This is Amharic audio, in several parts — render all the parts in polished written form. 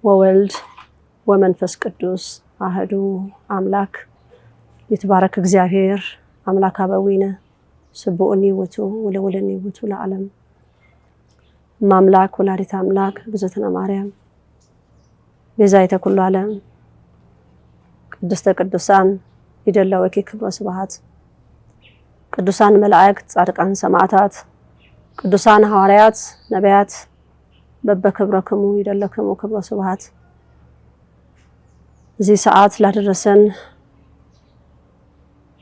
ወወልድ ወመንፈስ ቅዱስ አሐዱ አምላክ ይትባረክ እግዚአብሔር አምላክ አበዊነ ስቡእኒ ውእቱ ወለወለኒ ውእቱ ለዓለም ማምላክ ወላዲተ አምላክ ብዝእትነ ማርያም ቤዛይተ ኩሉ ዓለም ቅድስተ ቅዱሳን ይደለወኪ ክብረ ስብሐት ቅዱሳን መላእክት ጻድቃን ሰማዕታት ቅዱሳን ሐዋርያት ነቢያት በበክብረክሙ ይደለክሙ ክብረ ስብሐት እዚህ ሰዓት ላደረሰን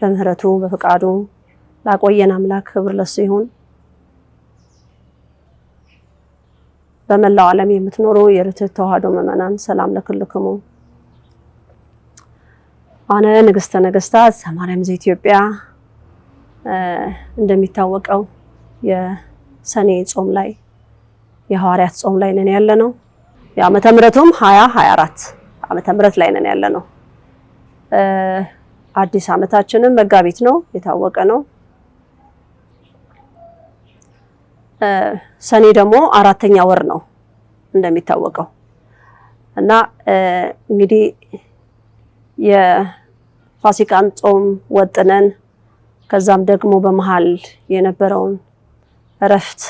በምህረቱ በፍቃዱ ላቆየን አምላክ ክብር ለሱ ይሁን። በመላው ዓለም የምትኖሩ የርትዕት ተዋሕዶ ምእመናን ሰላም ለክልክሙ። አነ ንግስተ ነገስታት ማርያም ዘኢትዮጵያ እንደሚታወቀው የሰኔ ጾም ላይ የሐዋርያት ጾም ላይ ነን ያለነው። የዓመተ ምሕረቱም 2024 ዓመተ ምሕረት ላይ ነን ያለነው። አዲስ ዓመታችንም መጋቢት ነው የታወቀ ነው። ሰኔ ደግሞ አራተኛ ወር ነው እንደሚታወቀው እና እንግዲህ የፋሲካን ጾም ወጥነን ከዛም ደግሞ በመሃል የነበረውን እረፍት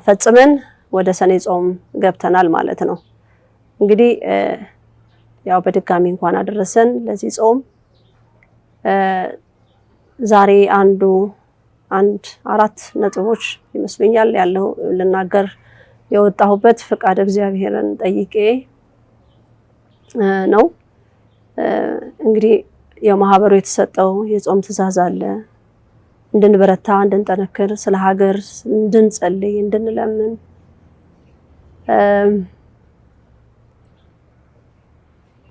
ፈጽመን ወደ ሰኔ ጾም ገብተናል ማለት ነው። እንግዲህ ያው በድጋሚ እንኳን አደረሰን ለዚህ ጾም። ዛሬ አራት ነጥቦች ይመስሉኛል ያለው ልናገር የወጣሁበት ፍቃድ እግዚአብሔርን ጠይቄ ነው። እንግዲህ የማህበሩ የተሰጠው የጾም ትእዛዝ አለ። እንድንበረታ እንድንጠነክር ስለ ሀገር እንድንጸልይ እንድንለምን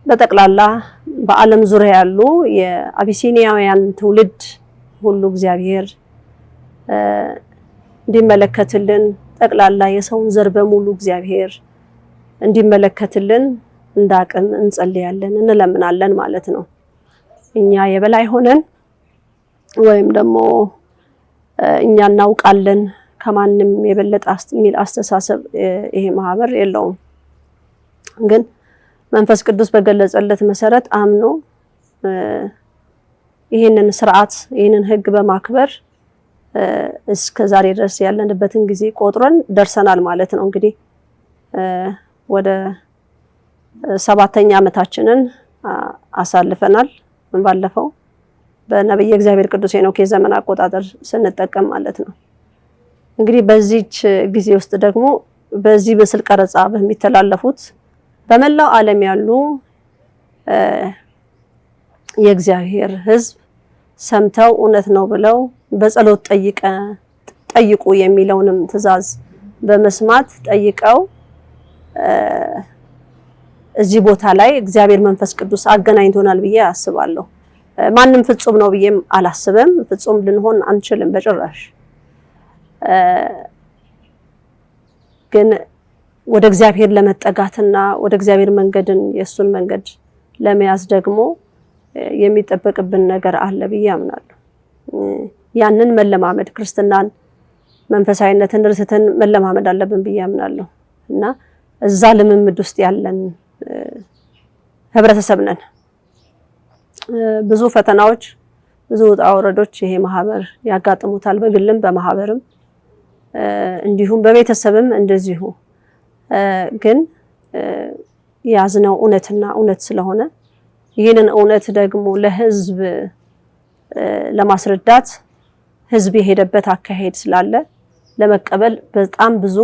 በጠቅላላ በዓለም ዙሪያ ያሉ የአቢሲኒያውያን ትውልድ ሁሉ እግዚአብሔር እንዲመለከትልን ጠቅላላ የሰውን ዘር በሙሉ እግዚአብሔር እንዲመለከትልን እንዳቅም እንጸልያለን እንለምናለን ማለት ነው። እኛ የበላይ ሆነን ወይም ደግሞ እኛ እናውቃለን ከማንም የበለጠ የሚል አስተሳሰብ ይሄ ማህበር የለውም። ግን መንፈስ ቅዱስ በገለጸለት መሰረት አምኖ ይሄንን ስርዓት ይሄንን ህግ በማክበር እስከ ዛሬ ድረስ ያለንበትን ጊዜ ቆጥረን ደርሰናል ማለት ነው። እንግዲህ ወደ 7ኛ ዓመታችንን አሳልፈናል። ባለፈው በነብይ እግዚአብሔር ቅዱስ ሄኖክ የዘመን አቆጣጠር ስንጠቀም ማለት ነው። እንግዲህ በዚህች ጊዜ ውስጥ ደግሞ በዚህ ምስል ቀረጻ በሚተላለፉት በመላው ዓለም ያሉ የእግዚአብሔር ሕዝብ ሰምተው እውነት ነው ብለው በጸሎት ጠይቁ የሚለውንም ትእዛዝ በመስማት ጠይቀው እዚህ ቦታ ላይ እግዚአብሔር መንፈስ ቅዱስ አገናኝቶናል ብዬ አስባለሁ። ማንም ፍጹም ነው ብዬም አላስብም። ፍጹም ልንሆን አንችልም በጭራሽ። ግን ወደ እግዚአብሔር ለመጠጋትና ወደ እግዚአብሔር መንገድን የሱን መንገድ ለመያዝ ደግሞ የሚጠበቅብን ነገር አለ ብዬ አምናለሁ። ያንን መለማመድ ክርስትናን፣ መንፈሳዊነትን፣ ርትዕትን መለማመድ አለብን ብዬ አምናለሁ እና እዛ ልምምድ ውስጥ ያለን ህብረተሰብ ነን። ብዙ ፈተናዎች ብዙ ውጣ ውረዶች ይሄ ማህበር ያጋጥሙታል፣ በግልም በማህበርም እንዲሁም በቤተሰብም እንደዚሁ። ግን ያዝነው እውነትና እውነት ስለሆነ ይህንን እውነት ደግሞ ለህዝብ ለማስረዳት ህዝብ የሄደበት አካሄድ ስላለ ለመቀበል በጣም ብዙ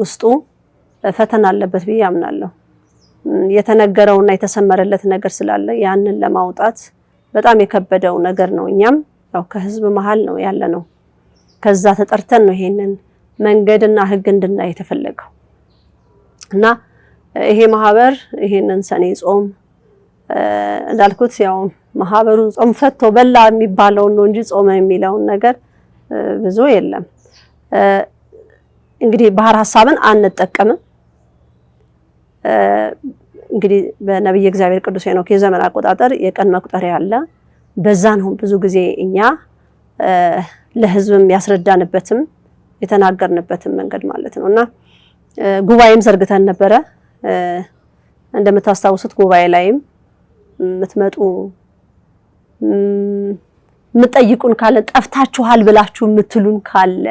ውስጡ ፈተና አለበት ብዬ አምናለሁ። የተነገረውና የተሰመረለት ነገር ስላለ ያንን ለማውጣት በጣም የከበደው ነገር ነው። እኛም ያው ከህዝብ መሃል ነው ያለነው። ከዛ ተጠርተን ነው ይሄንን መንገድና ህግ እንድናይ የተፈለገው እና ይሄ ማህበር ይሄንን ሰኔ ጾም እንዳልኩት ያው ማህበሩ ጾም ፈቶ በላ የሚባለው ነው እንጂ ጾመ የሚለውን ነገር ብዙ የለም። እንግዲህ ባህር ሐሳብን አንጠቀምም። እንግዲህ በነብይ እግዚአብሔር ቅዱስ ሄኖክ የዘመን አቆጣጠር የቀን መቁጠሪያ አለ። በዛ ነው ብዙ ጊዜ እኛ ለህዝብም ያስረዳንበትም የተናገርንበትም መንገድ ማለት ነውና ጉባኤም ዘርግተን ነበረ። እንደምታስታውሱት ጉባኤ ላይም የምትመጡ የምትጠይቁን ካለ ጠፍታችኋል ብላችሁ የምትሉን ካለ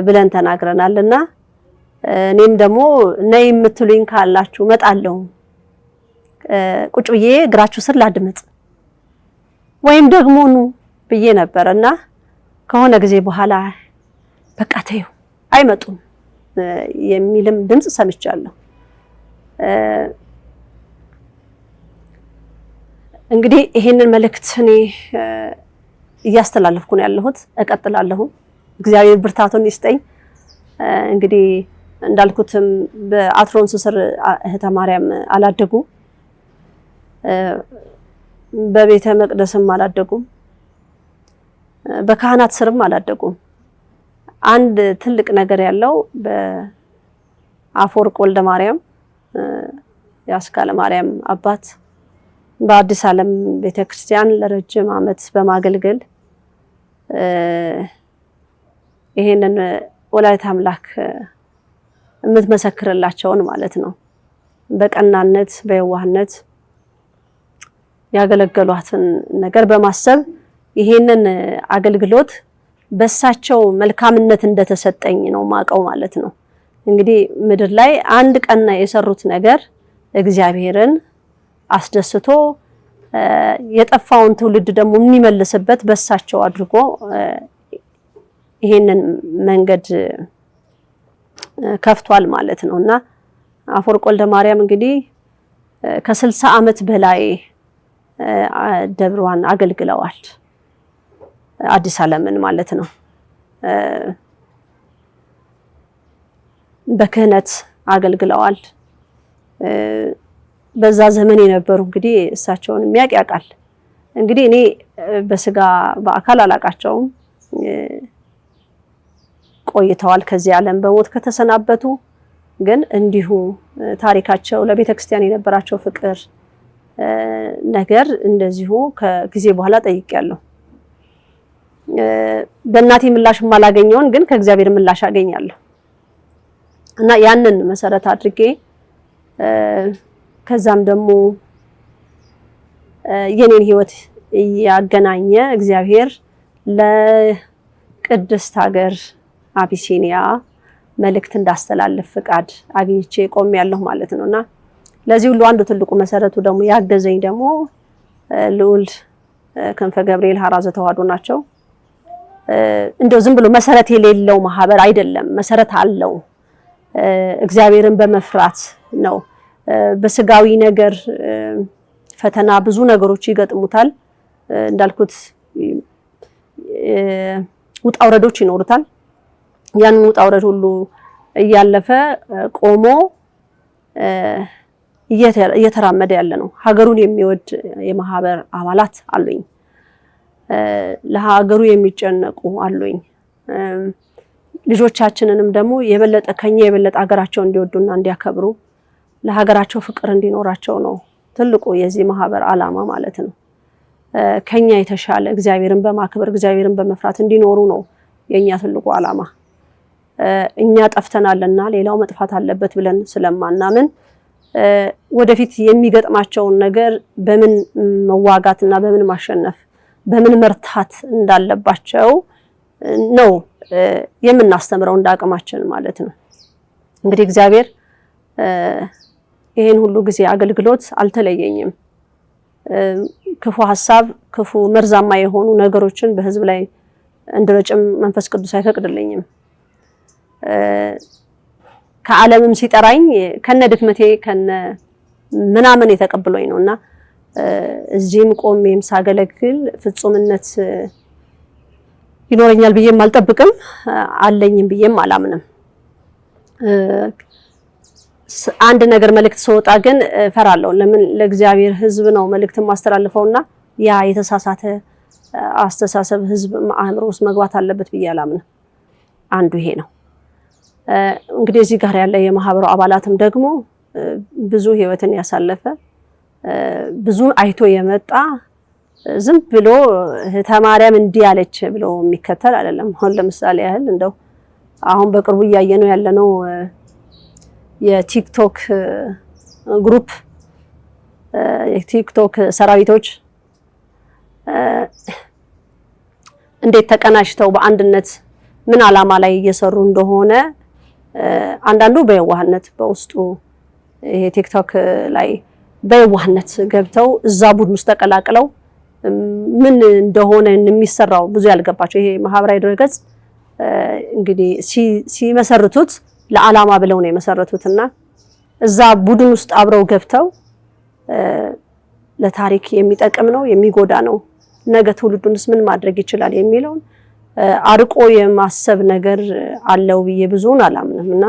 ብለን ተናግረናልና እኔም ደግሞ ነይ የምትሉኝ ካላችሁ መጣለሁ ቁጭ ብዬ እግራችሁ ስር ላድምጥ ወይም ደግሞ ኑ ብዬ ነበርና ከሆነ ጊዜ በኋላ በቃ ተይው አይመጡም የሚልም ድምጽ ሰምቻለሁ። እንግዲህ ይሄንን መልእክት እኔ እያስተላለፍኩ ነው ያለሁት፣ እቀጥላለሁ። እግዚአብሔር ብርታቱን ይስጠኝ። እንግዲህ እንዳልኩትም በአትሮንስ ስር እህተ ማርያም አላደጉ፣ በቤተ መቅደስም አላደጉም፣ በካህናት ስርም አላደጉም። አንድ ትልቅ ነገር ያለው በአፈወርቅ ወልደ ማርያም የአስካለ ማርያም አባት በአዲስ ዓለም ቤተክርስቲያን ለረጅም ዓመት በማገልገል ይሄንን ወላዲተ አምላክ የምትመሰክርላቸውን ማለት ነው በቀናነት በየዋህነት ያገለገሏትን ነገር በማሰብ ይሄንን አገልግሎት በሳቸው መልካምነት እንደተሰጠኝ ነው ማቀው ማለት ነው። እንግዲህ ምድር ላይ አንድ ቀን የሰሩት ነገር እግዚአብሔርን አስደስቶ የጠፋውን ትውልድ ደግሞ የሚመልስበት በሳቸው አድርጎ ይሄንን መንገድ ከፍቷል ማለት ነውና አፈወርቅ ወልደ ማርያም እንግዲህ ከ60 ዓመት በላይ ደብሯን አገልግለዋል። አዲስ ዓለምን ማለት ነው። በክህነት አገልግለዋል። በዛ ዘመን የነበሩ እንግዲህ እሳቸውን የሚያውቃል። እንግዲህ እኔ በስጋ በአካል አላቃቸውም፣ ቆይተዋል ከዚህ ዓለም በሞት ከተሰናበቱ። ግን እንዲሁ ታሪካቸው ለቤተክርስቲያን የነበራቸው ፍቅር ነገር እንደዚሁ ከጊዜ በኋላ ጠይቄያለሁ። በእናቴ ምላሽ ማላገኘውን ግን ከእግዚአብሔር ምላሽ አገኛለሁ እና ያንን መሰረት አድርጌ ከዛም ደግሞ የኔን ህይወት ያገናኘ እግዚአብሔር ለቅድስት ሀገር አቢሲኒያ መልእክት እንዳስተላልፍ ፍቃድ አግኝቼ ቆሜያለሁ ማለት ነውና ለዚህ ሁሉ አንዱ ትልቁ መሰረቱ ደግሞ ያገዘኝ ደግሞ ልዑል ክንፈ ገብርኤል ሀራ ዘተዋሕዶ ናቸው። እንደው ዝም ብሎ መሰረት የሌለው ማህበር አይደለም፣ መሰረት አለው። እግዚአብሔርን በመፍራት ነው። በስጋዊ ነገር ፈተና ብዙ ነገሮች ይገጥሙታል። እንዳልኩት ውጣ ውረዶች ይኖሩታል። ያንን ውጣ ውረድ ሁሉ እያለፈ ቆሞ እየተራመደ ያለ ነው። ሀገሩን የሚወድ የማህበር አባላት አሉኝ። ለሀገሩ የሚጨነቁ አሉኝ። ልጆቻችንንም ደግሞ የበለጠ ከኛ የበለጠ ሀገራቸው እንዲወዱና እንዲያከብሩ ለሀገራቸው ፍቅር እንዲኖራቸው ነው ትልቁ የዚህ ማህበር ዓላማ ማለት ነው። ከኛ የተሻለ እግዚአብሔርን በማክበር እግዚአብሔርን በመፍራት እንዲኖሩ ነው የኛ ትልቁ ዓላማ። እኛ ጠፍተናልና ሌላው መጥፋት አለበት ብለን ስለማናምን ወደፊት የሚገጥማቸውን ነገር በምን መዋጋትና በምን ማሸነፍ በምን መርታት እንዳለባቸው ነው የምናስተምረው እንዳቅማችን ማለት ነው። እንግዲህ እግዚአብሔር ይሄን ሁሉ ጊዜ አገልግሎት አልተለየኝም። ክፉ ሐሳብ፣ ክፉ መርዛማ የሆኑ ነገሮችን በህዝብ ላይ እንድረጭም መንፈስ ቅዱስ አይፈቅድልኝም። ከዓለምም ሲጠራኝ ከነ ድክመቴ ከነ ምናምን የተቀበለኝ ነውና እዚህም ቆሜም ሳገለግል ፍጹምነት ይኖረኛል ብዬም አልጠብቅም፣ አለኝም ብዬም አላምንም። አንድ ነገር መልእክት ሰውጣ ግን ፈራለሁ። ለምን ለእግዚአብሔር ህዝብ ነው መልእክት ማስተላልፈውና ያ የተሳሳተ አስተሳሰብ ህዝብ አእምሮ ውስጥ መግባት አለበት ብዬ አላምንም። አንዱ ይሄ ነው። እንግዲህ እዚህ ጋር ያለ የማህበሩ አባላትም ደግሞ ብዙ ህይወትን ያሳለፈ ብዙ አይቶ የመጣ ዝም ብሎ ተማሪያም እንዲህ ያለች ብሎ የሚከተል አይደለም። አሁን ለምሳሌ ያህል እንደው አሁን በቅርቡ እያየነው ያለነው የቲክቶክ ግሩፕ የቲክቶክ ሰራዊቶች እንዴት ተቀናጅተው በአንድነት ምን ዓላማ ላይ እየሰሩ እንደሆነ አንዳንዱ በየዋህነት በውስጡ ይሄ ቲክቶክ ላይ በየዋህነት ገብተው እዛ ቡድን ውስጥ ተቀላቅለው ምን እንደሆነ የሚሰራው ብዙ ያልገባቸው ይሄ ማህበራዊ ድረገጽ እንግዲህ ሲመሰርቱት ለዓላማ ብለው ነው የመሰረቱትና እዛ ቡድን ውስጥ አብረው ገብተው ለታሪክ የሚጠቅም ነው የሚጎዳ ነው ነገ ትውልዱንስ ምን ማድረግ ይችላል የሚለው አርቆ የማሰብ ነገር አለው ብዬ ብዙውን አላምንምና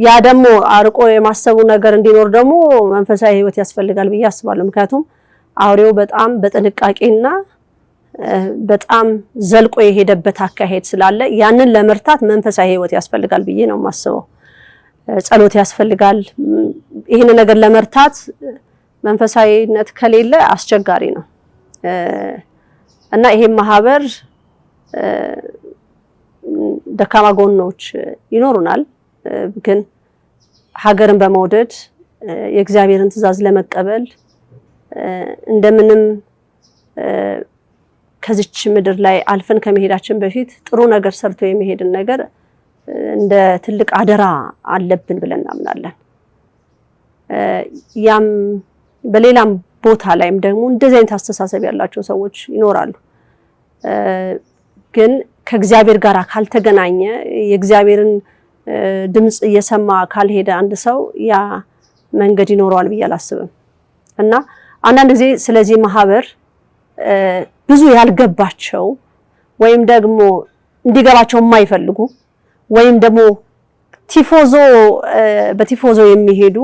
ያ ደግሞ አርቆ የማሰቡ ነገር እንዲኖር ደግሞ መንፈሳዊ ህይወት ያስፈልጋል ብዬ አስባለሁ። ምክንያቱም አውሬው በጣም በጥንቃቄና በጣም ዘልቆ የሄደበት አካሄድ ስላለ ያንን ለመርታት መንፈሳዊ ህይወት ያስፈልጋል ብዬ ነው የማስበው። ጸሎት ያስፈልጋል። ይሄን ነገር ለመርታት መንፈሳዊነት ከሌለ አስቸጋሪ ነው እና ይሄ ማህበር ደካማ ጎኖች ይኖሩናል። ግን ሀገርን በመውደድ የእግዚአብሔርን ትእዛዝ ለመቀበል እንደምንም ከዚች ምድር ላይ አልፈን ከመሄዳችን በፊት ጥሩ ነገር ሰርቶ የመሄድን ነገር እንደ ትልቅ አደራ አለብን ብለን እናምናለን። ያም በሌላም ቦታ ላይም ደግሞ እንደዚህ አይነት አስተሳሰብ ያላቸው ሰዎች ይኖራሉ። ግን ከእግዚአብሔር ጋር ካልተገናኘ የእግዚአብሔርን ድምጽ እየሰማ ካልሄደ አንድ ሰው ያ መንገድ ይኖረዋል ብዬ አላስብም። እና አንዳንድ ጊዜ ስለዚህ ማህበር ብዙ ያልገባቸው ወይም ደግሞ እንዲገባቸው የማይፈልጉ ወይም ደግሞ በቲፎዞ የሚሄዱ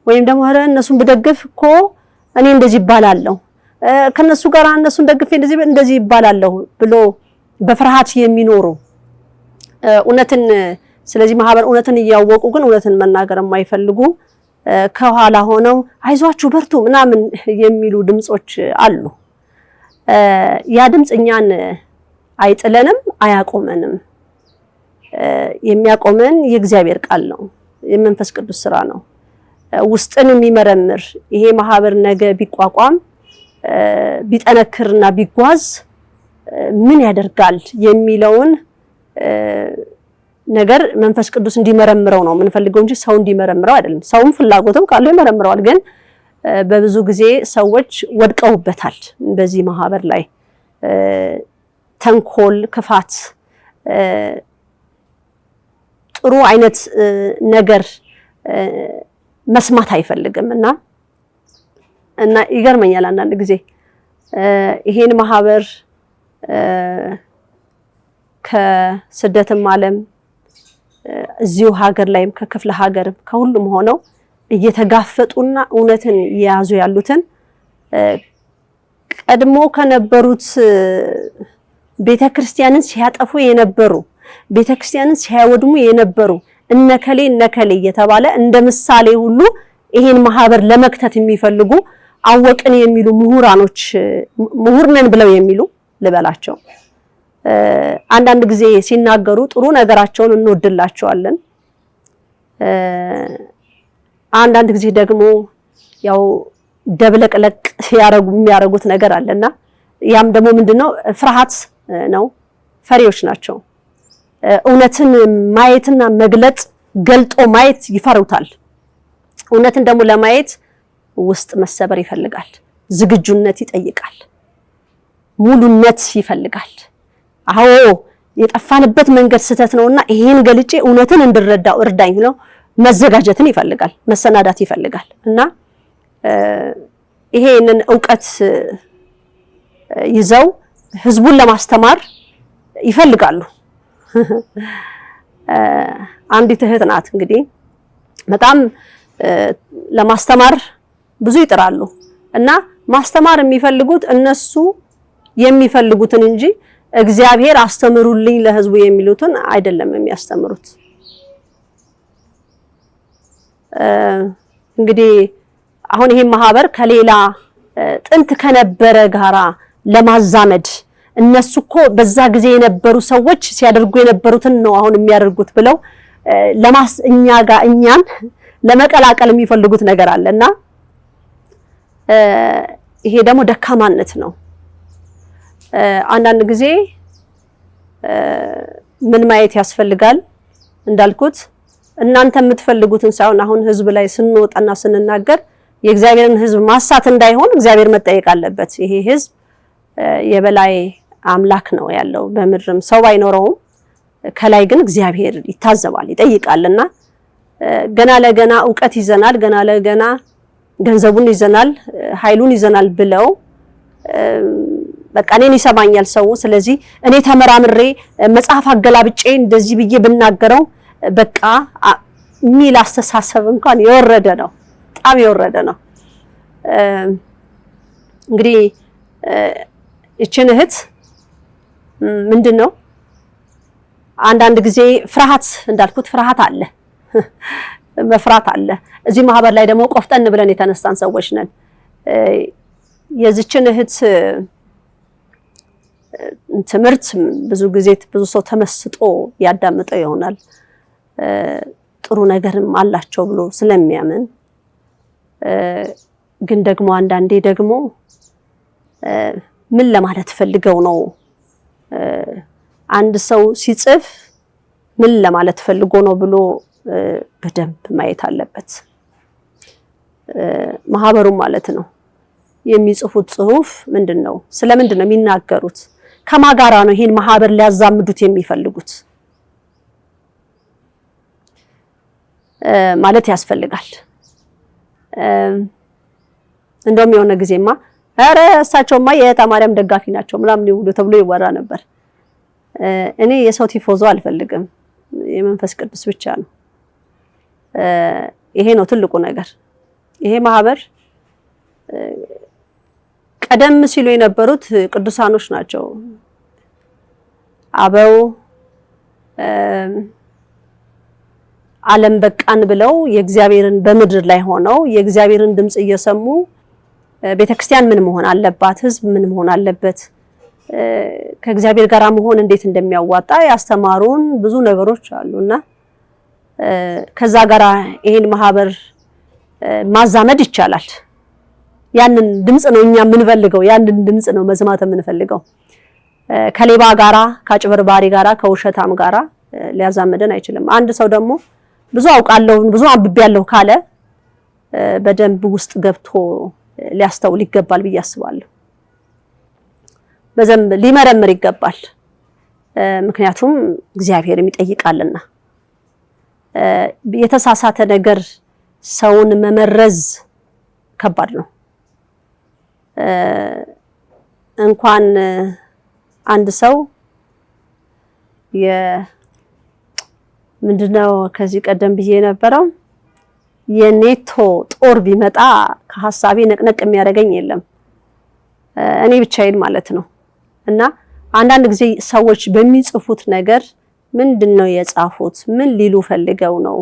ወይም ደግሞ አረ እነሱን በደግፍ እኮ እኔ እንደዚህ ይባላለሁ ከነሱ ጋር እነሱን ደግፌ እንደዚህ ይባላለሁ ብሎ በፍርሃት የሚኖሩ እውነትን ስለዚህ ማህበር እውነትን እያወቁ ግን እውነትን መናገር የማይፈልጉ ከኋላ ሆነው አይዟችሁ በርቱ ምናምን የሚሉ ድምጾች አሉ። ያ ድምጽ እኛን አይጥለንም አያቆመንም። የሚያቆመን የእግዚአብሔር ቃል ነው፣ የመንፈስ ቅዱስ ስራ ነው። ውስጥን የሚመረምር ይሄ ማህበር ነገ ቢቋቋም ቢጠነክርና ቢጓዝ ምን ያደርጋል የሚለውን ነገር መንፈስ ቅዱስ እንዲመረምረው ነው የምንፈልገው እንጂ ሰው እንዲመረምረው አይደለም። ሰውም ፍላጎትም ካለው ይመረምረዋል። ግን በብዙ ጊዜ ሰዎች ወድቀውበታል። በዚህ ማህበር ላይ ተንኮል፣ ክፋት፣ ጥሩ አይነት ነገር መስማት አይፈልግም እና ይገርመኛል አንዳንድ ጊዜ ይሄን ማህበር ከስደትም ዓለም እዚሁ ሀገር ላይም ከክፍለ ሀገርም ከሁሉም ሆነው እየተጋፈጡና እውነትን እየያዙ ያሉትን ቀድሞ ከነበሩት ቤተክርስቲያንን ሲያጠፉ የነበሩ ቤተክርስቲያንን ሲያወድሙ የነበሩ እነከሌ እየተባለ እንደ ምሳሌ ሁሉ ይሄን ማህበር ለመክተት የሚፈልጉ አወቅን የሚሉ ምሁር ነን ብለው የሚሉ ልበላቸው አንዳንድ ጊዜ ሲናገሩ ጥሩ ነገራቸውን እንወድላቸዋለን። አንዳንድ ጊዜ ደግሞ ያው ደብለቅለቅ የሚያረጉት ነገር አለና ያም ደግሞ ምንድነው ፍርሃት ነው። ፈሪዎች ናቸው። እውነትን ማየትና መግለጥ ገልጦ ማየት ይፈሩታል። እውነትን ደግሞ ለማየት ውስጥ መሰበር ይፈልጋል፣ ዝግጁነት ይጠይቃል፣ ሙሉነት ይፈልጋል። አዎ የጠፋንበት መንገድ ስህተት ነውና ይሄን ገልጬ እውነትን እንድረዳው እርዳኝ ነው መዘጋጀትን ይፈልጋል፣ መሰናዳት ይፈልጋል። እና ይሄንን ዕውቀት ይዘው ህዝቡን ለማስተማር ይፈልጋሉ። አንዲት እህት ናት እንግዲህ በጣም ለማስተማር ብዙ ይጥራሉ እና ማስተማር የሚፈልጉት እነሱ የሚፈልጉትን እንጂ እግዚአብሔር አስተምሩልኝ ለህዝቡ የሚሉትን አይደለም የሚያስተምሩት። እንግዲህ አሁን ይሄ ማህበር ከሌላ ጥንት ከነበረ ጋራ ለማዛመድ እነሱ እኮ በዛ ጊዜ የነበሩ ሰዎች ሲያደርጉ የነበሩትን ነው አሁን የሚያደርጉት ብለው እኛ ጋር እኛን ለመቀላቀል የሚፈልጉት ነገር አለና ይሄ ደግሞ ደካማነት ነው። አንዳንድ ጊዜ ምን ማየት ያስፈልጋል እንዳልኩት እናንተ የምትፈልጉትን ሳይሆን አሁን ህዝብ ላይ ስንወጣና ስንናገር የእግዚአብሔርን ህዝብ ማሳት እንዳይሆን እግዚአብሔር መጠየቅ አለበት። ይሄ ህዝብ የበላይ አምላክ ነው ያለው በምድርም ሰው አይኖረውም፣ ከላይ ግን እግዚአብሔር ይታዘባል ይጠይቃልና ገና ለገና ዕውቀት ይዘናል፣ ገና ለገና ገንዘቡን ይዘናል፣ ኃይሉን ይዘናል ብለው በቃ እኔን ይሰማኛል ሰው፣ ስለዚህ እኔ ተመራምሬ መጽሐፍ አገላብጬ እንደዚህ ብዬ ብናገረው በቃ ሚል አስተሳሰብ እንኳን የወረደ ነው፣ በጣም የወረደ ነው። እንግዲህ እቺን እህት ምንድነው አንዳንድ ጊዜ ፍርሃት እንዳልኩት ፍርሃት አለ፣ መፍራት አለ። እዚህ ማህበር ላይ ደግሞ ቆፍጠን ብለን የተነሳን ሰዎች ነን። የዚችን እህት ትምህርት ብዙ ጊዜ ብዙ ሰው ተመስጦ ያዳምጠው ይሆናል፣ ጥሩ ነገርም አላቸው ብሎ ስለሚያምን ግን ደግሞ አንዳንዴ ደግሞ ምን ለማለት ፈልገው ነው አንድ ሰው ሲጽፍ ምን ለማለት ፈልጎ ነው ብሎ በደንብ ማየት አለበት። ማህበሩ ማለት ነው የሚጽፉት ጽሁፍ ምንድነው? ስለምንድነው የሚናገሩት? ከማጋራ ነው ይሄን ማህበር ሊያዛምዱት የሚፈልጉት ማለት ያስፈልጋል። እንደውም የሆነ ጊዜማ አረ እሳቸውማ የእህተ ማርያም ደጋፊ ናቸው ምናምን ይውሉ ተብሎ ይወራ ነበር። እኔ የሰው ቲፎዞ አልፈልግም፣ የመንፈስ ቅዱስ ብቻ ነው። ይሄ ነው ትልቁ ነገር። ይሄ ማህበር ቀደም ሲሉ የነበሩት ቅዱሳኖች ናቸው። አበው ዓለም በቃን ብለው የእግዚአብሔርን በምድር ላይ ሆነው የእግዚአብሔርን ድምጽ እየሰሙ ቤተክርስቲያን ምን መሆን አለባት፣ ህዝብ ምን መሆን አለበት፣ ከእግዚአብሔር ጋር መሆን እንዴት እንደሚያዋጣ ያስተማሩን ብዙ ነገሮች አሉና ከዛ ጋር ይሄን ማህበር ማዛመድ ይቻላል። ያንን ድምጽ ነው እኛ የምንፈልገው፣ ያንን ድምጽ ነው መስማት የምንፈልገው። ከሌባ ጋራ ከአጭበርባሪ ጋራ ከውሸታም ጋራ ሊያዛመደን አይችልም። አንድ ሰው ደግሞ ብዙ አውቃለሁ ብዙ አንብቤያለሁ ካለ በደንብ ውስጥ ገብቶ ሊያስተውል ይገባል ብዬ አስባለሁ። በደንብ ሊመረምር ይገባል። ምክንያቱም እግዚአብሔርም ይጠይቃልና የተሳሳተ ነገር ሰውን መመረዝ ከባድ ነው። እንኳን አንድ ሰው ምንድነው ከዚህ ቀደም ብዬ የነበረው የኔቶ ጦር ቢመጣ ከሐሳቤ ነቅነቅ የሚያደርገኝ የለም፣ እኔ ብቻዬን ማለት ነው። እና አንዳንድ ጊዜ ሰዎች በሚጽፉት ነገር ምንድነው የጻፉት? ምን ሊሉ ፈልገው ነው?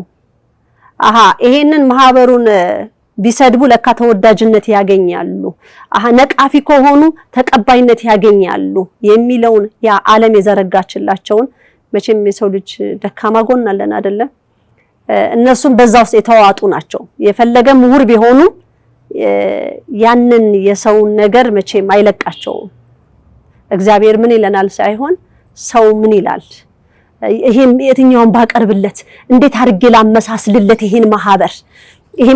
ይሄንን ማህበሩን ቢሰድቡ ለካ ተወዳጅነት ያገኛሉ፣ ነቃፊ ከሆኑ ተቀባይነት ያገኛሉ የሚለውን ያ ዓለም የዘረጋችላቸውን መቼም የሰው ልጅ ደካማ ጎን አለን አይደለ? እነሱም በዛ ውስጥ የተዋጡ ናቸው። የፈለገ ምሁር ቢሆኑ ያንን የሰውን ነገር መቼም አይለቃቸውም። እግዚአብሔር ምን ይለናል ሳይሆን ሰው ምን ይላል፣ ይሄን የትኛውን ባቀርብለት፣ እንዴት አድርጌ ላመሳስልለት ይሄን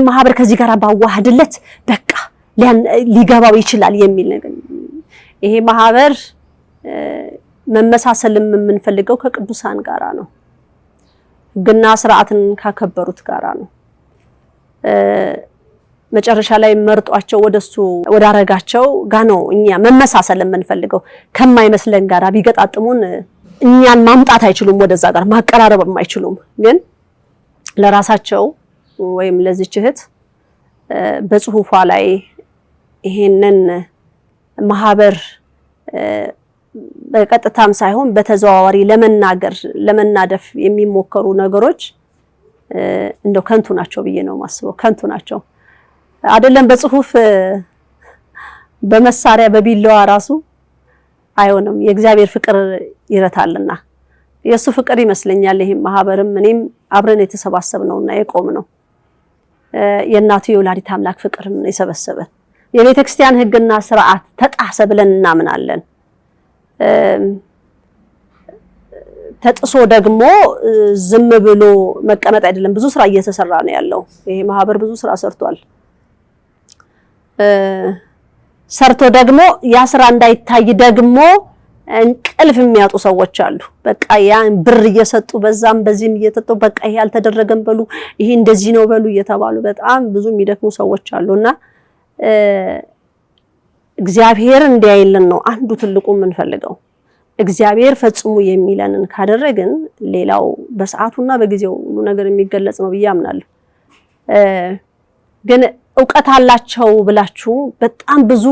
ማህበር ከዚህ ጋር ባዋህድለት በቃ ሊገባው ይችላል የሚል ነገር። ይሄ ማህበር መመሳሰልም የምንፈልገው ከቅዱሳን ጋራ ነው፣ ሕግና ስርዓትን ካከበሩት ጋራ ነው። መጨረሻ ላይ መርጧቸው ወደሱ ወዳረጋቸው ጋር ነው እኛ መመሳሰል የምንፈልገው። ከማይመስለን ጋራ ቢገጣጥሙን እኛን ማምጣት አይችሉም፣ ወደዛ ጋር ማቀራረብ አይችሉም። ግን ለራሳቸው ወይም ለዚች እህት በጽሁፏ ላይ ይሄንን ማህበር በቀጥታም ሳይሆን በተዘዋዋሪ ለመናደፍ የሚሞከሩ ነገሮች እንደው ከንቱ ናቸው ብዬ ነው ማስበው። ከንቱ ናቸው አይደለም በጽሁፍ በመሳሪያ በቢላዋ ራሱ አይሆንም። የእግዚአብሔር ፍቅር ይረታልና የሱ ፍቅር ይመስለኛል ይሄ ማህበርም እኔም አብረን የተሰባሰብነውና የቆምነው የእናቱ የወላዲት አምላክ ፍቅርም ነው የሰበሰበን። የቤተክርስቲያን ህግና ስርዓት ተጣሰ ብለን እናምናለን። ተጥሶ ደግሞ ዝም ብሎ መቀመጥ አይደለም፣ ብዙ ስራ እየተሰራ ነው ያለው። ይሄ ማህበር ብዙ ስራ ሰርቷል። ሰርቶ ደግሞ ያ ስራ እንዳይታይ ደግሞ እንቅልፍ የሚያጡ ሰዎች አሉ። በቃ ያን ብር እየሰጡ በዛም በዚህም እየተጠጡ በቃ ይሄ አልተደረገም በሉ ይሄ እንደዚህ ነው በሉ እየተባሉ በጣም ብዙ የሚደክሙ ሰዎች አሉና እግዚአብሔር እንዲያይልን ነው አንዱ ትልቁ የምንፈልገው። እግዚአብሔር ፈጽሙ የሚለንን ካደረግን ሌላው በሰዓቱና በጊዜው ሁሉ ነገር የሚገለጽ ነው ብዬ አምናለሁ። ግን ዕውቀት አላቸው ብላችሁ በጣም ብዙ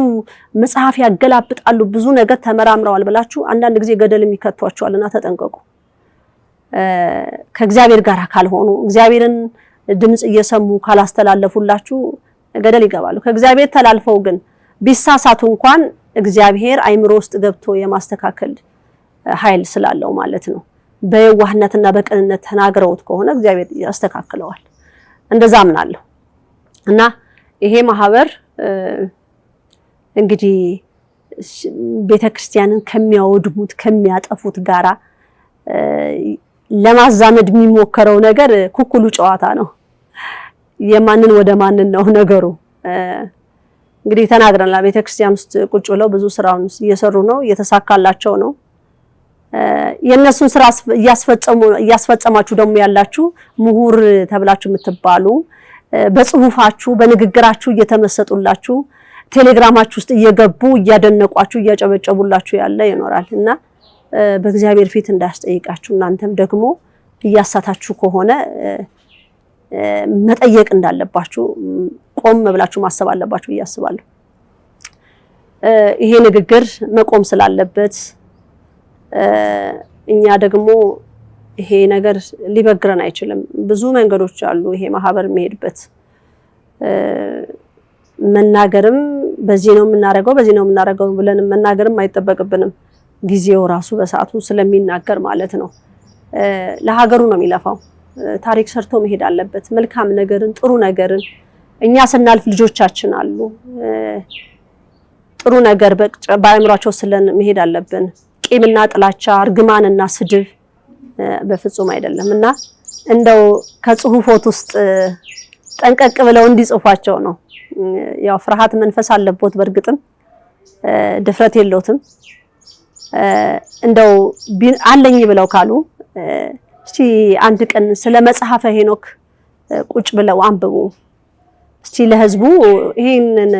መጽሐፍ ያገላብጣሉ ብዙ ነገር ተመራምረዋል ብላችሁ አንዳንድ ጊዜ ገደል የሚከቷቸዋልና ተጠንቀቁ። ከእግዚአብሔር ጋር ካልሆኑ እግዚአብሔርን ድምጽ እየሰሙ ካላስተላለፉላችሁ ገደል ይገባሉ። ከእግዚአብሔር ተላልፈው ግን ቢሳሳቱ እንኳን እግዚአብሔር አይምሮ ውስጥ ገብቶ የማስተካከል ኃይል ስላለው ማለት ነው። በየዋህነትና በቅንነት ተናግረውት ከሆነ እግዚአብሔር ያስተካክለዋል። እንደዛ አምናለሁ። እና ይሄ ማህበር እንግዲህ ቤተክርስቲያንን ከሚያወድሙት ከሚያጠፉት ጋራ ለማዛመድ የሚሞከረው ነገር ኩኩሉ ጨዋታ ነው። የማንን ወደ ማንን ነው ነገሩ። እንግዲህ ተናግረናል። ቤተክርስቲያን ውስጥ ቁጭ ብለው ብዙ ስራውን እየሰሩ ነው፣ እየተሳካላቸው ነው። የነሱን ስራ እያስፈጸማችሁ ደግሞ ያላችሁ ምሁር ተብላችሁ የምትባሉ በጽሁፋችሁ በንግግራችሁ እየተመሰጡላችሁ ቴሌግራማችሁ ውስጥ እየገቡ እያደነቋችሁ እያጨበጨቡላችሁ ያለ ይኖራልና በእግዚአብሔር ፊት እንዳያስጠይቃችሁ እናንተም ደግሞ እያሳታችሁ ከሆነ መጠየቅ እንዳለባችሁ ቆም ብላችሁ ማሰብ አለባችሁ ብዬ አስባለሁ። ይሄ ንግግር መቆም ስላለበት እኛ ደግሞ ይሄ ነገር ሊበግረን አይችልም። ብዙ መንገዶች አሉ ይሄ ማህበር የሚሄድበት። መናገርም በዚህ ነው የምናረገው ብለን መናገርም አይጠበቅብንም። ጊዜው ራሱ በሰዓቱ ስለሚናገር ማለት ነው። ለሀገሩ ነው የሚለፋው። ታሪክ ሰርቶ መሄድ አለበት። መልካም ነገርን ጥሩ ነገርን እኛ ስናልፍ ልጆቻችን አሉ። ጥሩ ነገር በአእምሯቸው ስለን መሄድ አለብን። ቂምና ጥላቻ እርግማንና ስድብ በፍጹም አይደለምና እንደው ከጽሁፎት ውስጥ ጠንቀቅ ብለው እንዲጽፏቸው ነው። ያው ፍርሃት መንፈስ አለበት በርግጥም ድፍረት የለውትም። እንደው አለኝ ብለው ካሉ እስቲ አንድ ቀን ስለ መጽሐፈ ሄኖክ ቁጭ ብለው አንብቡ። እስቲ ለህዝቡ ይሄንን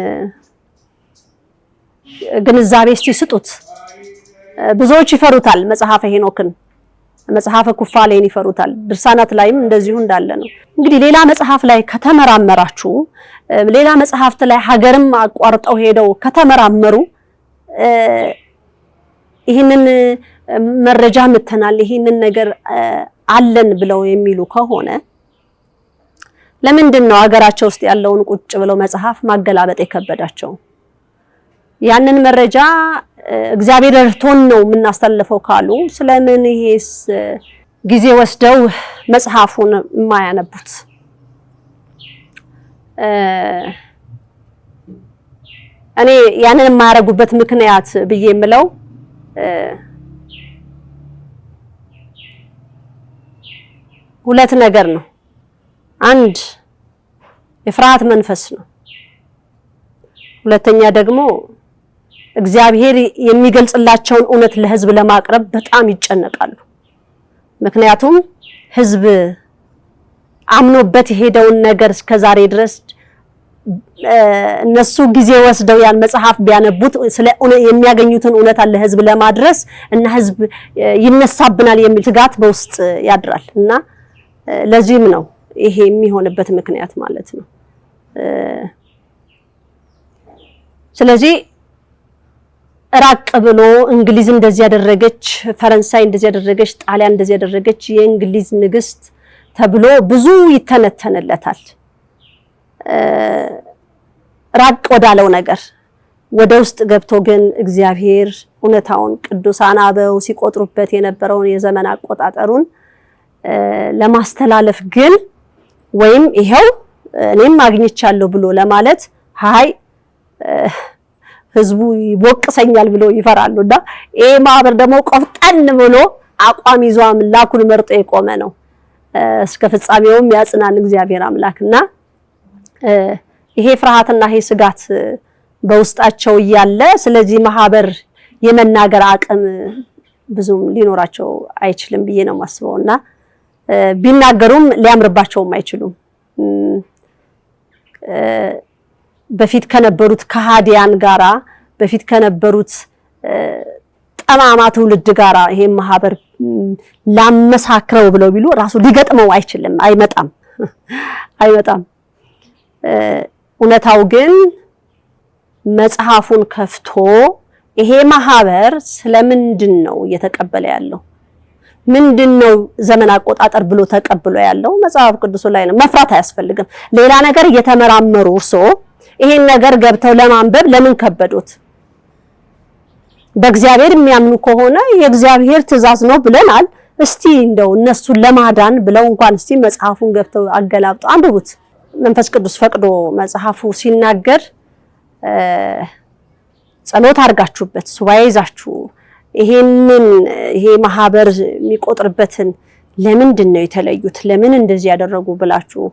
ግንዛቤ እስቲ ስጡት። ብዙዎች ይፈሩታል መጽሐፈ ሄኖክን፣ መጽሐፈ ኩፋሌን ይፈሩታል። ድርሳናት ላይም እንደዚሁ እንዳለ ነው። እንግዲህ ሌላ መጽሐፍ ላይ ከተመራመራችሁ ሌላ መጽሐፍት ላይ ሀገርም አቋርጠው ሄደው ከተመራመሩ ይህንን መረጃ ምተናል ይህንን ነገር አለን ብለው የሚሉ ከሆነ ለምንድን ነው ሀገራቸው ውስጥ ያለውን ቁጭ ብለው መጽሐፍ ማገላበጥ የከበዳቸው? ያንን መረጃ እግዚአብሔር እርቶን ነው የምናስተላልፈው ካሉ ስለምን ይሄስ ጊዜ ወስደው መጽሐፉን የማያነቡት? እኔ ያንን የማያረጉበት ምክንያት ብዬ የምለው ሁለት ነገር ነው። አንድ የፍርሃት መንፈስ ነው። ሁለተኛ ደግሞ እግዚአብሔር የሚገልጽላቸውን እውነት ለህዝብ ለማቅረብ በጣም ይጨነቃሉ። ምክንያቱም ህዝብ አምኖበት የሄደውን ነገር እስከዛሬ ድረስ እነሱ ጊዜ ወስደው ያን መጽሐፍ ቢያነቡት ስለ የሚያገኙትን እውነት አለ ህዝብ ለማድረስ እና ህዝብ ይነሳብናል የሚል ስጋት በውስጥ ያድራል እና ለዚህም ነው ይሄ የሚሆንበት ምክንያት ማለት ነው። ስለዚህ ራቅ ብሎ እንግሊዝ እንደዚህ ያደረገች፣ ፈረንሳይ እንደዚህ ያደረገች፣ ጣሊያን እንደዚህ ያደረገች የእንግሊዝ ንግስት ተብሎ ብዙ ይተነተንለታል። ራቅ ወዳለው ነገር ወደ ውስጥ ገብቶ ግን እግዚአብሔር እውነታውን ቅዱሳን አበው ሲቆጥሩበት የነበረውን የዘመን አቆጣጠሩን ለማስተላለፍ ግን ወይም ይሄው እኔም አግኝቻለሁ ብሎ ለማለት ሃይ ህዝቡ ይቦቅሰኛል ብሎ ይፈራሉና ይሄ ማህበር ደግሞ ቆፍጠን ብሎ አቋም ይዞ አምላኩን መርጦ የቆመ ነው። እስከ ፍጻሜውም ያጽናን እግዚአብሔር አምላክና ይሄ ፍርሃትና ይሄ ስጋት በውስጣቸው እያለ ስለዚህ ማህበር የመናገር አቅም ብዙም ሊኖራቸው አይችልም ብዬ ነው ማስበውና ቢናገሩም ሊያምርባቸውም አይችሉም። በፊት ከነበሩት ከሃዲያን ጋራ በፊት ከነበሩት ጠማማ ትውልድ ጋራ ይሄ ማህበር ላመሳክረው ብለው ቢሉ ራሱ ሊገጥመው አይችልም፣ አይመጣም። እውነታው ግን መጽሐፉን ከፍቶ ይሄ ማህበር ስለምንድን ነው እየተቀበለ ያለው? ምንድነው ዘመን አቆጣጠር ብሎ ተቀብሎ ያለው? መጽሐፍ ቅዱስ ላይ ነው። መፍራት አያስፈልግም። ሌላ ነገር እየተመራመሩ እርሶ ይሄን ነገር ገብተው ለማንበብ ለምን ከበዶት? በእግዚአብሔር የሚያምኑ ከሆነ የእግዚአብሔር ትእዛዝ ነው ብለናል። እስቲ እንደው እነሱን ለማዳን ብለው እንኳን እስቲ መጽሐፉን ገብተው አገላብጠው አንብቡት። መንፈስ ቅዱስ ፈቅዶ መጽሐፉ ሲናገር ጸሎት አድርጋችሁበት ሱባኤ ይዛችሁ ይሄ ማህበር የሚቆጥርበትን ለምንድን ነው የተለዩት? ለምን እንደዚህ ያደረጉ ብላችሁ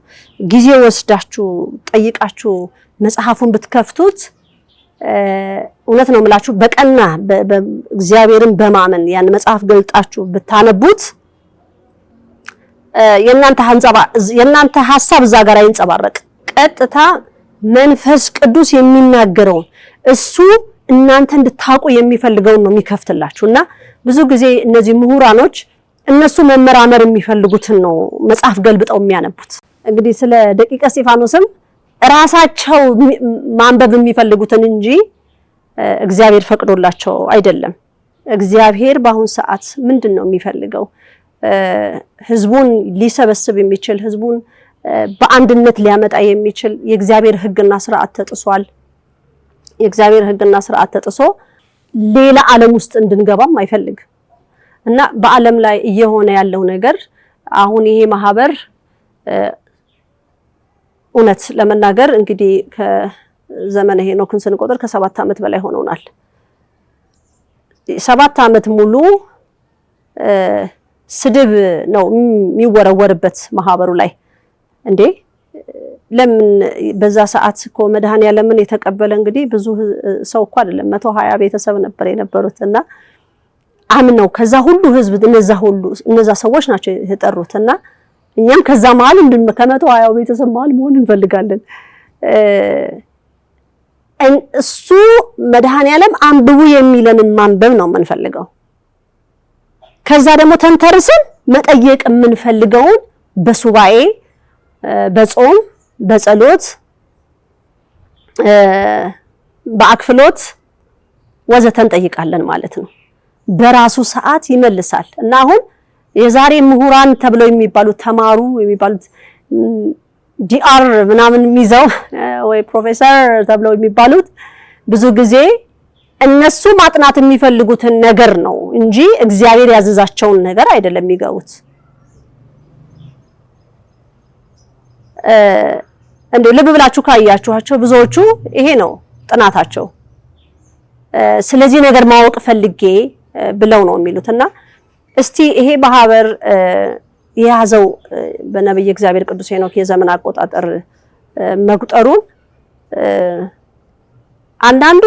ጊዜ ወስዳችሁ ጠይቃችሁ መጽሐፉን ብትከፍቱት እውነት ነው የምላችሁ በቀና እግዚአብሔርን በማመን ያን መጽሐፍ ገልጣችሁ ብታነቡት የእናንተ ሐሳብ እዛ ጋር አይንጸባረቅ። ቀጥታ መንፈስ ቅዱስ የሚናገረው እሱ እናንተ እንድታውቁ የሚፈልገውን ነው የሚከፍትላችሁና ብዙ ጊዜ እነዚህ ምሁራኖች እነሱ መመራመር የሚፈልጉትን ነው መጽሐፍ ገልብጠው የሚያነቡት። እንግዲህ ስለ ደቂቀ እስጢፋኖስም ራሳቸው ማንበብ የሚፈልጉትን እንጂ እግዚአብሔር ፈቅዶላቸው አይደለም። እግዚአብሔር በአሁን ሰዓት ምንድነው የሚፈልገው? ህዝቡን ሊሰበስብ የሚችል ህዝቡን በአንድነት ሊያመጣ የሚችል የእግዚአብሔር ሕግና ስርዓት ተጥሷል። የእግዚአብሔር ሕግና ስርዓት ተጥሶ ሌላ ዓለም ውስጥ እንድንገባም አይፈልግ እና በዓለም ላይ እየሆነ ያለው ነገር አሁን ይሄ ማህበር እውነት ለመናገር እንግዲህ ከዘመነ ሄኖክን ስንቆጥር ከ7 ዓመት በላይ ሆኖናል። 7 ዓመት ሙሉ ስድብ ነው የሚወረወርበት ማህበሩ ላይ እንዴ ለምን በዛ ሰዓት እኮ መድኃኔዓለምን የተቀበለ እንግዲህ ብዙ ሰው እኮ አይደለም 120 ቤተሰብ ነበር የነበሩትና አምነው ከዛ ሁሉ ህዝብ እነዛ ሰዎች ናቸው የተጠሩትና እኛም ከዛ መሃል ከ120 ቤተሰብ መሃል መሆን እንፈልጋለን። እሱ መድኃኔዓለም አንብቡ የሚለንን ማንበብ ነው የምንፈልገው። ከዛ ደግሞ ተንተርሰን መጠየቅ የምንፈልገውን በሱባኤ በጾም በጸሎት በአክፍሎት ወዘተ እንጠይቃለን ማለት ነው። በራሱ ሰዓት ይመልሳል እና አሁን የዛሬ ምሁራን ተብለው የሚባሉት ተማሩ የሚባሉት ዲአር ምናምን የሚይዘው ወይ ፕሮፌሰር ተብለው የሚባሉት ብዙ ጊዜ እነሱ ማጥናት የሚፈልጉትን ነገር ነው እንጂ እግዚአብሔር ያዘዛቸውን ነገር አይደለም የሚገቡት። እንደው ልብ ብላችሁ ካያችኋቸው ብዙዎቹ ይሄ ነው ጥናታቸው። ስለዚህ ነገር ማወቅ ፈልጌ ብለው ነው የሚሉትና እስቲ ይሄ ማህበር የያዘው በነብይ እግዚአብሔር ቅዱስ ሄኖክ የዘመን አቆጣጠር መቁጠሩን አንዳንዱ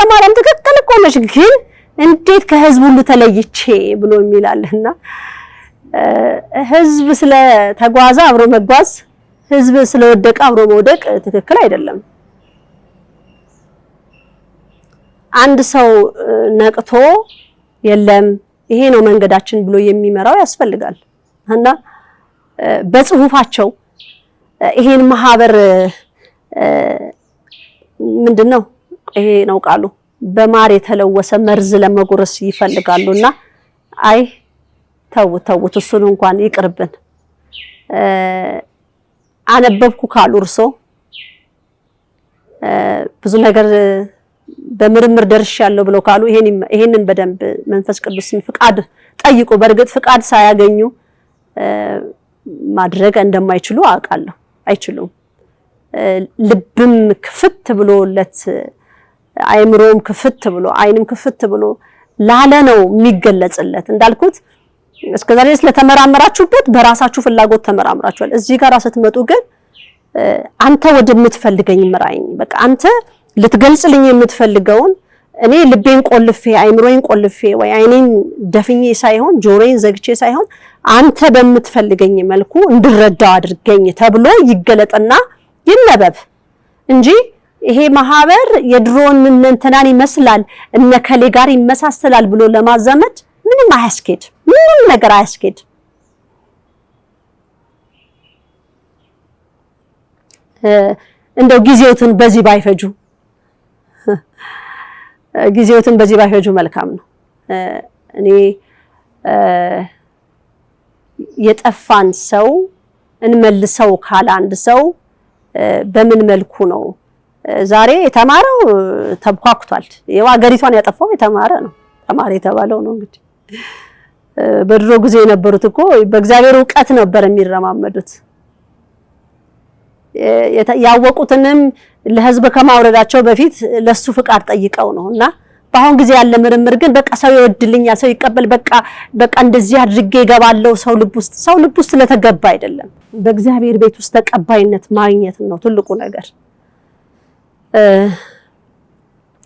ተማሪም ትክክል እኮ ነሽ ግን እንዴት ከህዝብ ሁሉ ተለይቼ ብሎ የሚላልና ህዝብ ስለተጓዘ አብሮ መጓዝ ህዝብ ስለወደቀ አብሮ መውደቅ ትክክል አይደለም። አንድ ሰው ነቅቶ የለም ይሄ ነው መንገዳችን ብሎ የሚመራው ያስፈልጋል እና በጽሁፋቸው ይሄን ማህበር ምንድነው ይሄ ነው ቃሉ በማር የተለወሰ መርዝ ለመጎረስ ይፈልጋሉና አይ ተውት እሱን እንኳን ይቅርብን። አነበብኩ ካሉ እርሶ ብዙ ነገር በምርምር ደርሻለሁ ብለው ካሉ ይሄንን በደንብ መንፈስ ቅዱስን ፍቃድ ጠይቁ። በእርግጥ ፍቃድ ሳያገኙ ማድረግ እንደማይችሉ አውቃለሁ። አይችሉም። ልብም ክፍት ብሎለት አይምሮም ክፍት ብሎ አይንም ክፍት ብሎ ላለ ነው የሚገለጽለት። እንዳልኩት እስከዛሬ ስለተመራመራችሁበት በራሳችሁ ፍላጎት ተመራምራችኋል። እዚህ ጋር ስትመጡ ግን አንተ ወደምትፈልገኝ ምራኝ፣ በቃ አንተ ልትገልጽልኝ የምትፈልገውን እኔ ልቤን ቆልፌ አይምሮዬን ቆልፌ ወይ አይኔን ደፍኜ ሳይሆን ጆሮዬን ዘግቼ ሳይሆን አንተ በምትፈልገኝ መልኩ እንድረዳው አድርገኝ ተብሎ ይገለጥና ይነበብ እንጂ ይሄ ማህበር የድሮን እንትናን ይመስላል እነከሌ ጋር ይመሳሰላል ብሎ ለማዘመድ ምንም አያስኬድ፣ ምንም ነገር አያስኬድ። እንደው ጊዜውትን በዚህ ባይፈጁ መልካም ነው። እኔ የጠፋን ሰው እንመልሰው ካለ አንድ ሰው በምን መልኩ ነው? ዛሬ የተማረው ተብኳክቷል። ይኸው ሀገሪቷን ያጠፋው የተማረ ነው። ተማሪ የተባለው ነው እንግዲህ። በድሮ ጊዜ የነበሩት እኮ በእግዚአብሔር ዕውቀት ነበር የሚረማመዱት። ያወቁትንም ለህዝብ ከማውረዳቸው በፊት ለሱ ፍቃድ ጠይቀው ነውና በአሁን ጊዜ ያለ ምርምር ግን በቃ ሰው ይወድልኛል፣ ሰው ይቀበል፣ በቃ እንደዚህ አድርጌ እገባለሁ ሰው ልብ ውስጥ ስለተገባ አይደለም። በእግዚአብሔር ቤት ውስጥ ተቀባይነት ማግኘት ነው ትልቁ ነገር።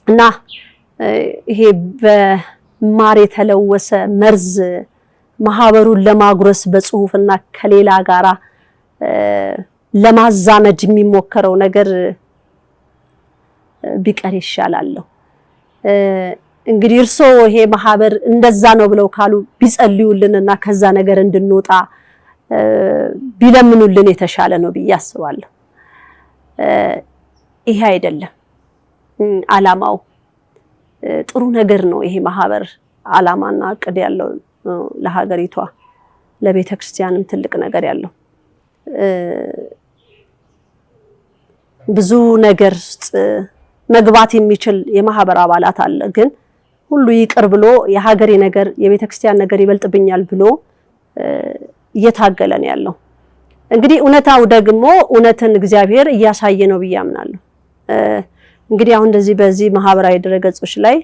እና ይሄ በማር የተለወሰ መርዝ ማህበሩን ለማጉረስ በጽሁፍና ከሌላ ጋራ ለማዛመድ የሚሞከረው ነገር ቢቀር ይሻላል። እንግዲህ እርሶ ይሄ ማህበር እንደዛ ነው ብለው ካሉ ቢጸልዩልንና ከዛ ነገር እንድንወጣ ቢለምኑልን የተሻለ ነው ብዬ አስባለሁ። ይሄ አይደለም አላማው። ጥሩ ነገር ነው ይሄ ማህበር አላማና እቅድ ያለው ለሀገሪቷ ለቤተክርስቲያንም ትልቅ ነገር ያለው ብዙ ነገር ውስጥ መግባት የሚችል የማህበር አባላት አለ። ግን ሁሉ ይቅር ብሎ የሀገሬ ነገር የቤተክርስቲያን ነገር ይበልጥብኛል ብሎ እየታገለ ነው ያለው። እንግዲህ እውነታው ደግሞ እውነትን እግዚአብሔር እያሳየ ነው ብዬ አምናለሁ። እንግዲህ አሁን በዚህ ማህበራዊ ድረገጾች ላይ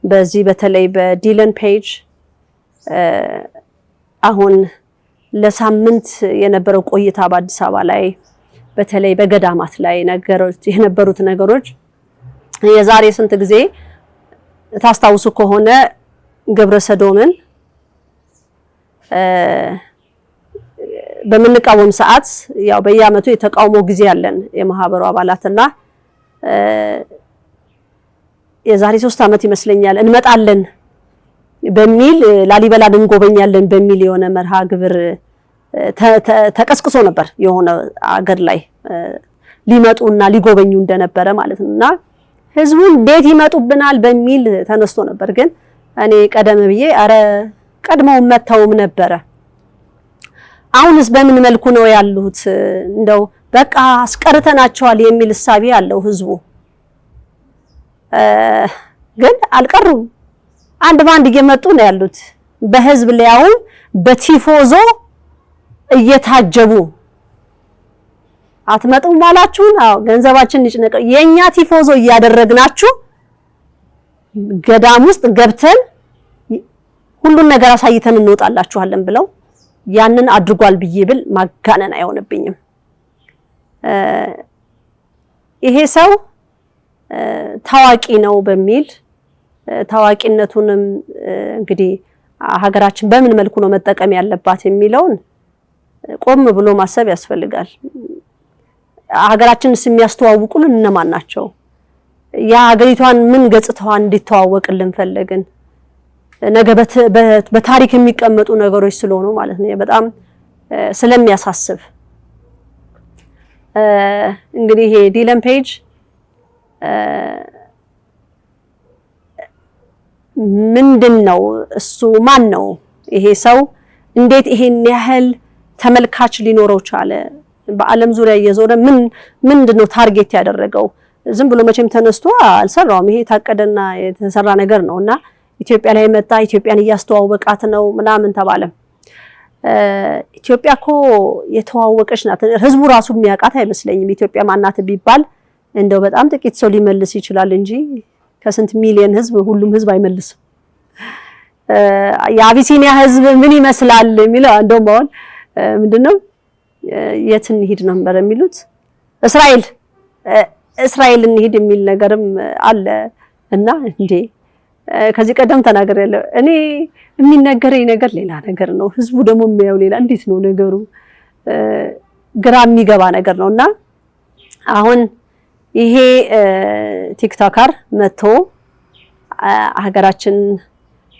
በዚህ በተለይ በዲለን ፔጅ አሁን ለሳምንት የነበረው ቆይታ በአዲስ አበባ ላይ በተለይ በገዳማት ላይ የነበሩት ነገሮች የዛሬ ስንት ጊዜ ታስታውሱ ከሆነ ግብረ ሰዶምን በምንቃወም ሰዓት ያው በየዓመቱ የተቃውሞ ጊዜ ያለን የማህበሩ አባላትና የዛሬ 3 ዓመት ይመስለኛል እንመጣለን በሚል ላሊበላን እንጎበኛለን በሚል የሆነ መርሃ ግብር ተቀስቅሶ ነበር። የሆነ አገር ላይ ሊመጡና ሊጎበኙ እንደነበረ ማለት ነውና ህዝቡ እንዴት ይመጡብናል በሚል ተነስቶ ነበር። ግን እኔ ቀደም ብዬ አረ ቀድመው መተውም ነበረ። አሁንስ በምን መልኩ ነው ያሉት? እንደው በቃ አስቀርተናቸዋል የሚል እሳቤ ያለው ህዝቡ ግን አልቀሩም። አንድ ባንድ እየመጡ ነው ያሉት በህዝብ ሊያው በቲፎዞ እየታጀቡ አትመጡም ማላችሁን? አዎ ገንዘባችን ይጭነቀ የኛ ቲፎዞ እያደረግናችሁ ገዳም ውስጥ ገብተን ሁሉን ነገር አሳይተን እንወጣላችኋለን ብለው ያንን አድርጓል ብዬ ብል ማጋነን አይሆንብኝም። ይሄ ሰው ታዋቂ ነው በሚል ታዋቂነቱንም እንግዲህ ሀገራችን በምን መልኩ ነው መጠቀም ያለባት የሚለውን ቆም ብሎ ማሰብ ያስፈልጋል። ሀገራችንስ የሚያስተዋውቁልን እነማን ናቸው? የሀገሪቷን ምን ገጽታዋን እንዲተዋወቅልን ፈለግን? ነገ በታሪክ የሚቀመጡ ነገሮች ስለሆኑ ማለት ነው በጣም ስለሚያሳስብ እንግዲህ ይሄ ዲለን ፔጅ ምንድነው? እሱ ማን ነው? ይሄ ሰው እንዴት ይሄን ያህል ተመልካች ሊኖረው ቻለ? በዓለም ዙሪያ እየዞረ ምንድነው ታርጌት ያደረገው? ዝም ብሎ መቼም ተነስቶ አልሰራውም። ይሄ ታቀደና የተሰራ ነገር ነውና ኢትዮጵያ ላይ መጣ፣ ኢትዮጵያን እያስተዋወቃት ነው ምናምን ተባለ። ኢትዮጵያ እኮ የተዋወቀች ናት። ህዝቡ ራሱ የሚያውቃት አይመስለኝም። ኢትዮጵያ ማናት ቢባል እንደው በጣም ጥቂት ሰው ሊመልስ ይችላል እንጂ ከስንት ሚሊዮን ህዝብ ሁሉም ህዝብ አይመልስም። የአቢሲኒያ ህዝብ ምን ይመስላል የሚለው እንደውም አሁን ምንድነው የት እንሂድ ነበር የሚሉት እስራኤል እንሂድ የሚል ነገርም አለ። እና እንዴ ከዚህ ቀደም ተናግሬያለሁ እኔ የሚነገረኝ ነገር ሌላ ነገር ነው፣ ህዝቡ ደግሞ የሚያየው ሌላ። እንዴት ነው ነገሩ? ግራ የሚገባ ነገር ነውና አሁን ይሄ ቲክቶከር መጥቶ ሀገራችን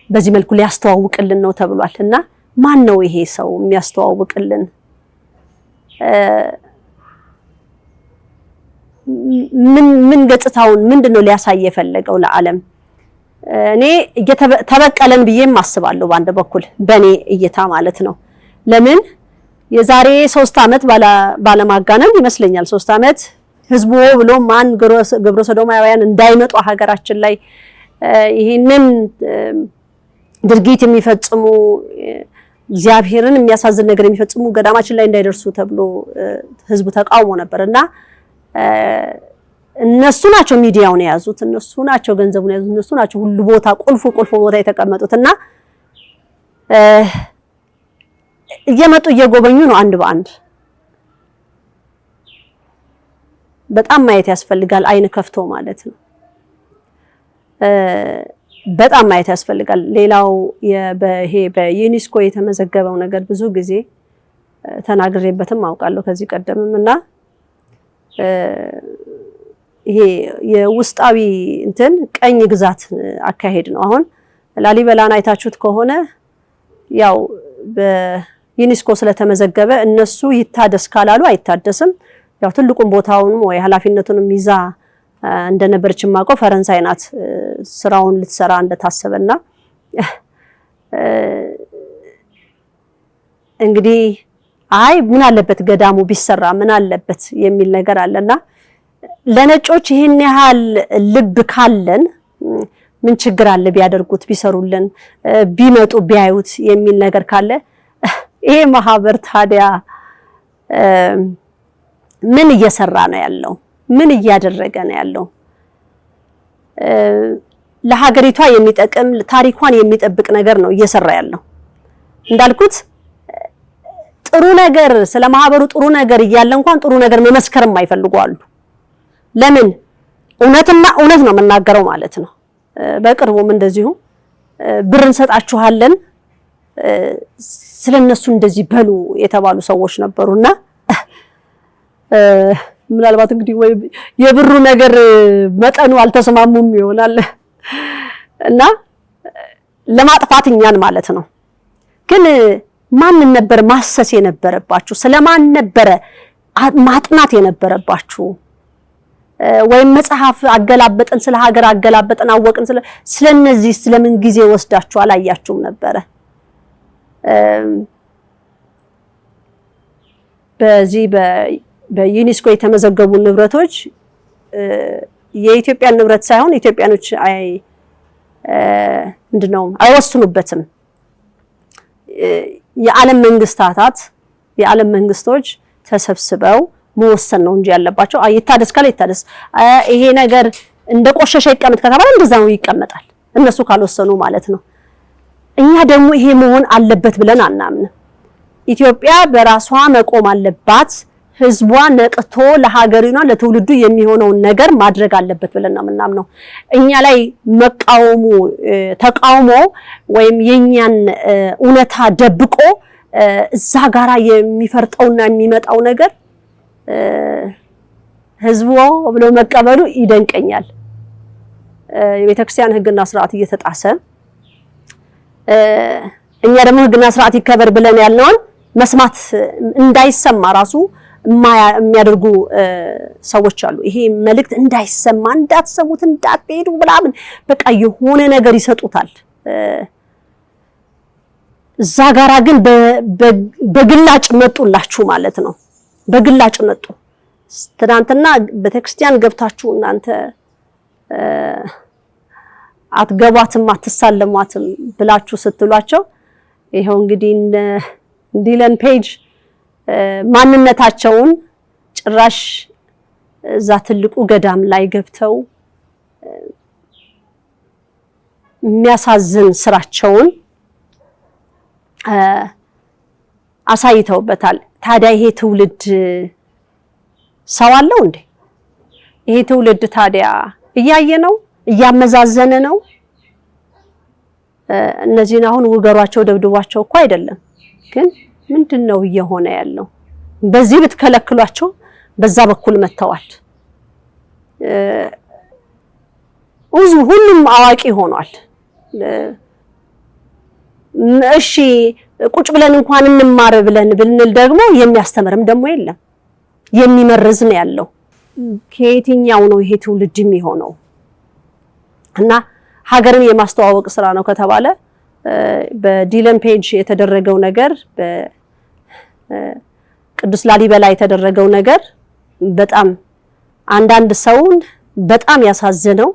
በዚህ መልኩ ሊያስተዋውቅልን ነው ተብሏል። እና ማን ነው ይሄ ሰው የሚያስተዋውቅልን? ምን ገጽታውን ምንድነው ሊያሳይ የፈለገው ለዓለም? እኔ ተበቀለን ብዬም አስባለሁ በአንድ በኩል በኔ እይታ ማለት ነው። ለምን የዛሬ 3 አመት ባለማጋነን ይመስለኛል 3 አመት ህዝቡ ብሎ ማን ግብረ ሰዶማውያን እንዳይመጡ ሀገራችን ላይ ይሄንን ድርጊት የሚፈጽሙ እግዚአብሔርን የሚያሳዝን ነገር የሚፈጽሙ ገዳማችን ላይ እንዳይደርሱ ተብሎ ህዝቡ ተቃውሞ ነበርና እነሱ ናቸው ሚዲያውን የያዙት፣ እነሱ ናቸው ገንዘቡን የያዙት፣ እነሱ ናቸው ሁሉ ቦታ ቁልፍ ቦታ የተቀመጡትና እየመጡ እየጎበኙ ነው አንድ በአንድ። በጣም ማየት ያስፈልጋል፣ አይን ከፍቶ ማለት ነው። በጣም ማየት ያስፈልጋል። ሌላው በዩኔስኮ የተመዘገበው ነገር ብዙ ጊዜ ተናግሬበትም አውቃለሁ ከዚህ ቀደምና ይሄ የውስጣዊ እንትን ቀኝ ግዛት አካሄድ ነው። አሁን ላሊበላን አይታችሁት ከሆነ ያው በዩኔስኮ ስለተመዘገበ እነሱ ይታደስ ካላሉ አይታደስም። ያው ትልቁን ቦታውንም ወይ ኃላፊነቱንም ይዛ እንደነበረች ማቀው ፈረንሳይ ናት ስራውን ልትሰራ እንደታሰበና እንግዲህ አይ ምን አለበት ገዳሙ ቢሰራ ምን አለበት የሚል ነገር አለና ለነጮች ይሄን ያህል ልብ ካለን ምን ችግር አለ ቢያደርጉት ቢሰሩልን ቢመጡ ቢያዩት የሚል ነገር ካለ ይሄ ማህበር ታዲያ ምን እየሰራ ነው ያለው? ምን እያደረገ ነው ያለው? ለሀገሪቷ የሚጠቅም ታሪኳን የሚጠብቅ ነገር ነው እየሰራ ያለው። እንዳልኩት ጥሩ ነገር ስለማህበሩ ጥሩ ነገር እያለ እንኳን ጥሩ ነገር መመስከር የማይፈልጉ አሉ። ለምን? እውነት ነው መናገረው ማለት ነው። በቅርቡም እንደዚሁ ብር እንሰጣችኋለን ስለነሱ እንደዚህ በሉ የተባሉ ሰዎች ነበሩና ምናልባት እንግዲህ ወይ የብሩ ነገር መጠኑ አልተስማሙም ይሆናል እና ለማጥፋት እኛን ማለት ነው። ግን ማን ነበር ማሰስ የነበረባችሁ? ስለማን ነበር ማጥናት የነበረባችሁ? ወይም መጽሐፍ አገላበጥን ስለ ሀገር አገላበጥን አወቅን ስለነዚህ ስለምን ጊዜ ወስዳችሁ አላያችሁም ነበረ? በዚህ በዩኔስኮ የተመዘገቡ ንብረቶች የኢትዮጵያን ንብረት ሳይሆን ኢትዮጵያኖች ምንድነው አይወስኑበትም። የዓለም መንግስቶች ተሰብስበው መወሰን ነው እንጂ ያለባቸው ይታደስ ካለ ይታደስ፣ ይሄ ነገር እንደቆሸሸ ይቀመጥ ከተባለ እንደዛው ይቀመጣል፣ እነሱ ካልወሰኑ ማለት ነው። እኛ ደግሞ ይሄ መሆን አለበት ብለን አናምንም። ኢትዮጵያ በራሷ መቆም አለባት። ህዝቧ ነቅቶ ለሀገሪቷ ለትውልዱ የሚሆነውን ነገር ማድረግ አለበት ብለን ነው የምናምነው። እኛ ላይ ተቃውሞ ወይም የኛን እውነታ ደብቆ እዛ ጋራ የሚፈርጠውና የሚመጣው ነገር ህዝቡ ብሎ መቀበሉ ይደንቀኛል። የቤተክርስቲያን ህግና ስርዓት እየተጣሰ እኛ ደግሞ ህግና ስርዓት ይከበር ብለን ያልነውን መስማት እንዳይሰማ ራሱ የሚያደርጉ ሰዎች አሉ። ይሄ መልእክት እንዳይሰማ እንዳትሰሙት እንዳትሄዱ ምናምን በቃ የሆነ ነገር ይሰጡታል። እዛ ጋራ ግን በግላጭ መጡላችሁ ማለት ነው። በግላጭ መጡ። ትናንትና ቤተክርስቲያን ገብታችሁ እናንተ አትገባትም አትሳለሟትም ብላችሁ ስትሏቸው ይሄው እንግዲህ ዲለን ፔጅ ማንነታቸውን ጭራሽ እዛ ትልቁ ገዳም ላይ ገብተው የሚያሳዝን ስራቸውን አሳይተውበታል። ታዲያ ይሄ ትውልድ ሰው አለው እንዴ? ይሄ ትውልድ ታዲያ እያየ ነው እያመዛዘነ ነው? እነዚህን አሁን ውገሯቸው ደብድቧቸው እኮ አይደለም፣ ግን ምንድነው እየሆነ ያለው? በዚህ ብትከለክሏቸው በዛ በኩል መተዋል። ሁሉም አዋቂ ሆኗል። እሺ ቁጭ ብለን እንኳን እንማር ብለን ብንል ደግሞ የሚያስተምርም ደግሞ የለም፣ የሚመርዝ ነው ያለው። ከየትኛው ነው ይሄ ትውልድ የሚሆነው? እና ሀገርን የማስተዋወቅ ስራ ነው ከተባለ በዲለን ፔጅ የተደረገው ነገር፣ በቅዱስ ላሊበላ የተደረገው ነገር በጣም አንዳንድ ሰውን በጣም ያሳዘነው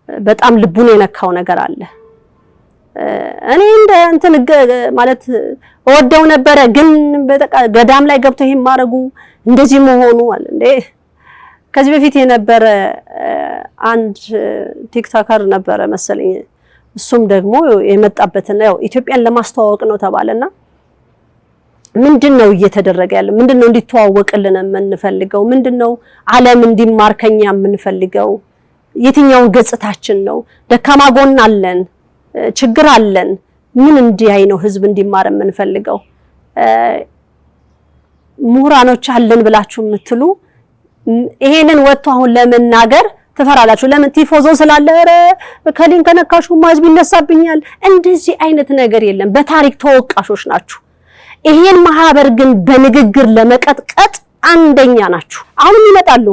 በጣም ልቡን የነካው ነገር አለ። እኔ እንትን ማለት ወደው ነበረ፣ ግን ገዳም ላይ ገብተው ይሄን ማረጉ እንደዚህ መሆኑ አለ እንዴ። ከዚህ በፊት የነበረ አንድ ቲክቶከር ነበረ መሰለኝ፣ እሱም ደግሞ የመጣበትና ያው ኢትዮጵያን ለማስተዋወቅ ነው ተባለና ምንድነው እየተደረገ ያለው? ምንድነው እንዲተዋወቅልን የምንፈልገው? ምንድነው ዓለም እንዲማር ከኛ የምንፈልገው? የትኛው ገጽታችን ነው? ደካማ ጎን አለን፣ ችግር አለን። ምን እንዲያይ ነው ህዝብ እንዲማር የምንፈልገው? ምሁራኖች አለን ብላችሁ የምትሉ ይሄንን ወጥቶ አሁን ለመናገር ትፈራላችሁ። ለምን? ቲፎዞ ስላለ ኧረ ከሊን ከነካሹ ማዝብ ይነሳብኛል። እንደዚህ አይነት ነገር የለም። በታሪክ ተወቃሾች ናችሁ። ይሄን ማህበር ግን በንግግር ለመቀጥቀጥ አንደኛ ናችሁ። አሁንም ይመጣሉ።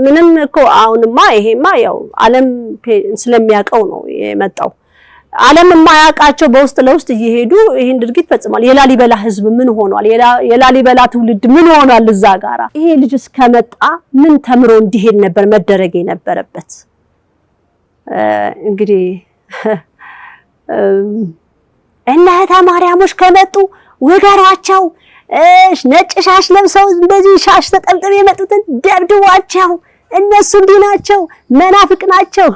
ምንም እኮ አሁንማ ይሄማ ያው ዓለም ስለሚያውቀው ነው የመጣው። ዓለም የማያውቃቸው በውስጥ ለውስጥ እየሄዱ ይሄን ድርጊት ፈጽሟል። የላሊበላ ህዝብ ምን ሆኗል? የላሊበላ ትውልድ ምን ሆኗል? እዛ ጋራ ይሄ ልጅ እስከመጣ ምን ተምሮ እንዲሄድ ነበር መደረግ የነበረበት? እንግዲህ እነ እህተ ማርያሞች ከመጡ ወገሯቸው፣ ነጭ ሻሽ ለብሰው እንደዚህ ሻሽ ተጠምጥመው የመጡትን ደብድቧቸው። እነሱ እንዲህ ናቸው፣ መናፍቅ ናቸው፣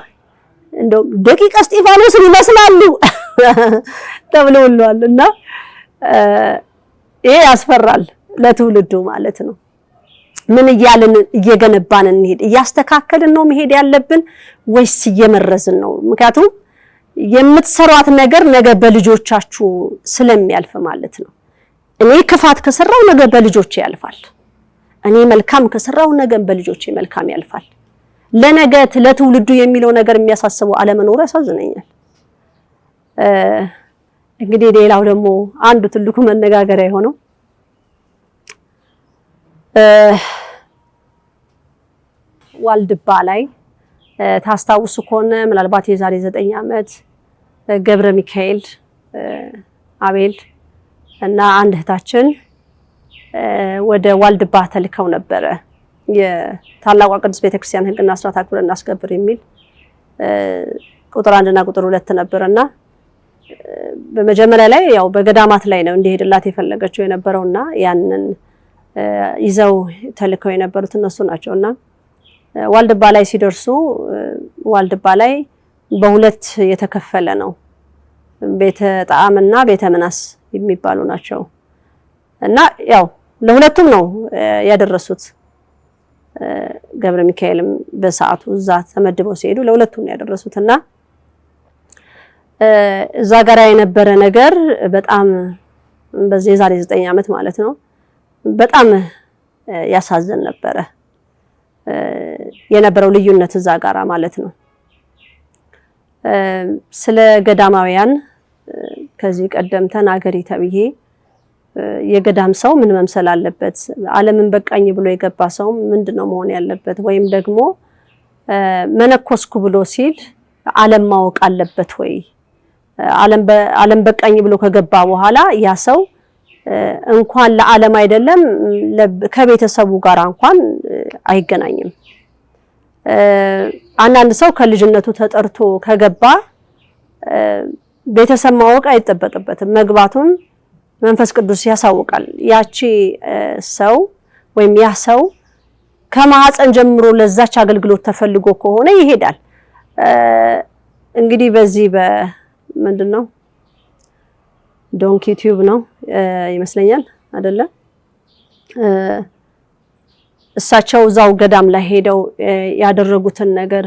እንደው ደቂቀ እስጢፋኖስን ይመስላሉ ተብለውሏል። እና ይሄ ያስፈራል ለትውልዱ ማለት ነው። ምን እያልን እየገነባን እንሄድ? እያስተካከልን ነው መሄድ ያለብን ወይስ እየመረዝን ነው? ምክንያቱም የምትሰሯት ነገር ነገ በልጆቻችሁ ስለሚያልፍ ማለት ነው። እኔ ክፋት ከሰራው ነገ በልጆቼ ያልፋል። እኔ መልካም ከሰራው ነገ በልጆቼ መልካም ያልፋል። ለነገ ለትውልዱ የሚለው ነገር የሚያሳስበው አለመኖሩ ያሳዝነኛል። እንግዲህ ሌላው ደግሞ አንዱ ትልቁ መነጋገሪያ የሆነው ዋልድባ ላይ ታስታውሱ ከሆነ ምናልባት የዛሬ 9 ዓመት ገብረ ሚካኤል አቤል እና አንድ እህታችን ወደ ዋልድባ ተልከው ነበረ። የታላቋ ቅዱስ ቤተክርስቲያን ሕግና ስርዓት አክብረን እናስከብር የሚል ቁጥር 1 እና ቁጥር 2 ነበርና በመጀመሪያ ላይ ያው በገዳማት ላይ ነው እንዲሄድላት የፈለገችው የነበረውና ያንን ይዘው ተልከው የነበሩት እነሱ ናቸውና ዋልድባ ላይ ሲደርሱ ዋልድባ ላይ በሁለት የተከፈለ ነው። ቤተ ጣዕምና ቤተ ምናስ የሚባሉ ናቸው እና ያው ለሁለቱም ነው ያደረሱት። ገብረ ሚካኤልም በሰዓቱ እዛ ተመድበው ሲሄዱ ለሁለቱም ነው ያደረሱትና እዛ ጋር የነበረ ነገር በጣም በዚህ የዛሬ 9 ዓመት ማለት ነው በጣም ያሳዝን ነበረ የነበረው ልዩነት እዛ ጋራ ማለት ነው። ስለ ገዳማውያን ከዚህ ቀደም ተናገሪ ተብዬ የገዳም ሰው ምን መምሰል አለበት? ዓለምን በቃኝ ብሎ የገባ ሰው ምንድነው መሆን ያለበት? ወይም ደግሞ መነኮስኩ ብሎ ሲል ዓለም ማወቅ አለበት ወይ? ዓለም በቃኝ ብሎ ከገባ በኋላ ያ ሰው እንኳን ለዓለም አይደለም ከቤተሰቡ ጋር እንኳን አይገናኝም። አንዳንድ ሰው ከልጅነቱ ተጠርቶ ከገባ ቤተሰብ ማወቅ አይጠበቅበትም። መግባቱን መንፈስ ቅዱስ ያሳውቃል። ያቺ ሰው ወይም ያ ሰው ከማህፀን ጀምሮ ለዛች አገልግሎት ተፈልጎ ከሆነ ይሄዳል። እንግዲህ በዚህ በምንድነው ዶንኪ ቲዩብ ነው ይመስለኛል አይደለ? እሳቸው እዛው ገዳም ላይ ሄደው ያደረጉትን ነገር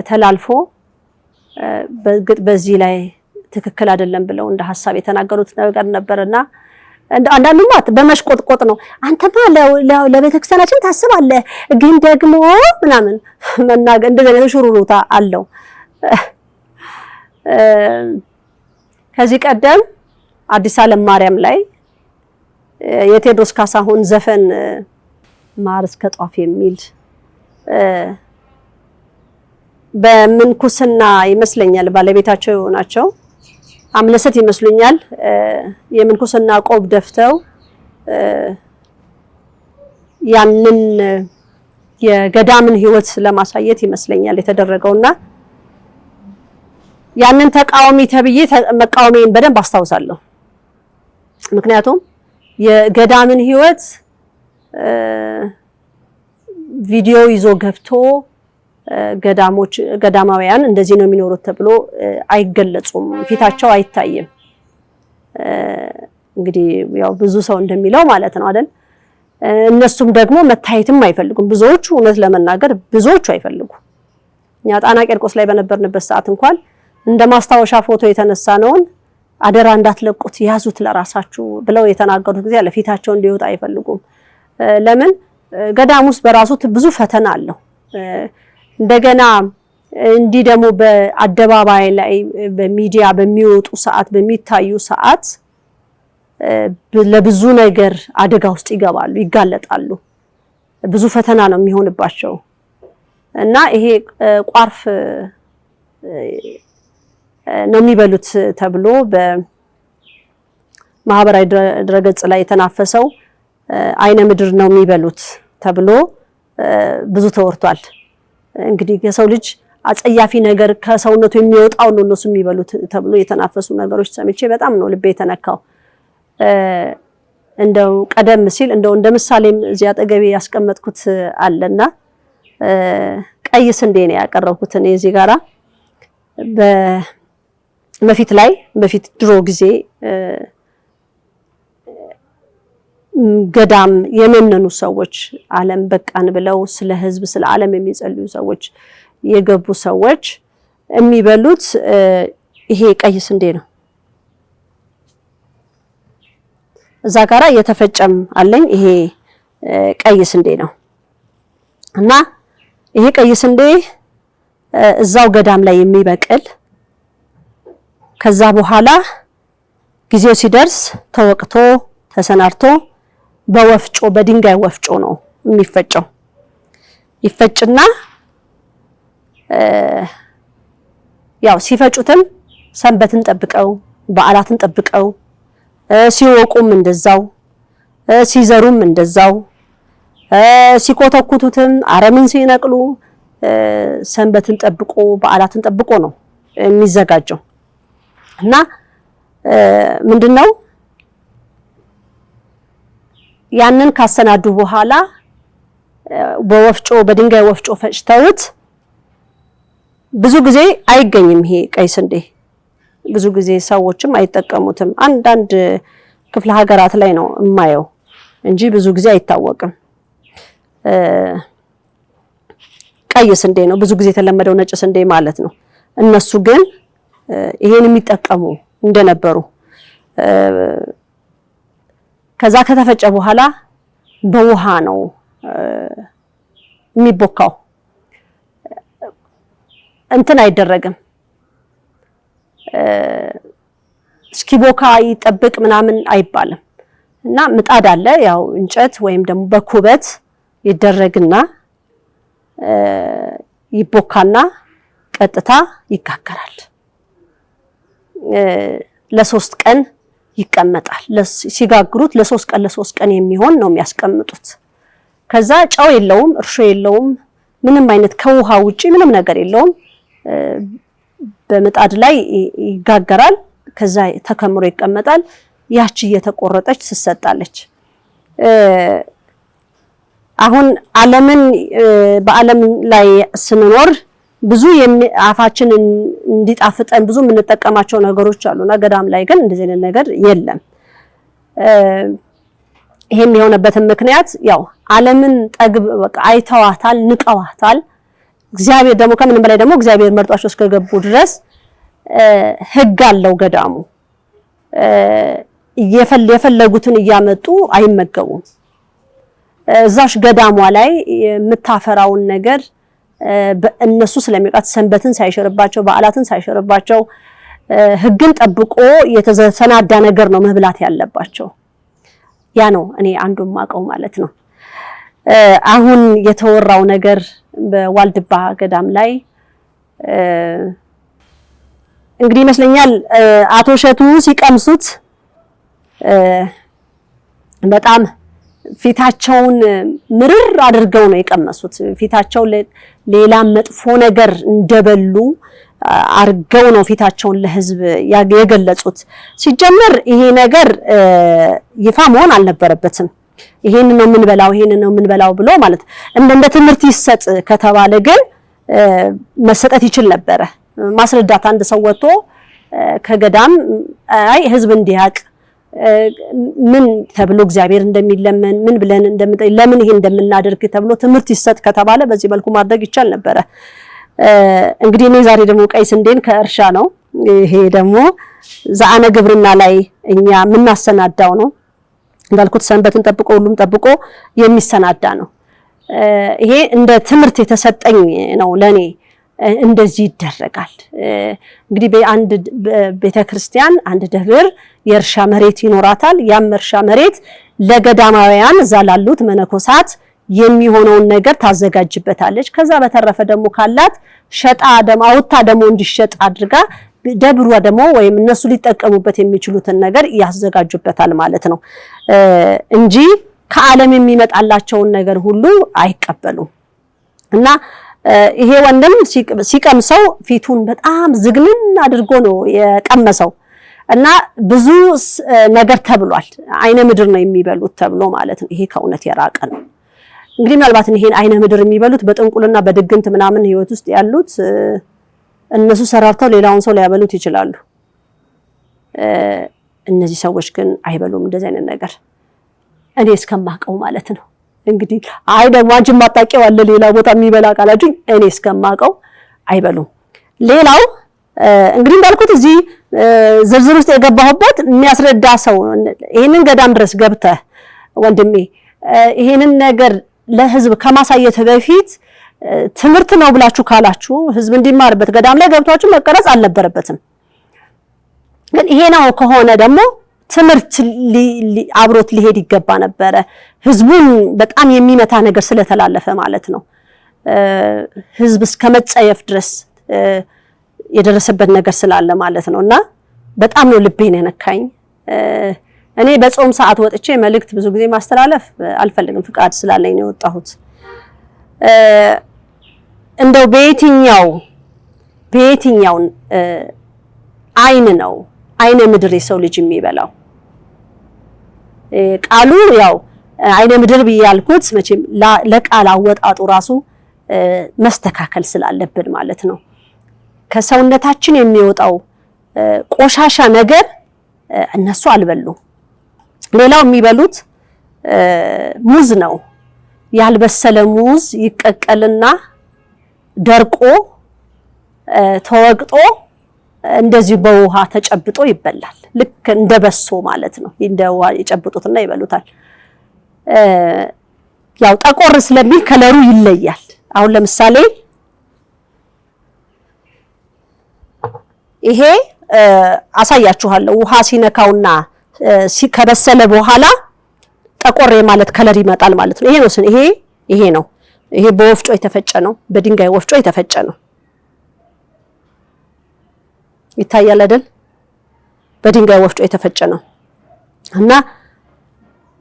ተላልፎ በግጥ በዚህ ላይ ትክክል አይደለም ብለው እንደ ሐሳብ የተናገሩት ነገር ነበርና አንዳንዱማ በመሽቆጥቆጥ ነው። አንተማ ለቤተክርስቲያናችን ታስባለህ ግን ደግሞ ምናምን መናገር እንደዚህ አይነት ሽሩሩታ አለው። ከዚህ ቀደም አዲስ ዓለም ማርያም ላይ የቴዎድሮስ ካሳሁን ዘፈን ማር እስከ ጧፍ የሚል በምንኩስና ይመስለኛል ባለቤታቸው ናቸው አምለሰት ይመስሉኛል የምንኩስና ቆብ ደፍተው ያንን የገዳምን ህይወት ለማሳየት ይመስለኛል የተደረገውና ያንን ተቃዋሚ ተብዬ መቃወሜን በደንብ አስታውሳለሁ። ምክንያቱም የገዳምን ህይወት ቪዲዮ ይዞ ገብቶ ገዳማውያን እንደዚህ ነው የሚኖሩት ተብሎ አይገለጹም፣ ፊታቸው አይታይም። እንግዲህ ያው ብዙ ሰው እንደሚለው ማለት ነው አይደል? እነሱም ደግሞ መታየትም አይፈልጉም። ብዙዎቹ እውነት ለመናገር ብዙዎቹ አይፈልጉም። እኛ ጣና ቄርቆስ ላይ በነበርንበት ሰዓት እንኳን እንደ ማስታወሻ ፎቶ የተነሳ ነውን አደራ እንዳትለቁት ያዙት ለራሳችሁ ብለው የተናገሩት ጊዜ አለ። ፊታቸው እንዲወጣ አይፈልጉም። ለምን? ገዳም ውስጥ በራሱ ብዙ ፈተና አለው። እንደገና እንዲህ ደግሞ በአደባባይ ላይ በሚዲያ በሚወጡ ሰዓት በሚታዩ ሰዓት ለብዙ ነገር አደጋ ውስጥ ይገባሉ፣ ይጋለጣሉ። ብዙ ፈተና ነው የሚሆንባቸው እና ይሄ ቋርፍ ነው የሚበሉት ተብሎ በማህበራዊ ድረገጽ ላይ የተናፈሰው አይነ ምድር ነው የሚበሉት ተብሎ ብዙ ተወርቷል። እንግዲህ የሰው ልጅ አጸያፊ ነገር ከሰውነቱ የሚወጣው ነው እነሱ የሚበሉት ተብሎ የተናፈሱ ነገሮች ሰምቼ በጣም ነው ልቤ የተነካው። እንደው ቀደም ሲል እንደው እንደ ምሳሌም እዚያ አጠገቤ ያስቀመጥኩት አለና ቀይ ስንዴ ነው ያቀረብኩት እኔ እዚህ ጋራ በፊት ድሮ ጊዜ ገዳም የመነኑ ሰዎች ዓለም በቃን ብለው ስለ ህዝብ ስለ ዓለም የሚጸልዩ ሰዎች የገቡ ሰዎች የሚበሉት ይሄ ቀይ ስንዴ ነው። እዛ ጋራ የተፈጨም አለኝ። ይሄ ቀይ ስንዴ ነው እና ይሄ ቀይ ስንዴ እዛው ገዳም ላይ የሚበቅል ከዛ በኋላ ጊዜው ሲደርስ ተወቅቶ ተሰናርቶ በወፍጮ በድንጋይ ወፍጮ ነው የሚፈጨው። ይፈጭና ያው ሲፈጩትም ሰንበትን ጠብቀው በዓላትን ጠብቀው ሲወቁም እንደዛው ሲዘሩም እንደዛው ሲኮተኩቱትም አረምን ሲነቅሉ ሰንበትን ጠብቆ በዓላትን ጠብቆ ነው የሚዘጋጀው እና ምንድነው ያንን ካሰናዱ በኋላ በወፍጮ በድንጋይ ወፍጮ ፈጭተውት ብዙ ጊዜ አይገኝም። ይሄ ቀይ ስንዴ ብዙ ጊዜ ሰዎችም አይጠቀሙትም። አንዳንድ ክፍለ ሀገራት ላይ ነው የማየው እንጂ ብዙ ጊዜ አይታወቅም። ቀይ ስንዴ ነው ብዙ ጊዜ የተለመደው፣ ነጭ ስንዴ ማለት ነው። እነሱ ግን ይሄን የሚጠቀሙ እንደነበሩ ከዛ ከተፈጨ በኋላ በውሃ ነው የሚቦካው። እንትን አይደረግም እስኪቦካ ይጠብቅ ምናምን አይባልም። እና ምጣድ አለ ያው እንጨት ወይም ደግሞ በኩበት ይደረግና ይቦካና ቀጥታ ይጋገራል። ለ3 ቀን ይቀመጣል። ሲጋግሩት ለ3 ቀን የሚሆን ነው የሚያስቀምጡት። ከዛ ጨው የለውም፣ እርሾ የለውም፣ ምንም አይነት ከውሃ ውጪ ምንም ነገር የለውም። በምጣድ ላይ ይጋገራል። ከዛ ተከምሮ ይቀመጣል። ያቺ እየተቆረጠች ትሰጣለች። አሁን በዓለም ላይ ስንኖር ብዙ አፋችን እንዲጣፍጠን ብዙ የምንጠቀማቸው ነገሮች አሉና ገዳም ላይ ግን እንደዚህ አይነት ነገር የለም። ይሄም የሆነበትን ምክንያት ያው ዓለምን በቃ አይተዋታል፣ ንቀዋታል። እግዚአብሔር ደግሞ ከምንም በላይ ደግሞ እግዚአብሔር መርጧቸው እስከገቡ ድረስ ሕግ አለው ገዳሙ። የፈለጉትን እያመጡ አይመገቡም። እዛሽ ገዳሟ ላይ የምታፈራውን ነገር እነሱ ስለሚያውቃት ሰንበትን ሳይሸርባቸው በዓላትን ሳይሸርባቸው ሕግን ጠብቆ የተሰናዳ ነገር ነው መብላት ያለባቸው። ያ ነው እኔ አንዱን ማቀው ማለት ነው። አሁን የተወራው ነገር በዋልድባ ገዳም ላይ እንግዲህ ይመስለኛል አቶ እሸቱ ሲቀምሱት በጣም ፊታቸውን ምርር አድርገው ነው የቀመሱት። ፊታቸው ሌላ መጥፎ ነገር እንደበሉ አርገው ነው ፊታቸውን ለሕዝብ የገለጹት። ሲጀመር ይሄ ነገር ይፋ መሆን አልነበረበትም። ይሄን ነው የምንበላው ብሎ ማለት እንደ ትምህርት ይሰጥ ከተባለ ግን መሰጠት ይችል ነበረ። ማስረዳት አንድ ሰው ወጥቶ ከገዳም ሕዝብ እንዲያቅ ምን ተብሎ እግዚአብሔር እንደሚለመን ምን ብለን ለምን ይሄ እንደምናደርግ ተብሎ ትምህርት ይሰጥ ከተባለ በዚህ መልኩ ማድረግ ይቻል ነበረ። እንግዲህ እኔ ዛሬ ደግሞ ቀይ ስንዴን ከእርሻ ነው። ይሄ ደግሞ ዘአነ ግብርና ላይ እኛ የምናሰናዳው ነው። እንዳልኩት ሰንበትን ጠብቆ ሁሉም ጠብቆ የሚሰናዳ ነው። ይሄ እንደ ትምህርት የተሰጠኝ ነው ለኔ። እንደዚህ ይደረጋል። እንግዲህ በአንድ ቤተክርስቲያን አንድ ደብር የእርሻ መሬት ይኖራታል። ያም እርሻ መሬት ለገዳማውያን እዛ ላሉት መነኮሳት የሚሆነውን ነገር ታዘጋጅበታለች። ከዛ በተረፈ ደግሞ ካላት ሸጣ አውጥታ ደግሞ እንዲሸጥ አድርጋ ደብሯ ደግሞ ወይም እነሱ ሊጠቀሙበት የሚችሉትን ነገር ያዘጋጁበታል ማለት ነው እንጂ ከዓለም የሚመጣላቸውን ነገር ሁሉ አይቀበሉም። እና ይሄ ወንድም ሲቀምሰው ፊቱን በጣም ዝግልን አድርጎ ነው የቀመሰው። እና ብዙ ነገር ተብሏል። አይነ ምድር ነው የሚበሉት ተብሎ ማለት ነው። ይሄ ከእውነት የራቀ ነው። እንግዲህ ምናልባት ይሄን አይነ ምድር የሚበሉት በጥንቁልና በድግምት ምናምን ህይወት ውስጥ ያሉት እነሱ ሰራርተው ሌላውን ሰው ሊያበሉት ይችላሉ። እነዚህ ሰዎች ግን አይበሉም እንደዚህ አይነት ነገር እኔ እስከማቀው ማለት ነው። እንግዲህ ደግሞ አንቺ ማጣቂው አለ ሌላ ቦታ የሚበላ ቃላችሁ እኔ እስከማቀው አይበሉም። ሌላው እንግዲህ እንዳልኩት እዚህ ዝርዝር ውስጥ የገባሁበት የሚያስረዳ ሰው ይሄንን ገዳም ድረስ ገብተህ ወንድሜ ይሄንን ነገር ለህዝብ ከማሳየት በፊት ትምህርት ነው ብላችሁ ካላችሁ ህዝብ እንዲማርበት ገዳም ላይ ገብታችሁ መቀረጽ አልነበረበትም። ግን ይሄ ነው ከሆነ ደግሞ ትምህርት አብሮት ሊሄድ ይገባ ነበረ። ህዝቡን በጣም የሚመታ ነገር ስለተላለፈ ማለት ነው። ህዝብ እስከመጸየፍ ድረስ የደረሰበት ነገር ስላለ ማለት ነውና በጣም ነው ልቤን የነካኝ። እኔ በጾም ሰዓት ወጥቼ መልእክት ብዙ ጊዜ ማስተላለፍ አልፈልግም፣ ፍቃድ ስላለኝ ነው የወጣሁት። እንደው በየትኛው አይነ ምድር የሰው ልጅ የሚበላው ቃሉ ያው አይነ ምድር ብያልኩት መቼም ለቃል አወጣጡ ራሱ መስተካከል ስላለብን ማለት ነው። ከሰውነታችን የሚወጣው ቆሻሻ ነገር እነሱ አልበሉም። ሌላው የሚበሉት ሙዝ ነው። ያልበሰለ ሙዝ ይቀቀልና ደርቆ ተወቅጦ እንደዚህ በውሃ ተጨብጦ ይበላል። ልክ እንደበሶ ማለት ነው። እንደውሃ ይጨብጡትና ይበሉታል። ያው ጠቆር ስለሚል ከለሩ ይለያል። አሁን ለምሳሌ ይሄ አሳያችኋለሁ። ውሃ ሲነካውና ከበሰለ በኋላ ጠቆር ማለት ከለር ይመጣል ማለት ነው። ይሄ ነው። ይሄ በወፍጮ የተፈጨ ነው። በድንጋይ ወፍጮ የተፈጨ ነው። ይታያል አይደል? በድንጋይ ወፍጮ የተፈጨ ነው። እና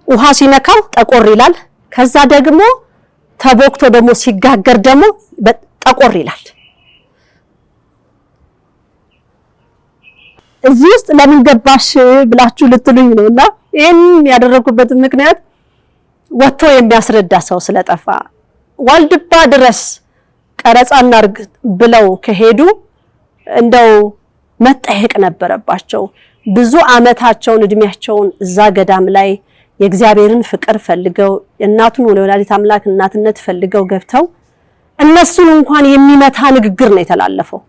ውሃ ሲነካው ጠቆር ይላል። ከዛ ደግሞ ተቦክቶ ደግሞ ሲጋገር ደግሞ ጠቆር ይላል። እዚህ ውስጥ ለምን ገባሽ ብላችሁ ልትሉኝ ነውና ይሄን ያደረኩበት ምክንያት ወጥቶ የሚያስረዳ ሰው ስለጠፋ ዋልድባ ድረስ ቀረጻ እናርግ ብለው ከሄዱ እንደው መጠየቅ ነበረባቸው። ብዙ አመታቸውን እድሜያቸውን እዛ ገዳም ላይ የእግዚአብሔርን ፍቅር ፈልገው እናቱን ወላዲተ አምላክ እናትነት ፈልገው ገብተው እነሱን እንኳን የሚመታ ንግግር ነው የተላለፈው።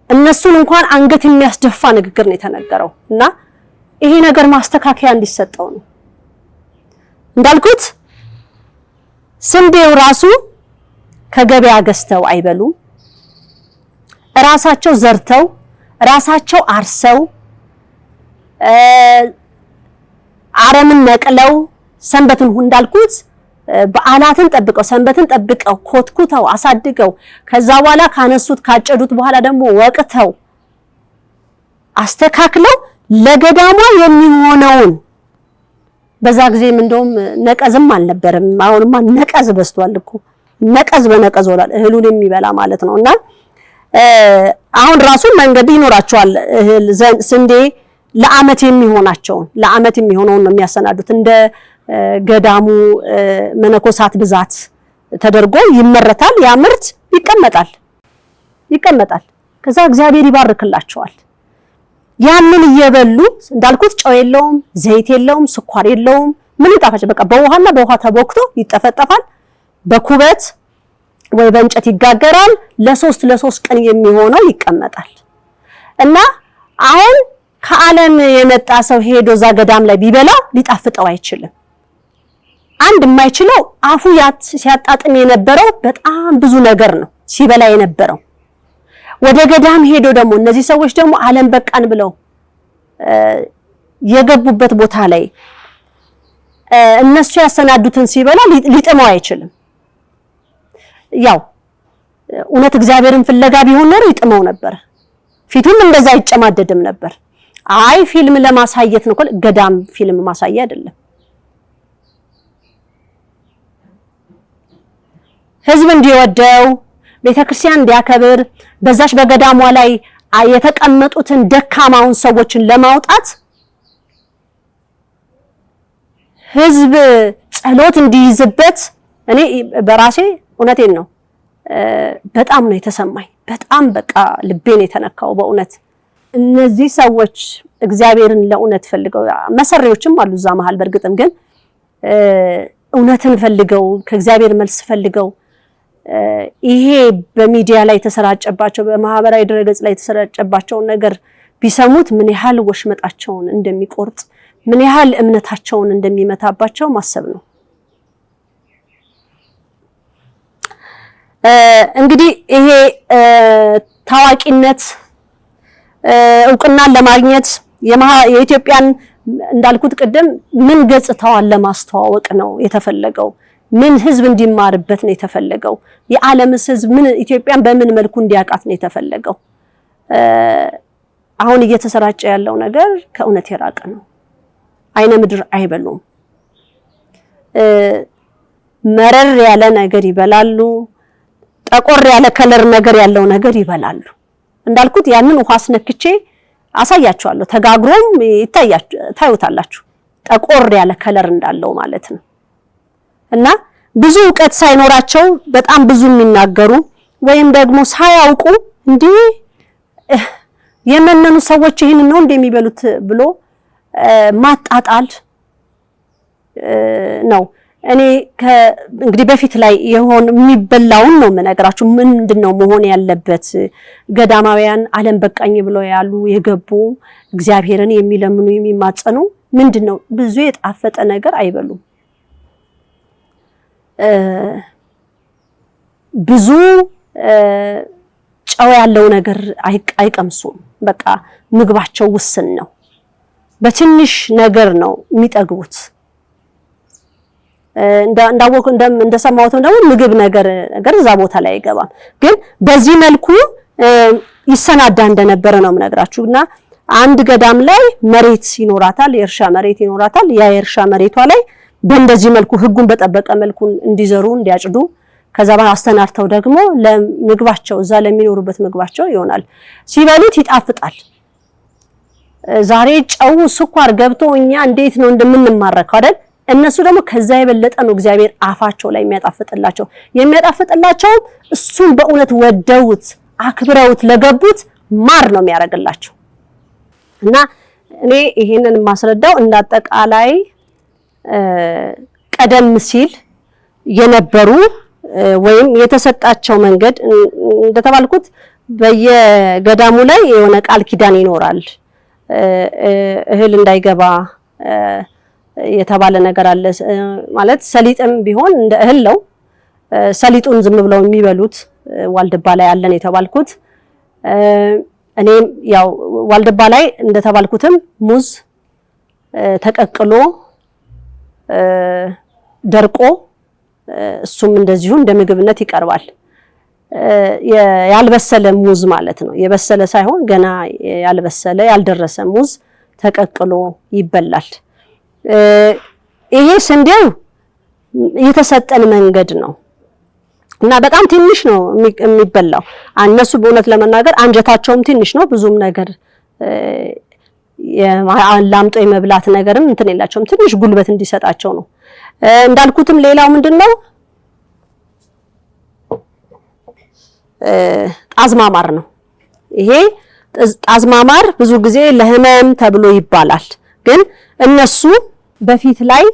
እነሱን እንኳን አንገት የሚያስደፋ ንግግር ነው የተነገረው እና ይሄ ነገር ማስተካከያ እንዲሰጠው ነው። እንዳልኩት ስንዴው ራሱ ከገበያ ገዝተው አይበሉም። ራሳቸው ዘርተው ራሳቸው አርሰው አረምን ነቅለው ሰንበትን እንዳልኩት በዓላትን ጠብቀው ሰንበትን ጠብቀው ኮትኩተው አሳድገው ከዛ በኋላ ካነሱት ካጨዱት በኋላ ደግሞ ወቅተው አስተካክለው ለገዳሟ የሚሆነውን በዛ ጊዜም እንደውም ነቀዝም አልነበረም። አሁንማ ነቀዝ በዝቷል እኮ ነቀዝ በነቀዝ ሆኗል እህሉን የሚበላ ማለት ነውና አሁን ራሱ መንገድ ይኖራቸዋል። እህል ስንዴ ለአመት የሚሆነውን ነው የሚያሰናዱት። እንደ ገዳሙ መነኮሳት ብዛት ተደርጎ ይመረታል። ያ ምርት ይቀመጣል። ከዛ እግዚአብሔር ይባርክላቸዋል። ያንን እየበሉ እንዳልኩት ጨው የለውም፣ ዘይት የለውም፣ ስኳር የለውም። ምን ይጣፋጭ በቃ በውሃና በውሃ ተቦክቶ ይጠፈጠፋል። በኩበት ወይ በእንጨት ይጋገራል። ለሶስት ቀን የሚሆነው ይቀመጣል እና አሁን ከዓለም የመጣ ሰው ሄዶ እዛ ገዳም ላይ ቢበላ ሊጣፍጠው አይችልም። አንድ የማይችለው አፉ ሲያጣጥም የነበረው በጣም ብዙ ነገር ነው ሲበላ የነበረው። ወደ ገዳም ሄዶ ደግሞ እነዚህ ሰዎች ደግሞ ዓለም በቃን ብለው የገቡበት ቦታ ላይ እነሱ ያሰናዱትን ሲበላ ሊጥመው አይችልም። ያው እውነት እግዚአብሔርን ፍለጋ ቢሆን ኖሮ ይጥመው ነበር። ፊቱም እንደዛ ይጨማደድም ነበር። አይ ፊልም ለማሳየት ነው። ገዳም ፊልም ማሳያ አይደለም። ህዝብ እንዲወደው ቤተክርስቲያን እንዲያከብር በዛች በገዳሟ ላይ የተቀመጡትን ደካማውን ሰዎችን ለማውጣት ህዝብ ጸሎት እንዲይዝበት እኔ በራሴ እውነቴን ነው በጣም ነው የተሰማኝ። በጣም በቃ ልቤን የተነካው በእውነት እነዚህ ሰዎች እግዚአብሔርን ለእውነት ፈልገው መሰሪዎችም አሉ እዛ መሃል። በእርግጥም ግን እውነትን ፈልገው ከእግዚአብሔር መልስ ፈልገው ይሄ በሚዲያ ላይ ተሰራጨባቸው በማህበራዊ ድረገጽ ላይ ተሰራጨባቸውን ነገር ቢሰሙት ምን ያህል ወሽመጣቸውን እንደሚቆርጥ ምን ያህል እምነታቸውን እንደሚመታባቸው ማሰብ ነው። እንግዲህ ይሄ ታዋቂነት እውቅናን ለማግኘት የኢትዮጵያን እንዳልኩት ቅድም ምን ገጽታዋን ለማስተዋወቅ ነው የተፈለገው። ምን ህዝብ እንዲማርበት ነው የተፈለገው። የዓለምስ ህዝብ ምን ኢትዮጵያን በምን መልኩ እንዲያውቃት ነው የተፈለገው። አሁን እየተሰራጨ ያለው ነገር ከእውነት የራቀ ነው። አይነ ምድር አይበሉም። መረር ያለ ነገር ይበላሉ። ጠቆር ያለ ከለር ነገር ያለው ነገር ይበላሉ። እንዳልኩት ያንን ውሃ አስነክቼ አሳያችኋለሁ። ተጋግሮም ታዩታላችሁ። ጠቆር ያለ ከለር እንዳለው ማለት ነው። እና ብዙ ዕውቀት ሳይኖራቸው በጣም ብዙ የሚናገሩ ወይም ደግሞ ሳያውቁ እንዴ የመነኑ ሰዎች ይሄን ነው እንደሚበሉት ብሎ ማጣጣል ነው። እኔ እንግዲህ በፊት ላይ የሆነ የሚበላውን ነው የምነግራችሁ። ምንድነው መሆን ያለበት? ገዳማውያን ዓለም በቃኝ ብለው ያሉ የገቡ እግዚአብሔርን የሚለምኑ የሚማጸኑ ምንድነው ብዙ የጣፈጠ ነገር አይበሉም። ብዙ ጨው ያለው ነገር አይቀምሱም። በቃ ምግባቸው ውስን ነው። በትንሽ ነገር ነው የሚጠግቡት። እንደሰማሁት ደግሞ ምግብ ነገር እዛ ቦታ ላይ አይገባም። ግን በዚህ መልኩ ይሰናዳ እንደነበረ ነው የምነግራችሁና አንድ ገዳም ላይ መሬት ይኖራታል፣ የእርሻ መሬት ይኖራታል። ያ የእርሻ መሬቷ ላይ በእንደዚህ መልኩ ህጉን በጠበቀ መልኩ እንዲዘሩ እንዲያጭዱ ከዛ በኋላ አስተናርተው ደግሞ ለምግባቸው እዛ ለሚኖሩበት ምግባቸው ይሆናል። ሲበሉት ይጣፍጣል። ዛሬ ጨው ስኳር ገብቶ እኛ እንዴት ነው እንደምንማረከው አይደል? እነሱ ደግሞ ከዛ የበለጠ ነው እግዚአብሔር አፋቸው ላይ የሚያጣፍጥላቸው እሱን በእውነት ወደውት አክብረውት ለገቡት ማር ነው የሚያደርግላቸው። እና እኔ ይሄንን ማስረዳው እንዳጠቃላይ ቀደም ሲል የነበሩ ወይም የተሰጣቸው መንገድ እንደተባልኩት በየገዳሙ ላይ የሆነ ቃል ኪዳን ይኖራል። እህል እንዳይገባ የተባለ ነገር አለ። ማለት ሰሊጥም ቢሆን እንደ እህል ነው። ሰሊጡን ዝም ብለው የሚበሉት ዋልድባ ላይ አለን የተባልኩት። እኔም ያው ዋልድባ ላይ እንደተባልኩትም ሙዝ ተቀቅሎ ደርቆ እሱም እንደዚሁ እንደ ምግብነት ይቀርባል። ያልበሰለ ሙዝ ማለት ነው። የበሰለ ሳይሆን ገና ያልበሰለ ያልደረሰ ሙዝ ተቀቅሎ ይበላል። ይሄ ስንዴው የተሰጠን መንገድ ነው እና በጣም ትንሽ ነው የሚበላው። እነሱ በእውነት ለመናገር አንጀታቸውም ትንሽ ነው። ብዙም ነገር ላምጦ የመብላት ነገርም እንትን የላቸውም። ትንሽ ጉልበት እንዲሰጣቸው ነው። እንዳልኩትም ሌላው ምንድነው ጣዝማማር ነው። ይሄ ጣዝማማር ብዙ ጊዜ ለህመም ተብሎ ይባላል። ግን እነሱ በፊት ላይ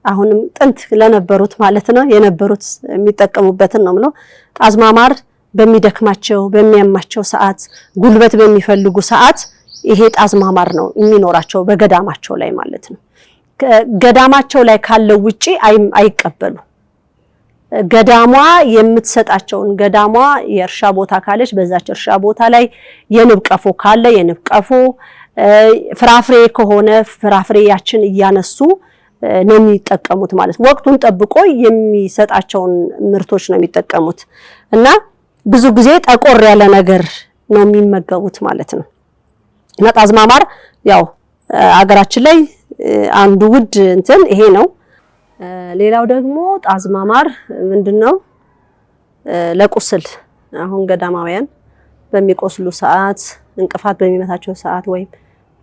አሁንም ጥንት ለነበሩት ማለት ነው የነበሩት የሚጠቀሙበትን ነው ብሎ ጣዝማማር በሚደክማቸው በሚያማቸው ሰዓት ጉልበት በሚፈልጉ ሰዓት ይሄ ጣዝማማር ነው የሚኖራቸው በገዳማቸው ላይ ማለት ነው። ገዳማቸው ላይ ካለው ውጪ አይቀበሉ። ገዳሟ የምትሰጣቸውን ገዳሟ የእርሻ ቦታ ካለች በዛች እርሻ ቦታ ላይ የንብ ቀፎ ካለ የንብ ቀፎ፣ ፍራፍሬ ከሆነ ፍራፍሬ ያችን እያነሱ ነው የሚጠቀሙት ማለት ነው። ወቅቱን ጠብቆ የሚሰጣቸውን ምርቶች ነው የሚጠቀሙት እና ብዙ ጊዜ ጠቆር ያለ ነገር ነው የሚመገቡት ማለት ነው። እና ጣዝማማር ያው አገራችን ላይ አንዱ ውድ እንትን ይሄ ነው። ሌላው ደግሞ ጣዝማማር ምንድነው ለቁስል አሁን ገዳማውያን በሚቆስሉ ሰዓት እንቅፋት በሚመታቸው ሰዓት ወይም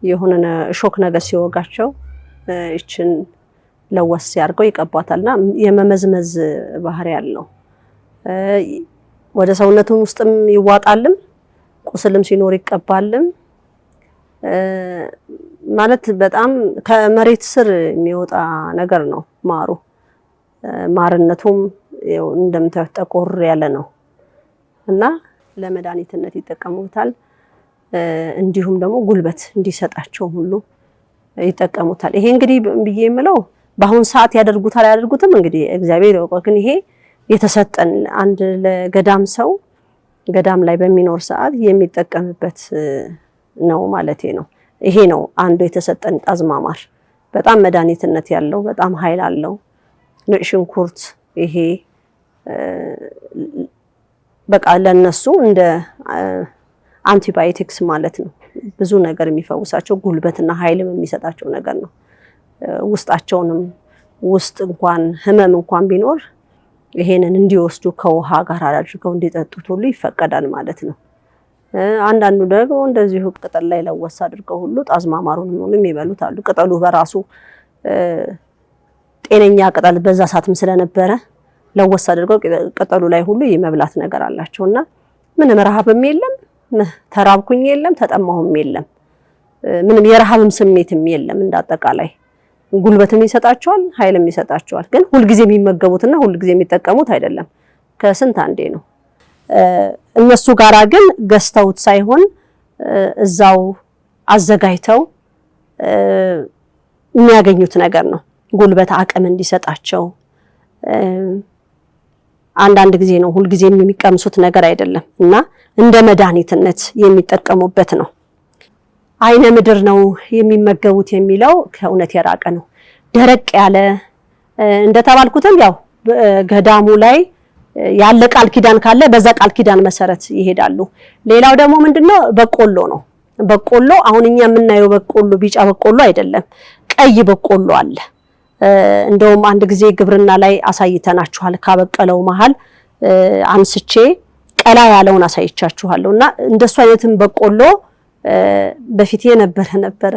የሆነ ሾክ ነገር ሲወጋቸው እችን ለወስ ያርገው ይቀባታልና የመመዝመዝ ባህሪ ያለው ወደ ሰውነቱም ውስጥም ይዋጣልም ቁስልም ሲኖር ይቀባልም ማለት በጣም ከመሬት ስር የሚወጣ ነገር ነው ማሩ። ማርነቱም እንደምታዩት ጠቆር ያለ ነው እና ለመድኃኒትነት ይጠቀሙታል። እንዲሁም ደግሞ ጉልበት እንዲሰጣቸው ሁሉ ይጠቀሙታል። ይሄ እንግዲህ ብዬ የምለው በአሁን ሰዓት ያደርጉታል ያደርጉትም እንግዲህ እግዚአብሔር ያውቃል። ግን ይሄ የተሰጠን አንድ ለገዳም ሰው ገዳም ላይ በሚኖር ሰዓት የሚጠቀምበት ነው ማለቴ ነው። ይሄ ነው አንዱ የተሰጠን ጣዝማማር። በጣም መድኃኒትነት ያለው በጣም ኃይል አለው። ነጭ ሽንኩርት ይሄ በቃ ለነሱ እንደ አንቲባዮቲክስ ማለት ነው። ብዙ ነገር የሚፈውሳቸው ጉልበትና ኃይልም የሚሰጣቸው ነገር ነው። ውስጣቸውንም ውስጥ እንኳን ህመም እንኳን ቢኖር ይሄንን እንዲወስዱ ከውሃ ጋር አድርገው እንዲጠጡት ሁሉ ይፈቀዳል ማለት ነው። አንዳንዱ ደግሞ እንደዚሁ ቅጠል ላይ ለወስ አድርገው ሁሉ ጣዝማማሩን ሁሉም ይበሉት አሉ። ቅጠሉ በራሱ ጤነኛ ቅጠል በዛ ሰዓትም ስለነበረ ለወስ አድርገው ቅጠሉ ላይ ሁሉ የመብላት ነገር አላቸውና ምንም ረሃብም የለም፣ ተራብኩኝ የለም፣ ተጠማሁም የለም፣ ምንም የረሃብም ስሜትም የለም። እንዳጠቃላይ ጉልበትም ይሰጣቸዋል፣ ኃይልም ይሰጣቸዋል። ግን ሁልጊዜ የሚመገቡትና ሁልጊዜ የሚጠቀሙት አይደለም፣ ከስንት አንዴ ነው። እነሱ ጋራ ግን ገዝተውት ሳይሆን እዛው አዘጋጅተው የሚያገኙት ነገር ነው። ጉልበት አቅም እንዲሰጣቸው አንዳንድ ጊዜ ነው፣ ሁልጊዜ የሚቀምሱት ነገር አይደለም እና እንደ መድኃኒትነት የሚጠቀሙበት ነው። አይነ ምድር ነው የሚመገቡት የሚለው ከእውነት የራቀ ነው። ደረቅ ያለ እንደተባልኩትም ያው ገዳሙ ላይ ያለ ቃል ኪዳን ካለ በዛ ቃል ኪዳን መሰረት ይሄዳሉ። ሌላው ደግሞ ምንድነው በቆሎ ነው። በቆሎ አሁን እኛ የምናየው በቆሎ ቢጫ በቆሎ አይደለም፣ ቀይ በቆሎ አለ። እንደውም አንድ ጊዜ ግብርና ላይ አሳይተናችኋል። ካበቀለው መሃል አንስቼ ቀላ ያለውን አሳይቻችኋለሁና እንደሱ አይነትም በቆሎ በፊት ነበረ።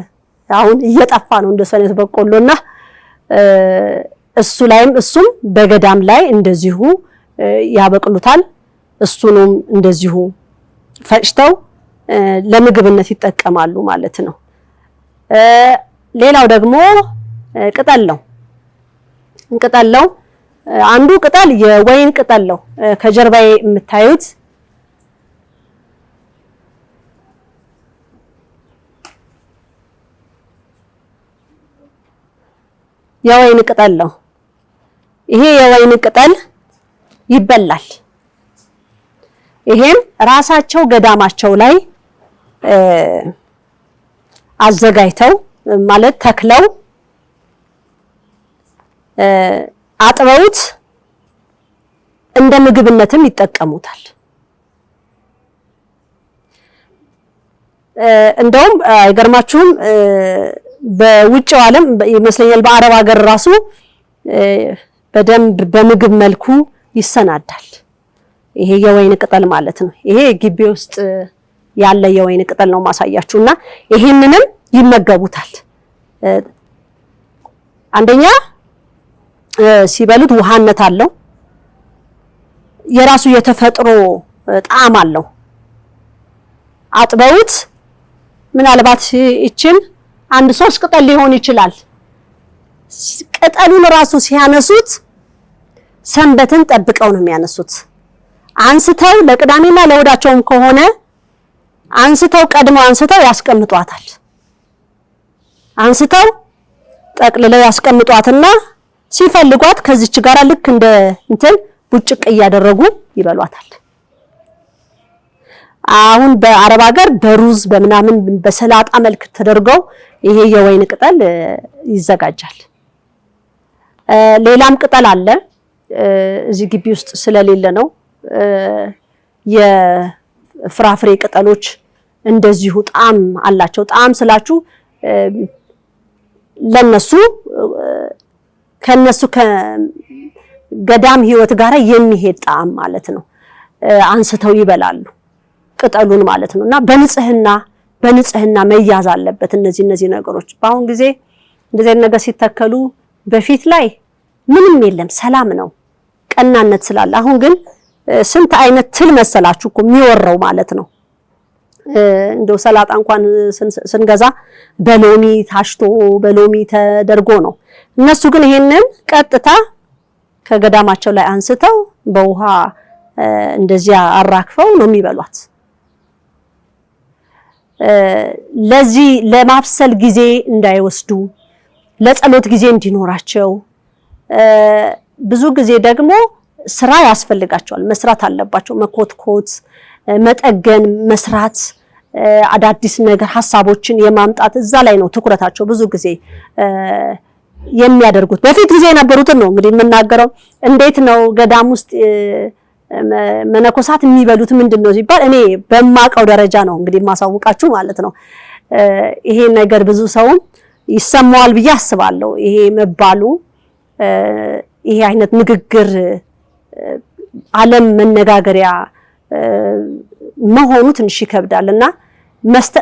አሁን እየጠፋ ነው እንደሱ አይነት በቆሎና እሱ ላይም እሱም በገዳም ላይ እንደዚሁ ያበቅሉታል። እሱንም እንደዚሁ ፈጭተው ለምግብነት ይጠቀማሉ ማለት ነው። ሌላው ደግሞ ቅጠል ነው። አንዱ ቅጠል የወይን ቅጠል ነው። ከጀርባዬ የምታዩት የወይን ቅጠል ነው። ይሄ የወይን ቅጠል ይበላል። ይሄም ራሳቸው ገዳማቸው ላይ አዘጋጅተው ማለት ተክለው አጥበውት እንደ ምግብነትም ይጠቀሙታል። እንደውም አይገርማችሁም በውጭው ዓለም ይመስለኛል በአረብ ሀገር ራሱ በደንብ በምግብ መልኩ ይሰናዳል። ይሄ የወይን ቅጠል ማለት ነው። ይሄ ግቢ ውስጥ ያለ የወይን ቅጠል ነው ማሳያችሁና ይሄንንም ይመገቡታል። አንደኛ ሲበሉት ውሃነት አለው። የራሱ የተፈጥሮ ጣዕም አለው። አጥበውት ምናልባት ይችን አንድ 3 ቅጠል ሊሆን ይችላል። ቅጠሉን ራሱ ሲያነሱት ሰንበትን ጠብቀው ነው የሚያነሱት። አንስተው ለቅዳሜና ለእሑዳቸውም ከሆነ ቀድመው አንስተው ያስቀምጧታል። አንስተው ጠቅልለው ያስቀምጧትና ሲፈልጓት ከዚች ጋር ልክ እንደ እንትን ቡጭቅ እያደረጉ ይበሏታል። አሁን በአረብ ሀገር በሩዝ በምናምን በሰላጣ መልክ ተደርገው ይሄ የወይን ቅጠል ይዘጋጃል። ሌላም ቅጠል አለ እዚህ ግቢ ውስጥ ስለሌለ ነው። የፍራፍሬ ቅጠሎች እንደዚሁ ጣዕም አላቸው። ጣዕም ስላችሁ ለነሱ ከነሱ ከገዳም ህይወት ጋር የሚሄድ ጣዕም ማለት ነው። አንስተው ይበላሉ ቅጠሉን ማለት ነውና በንጽህና መያዝ አለበት። እነዚህ ነገሮች በአሁን ጊዜ እንደዚህ ነገር ሲተከሉ በፊት ላይ ምንም የለም፣ ሰላም ነው፣ ቀናነት ስላለ። አሁን ግን ስንት አይነት ትል መሰላችሁ እኮ የሚወራው ማለት ነው። እንደው ሰላጣ እንኳን ስንገዛ በሎሚ ታሽቶ በሎሚ ተደርጎ ነው። እነሱ ግን ይሄንን ቀጥታ ከገዳማቸው ላይ አንስተው በውሃ እንደዚያ አራክፈው ነው የሚበሏት። ለዚህ ለማብሰል ጊዜ እንዳይወስዱ ለጸሎት ጊዜ እንዲኖራቸው ብዙ ጊዜ ደግሞ ስራ ያስፈልጋቸዋል። መስራት አለባቸው። መኮትኮት፣ መጠገን፣ መስራት፣ አዳዲስ ነገር ሐሳቦችን የማምጣት እዛ ላይ ነው ትኩረታቸው ብዙ ጊዜ የሚያደርጉት። በፊት ጊዜ የነበሩትን ነው እንግዲህ የምናገረው። እንዴት ነው ገዳም ውስጥ መነኮሳት የሚበሉት ምንድነው ሲባል እኔ በማቀው ደረጃ ነው እንግዲህ ማሳውቃችሁ ማለት ነው። ይሄ ነገር ብዙ ሰው ይሰማዋል ብዬ አስባለሁ። ይሄ መባሉ ይሄ አይነት ንግግር ዓለም መነጋገሪያ መሆኑ ትንሽ ይከብዳልና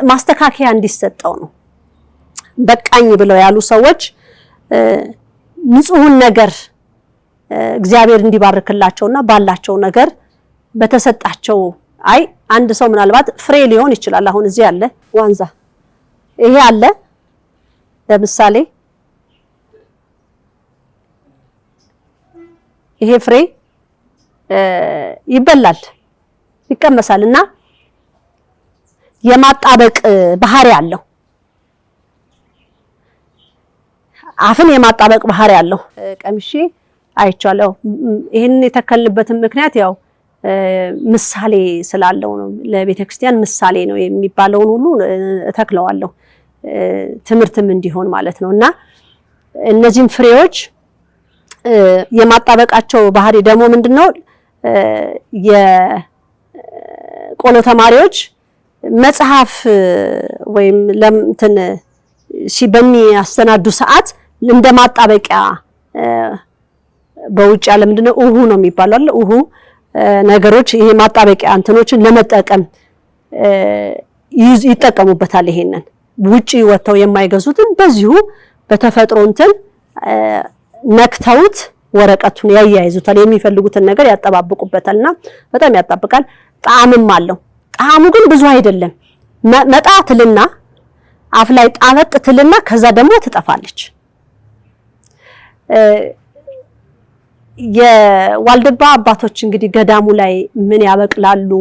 ማስተካከያ እንዲሰጠው ነው። በቃኝ ብለው ያሉ ሰዎች ንጹህን ነገር እግዚአብሔር እንዲባርክላቸውና ባላቸው ነገር በተሰጣቸው አንድ ሰው ምናልባት ፍሬ ሊሆን ይችላል። አሁን እዚህ ያለ ዋንዛ ይሄ አለ ለምሳሌ ይሄ ፍሬ ይበላል፣ ይቀመሳልና የማጣበቅ ባህሪ አለው። አፍን የማጣበቅ ባህሪ አለው። ቀምሼ አይቻለሁ። ይሄን የተከልንበትን ምክንያት ያው ምሳሌ ስላለው ነው። ለቤተክርስቲያን ምሳሌ ነው የሚባለውን ሁሉ እተክለዋለሁ ትምህርትም እንዲሆን ማለት ነውና እነዚህም ፍሬዎች የማጣበቃቸው ባህሪ ደግሞ ምንድነው? የቆሎ ተማሪዎች መጽሐፍ ወይም ለምንትን በሚያስተናዱ ሰዓት እንደማጣበቂያ በውጭ ያለ ምንድነው ኡሁ ነው የሚባለው አይደል? ኡሁ ነገሮች ይሄ ማጣበቂያ እንትኖችን ለመጠቀም ይጠቀሙበታል። ይሄንን ውጪ ወጥተው የማይገዙትን በዚሁ በተፈጥሮ እንትን ነክተውት ወረቀቱን ያያይዙታል። የሚፈልጉትን ነገር ያጠባብቁበታልና በጣም ያጣብቃል። ጣዕምም አለው። ጣዕሙ ግን ብዙ አይደለም። መጣትልና አፍ ላይ ጣበጥ ትልና ከዛ ደግሞ ትጠፋለች። የዋልድባ አባቶች እንግዲህ ገዳሙ ላይ ምን ያበቅላሉ፣